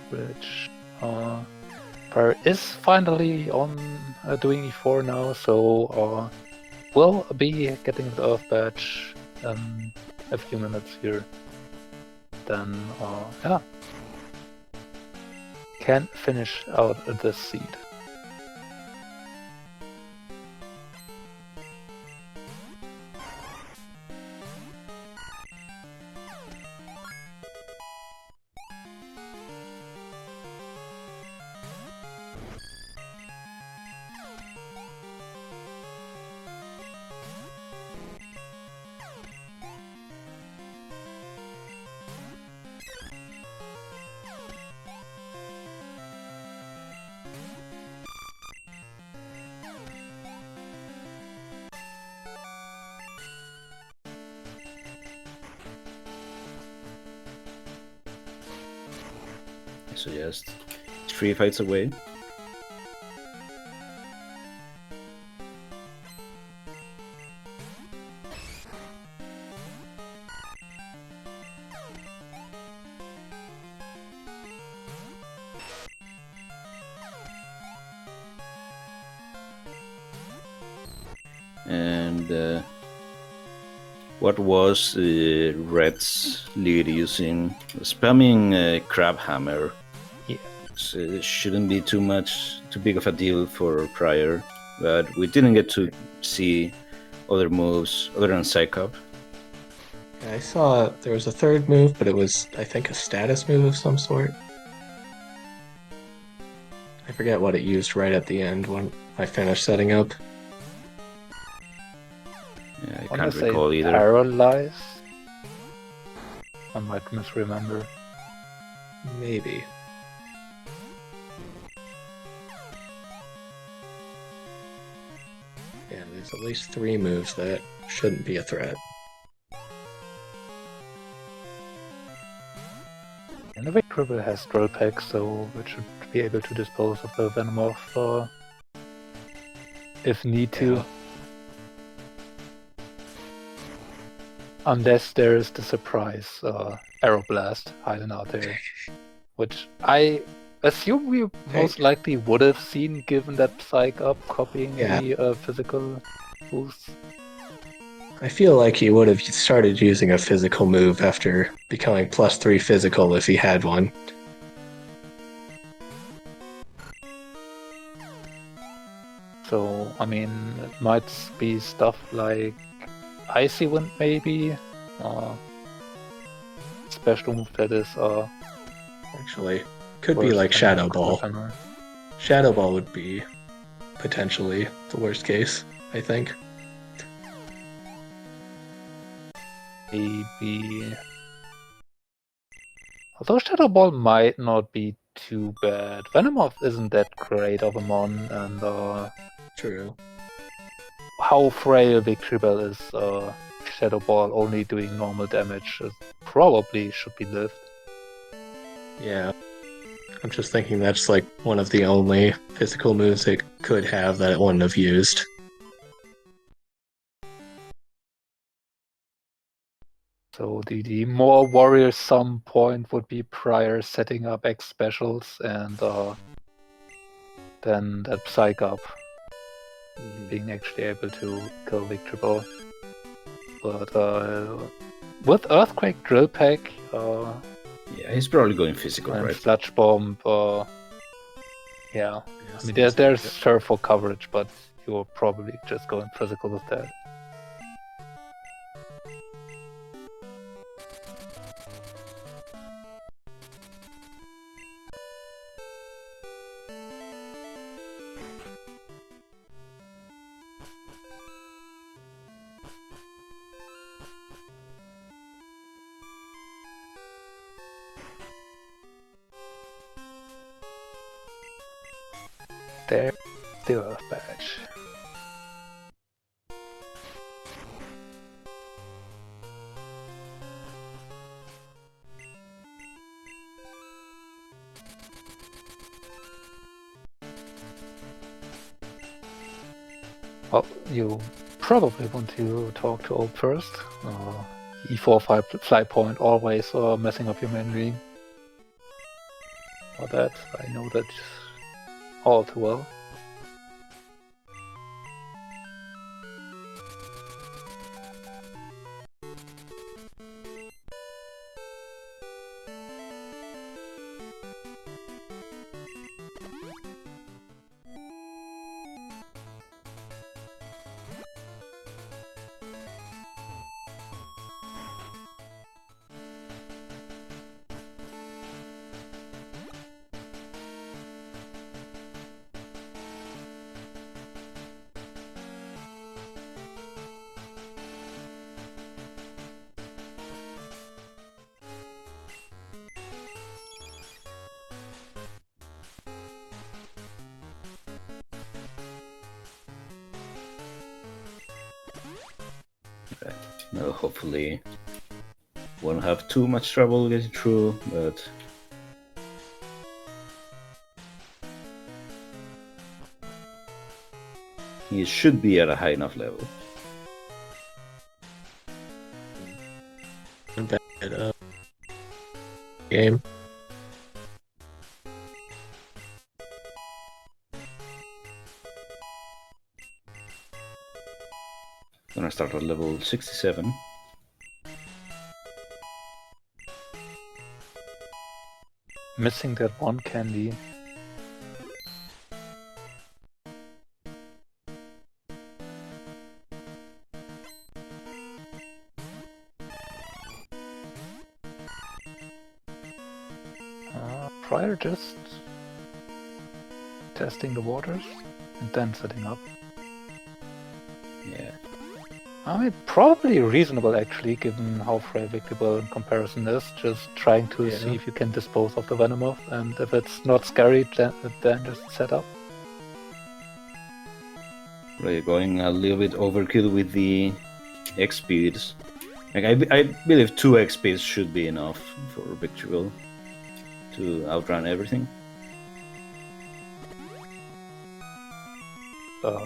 Which Prior is finally on doing E4 now, so we'll be getting the Earth Badge in a few minutes here. Then, yeah, can finish out this seed. So just 3 fights away. And what was Red's lead using? Spamming Crab Hammer. Yeah. So it shouldn't be too big of a deal for Prior, but we didn't get to see other moves other than Psychop. Yeah, I saw there was a third move, but it was, I think, a status move of some sort. I forget what it used right at the end when I finished setting up. Yeah, I Wanna can't say recall either. Paralyze? I might misremember. Maybe. Yeah, there's at least 3 moves that shouldn't be a threat. And the Victorable has Drill Pack, so it should be able to dispose of the Venomoth if need to. Yeah. Unless there is the surprise Aeroblast hiding out there. Which I assume we most likely would have seen, given that Psych Up copying Yeah. the physical boost. I feel like he would have started using a physical move after becoming +3 physical if he had one. So, I mean, it might be stuff like Icy Wind, maybe. Special move that is. Actually, could be worse like than Shadow Ball. Cliffhanger. Shadow Ball would be potentially the worst case, I think. Maybe. Although Shadow Ball might not be too bad. Venomoth isn't that great of a mon, and True. how frail Victory Bell is, Shadow Ball only doing normal damage probably should be lived. Yeah. I'm just thinking that's like one of the only physical moves it could have that it wouldn't have used. So the more worrisome point would be prior setting up X specials and then that Psych up being actually able to kill Victory Ball. But with Earthquake Drill Pack Yeah, he's probably going physical, and right? Sludge Bomb, yeah. I mean, there's Surf for coverage, but you're probably just going physical with that. There's the Earth Badge. Well, you probably want to talk to Oak first. E4 flight point always messing up your memory. For that, I know that all too well. No, hopefully won't have too much trouble getting through, but he should be at a high enough level. Bad game. Gonna start at level 67. Missing that one candy. Prior just testing the waters and then setting up. Yeah. I mean, probably reasonable actually, given how frail Victable in comparison is. Just trying to see if you can dispose of the Venomoth, and if it's not scary, then just set up. Really going a little bit overkill with the X speeds. Like I believe 2 X speeds should be enough for Victual to outrun everything.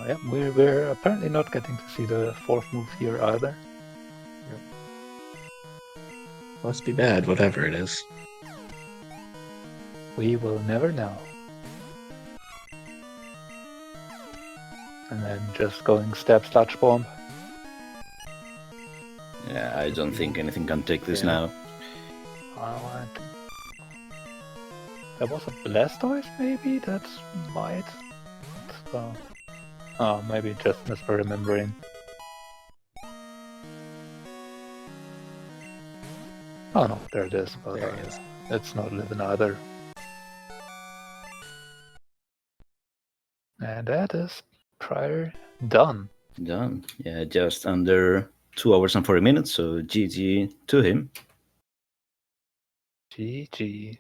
Yeah, we're apparently not getting to see the fourth move here either. Must be bad, whatever it is. We will never know. And then just going stab Sludge Bomb. Yeah, I don't think anything can take this Yeah. now. Alright. There was a Blastoise maybe that might. Oh, maybe just misremembering. Oh no, there it is, but There he is. it's not living either. And that is prior done. Done. Yeah, just under 2 hours and 40 minutes, so GG to him. GG.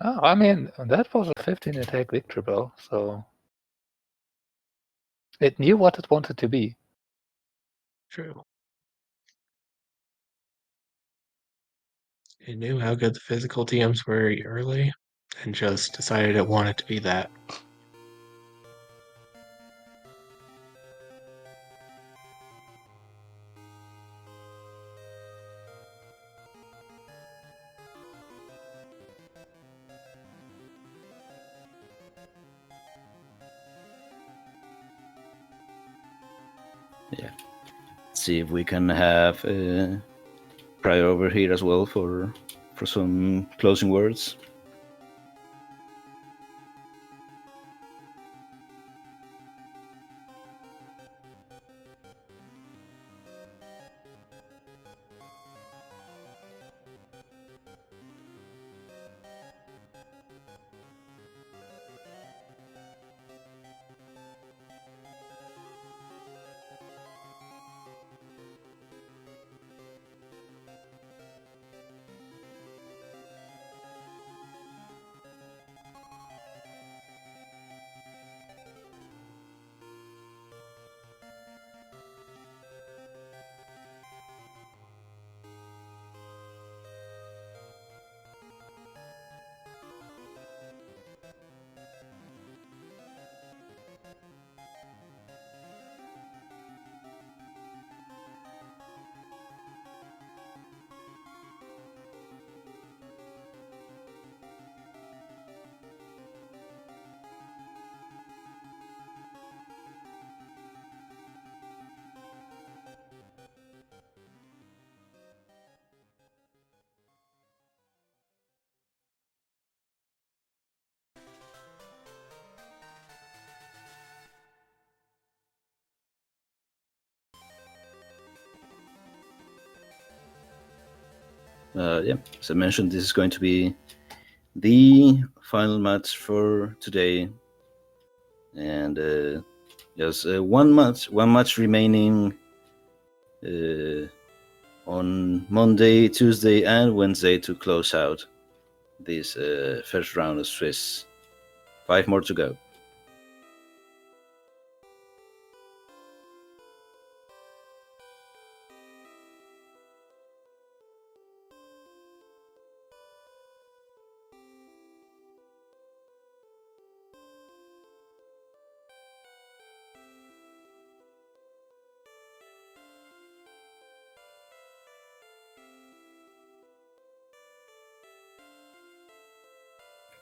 Oh, I mean, that was a 15 attack victory bell, so it knew what it wanted to be. True. It knew how good the physical TMs were early and just decided it wanted to be that. Yeah. See if we can have Prior over here as well for some closing words. Yeah, as I mentioned, this is going to be the final match for today, and just one match remaining on Monday, Tuesday, and Wednesday to close out this first round of Swiss. 5 more to go.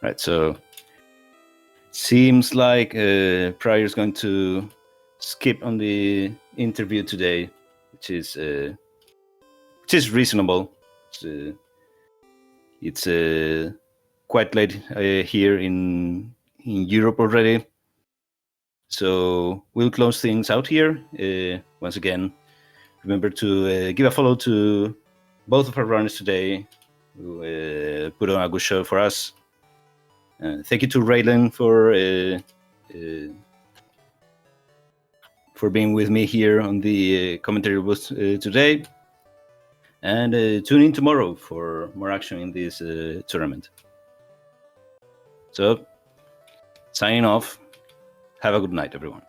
Right, so seems like Prior is going to skip on the interview today, which is reasonable. It's quite late here in Europe already, so we'll close things out here. Once again, remember to give a follow to both of our runners today, who put on a good show for us. Thank you to Raylan for being with me here on the commentary booth today. And tune in tomorrow for more action in this tournament. So, signing off. Have a good night, everyone.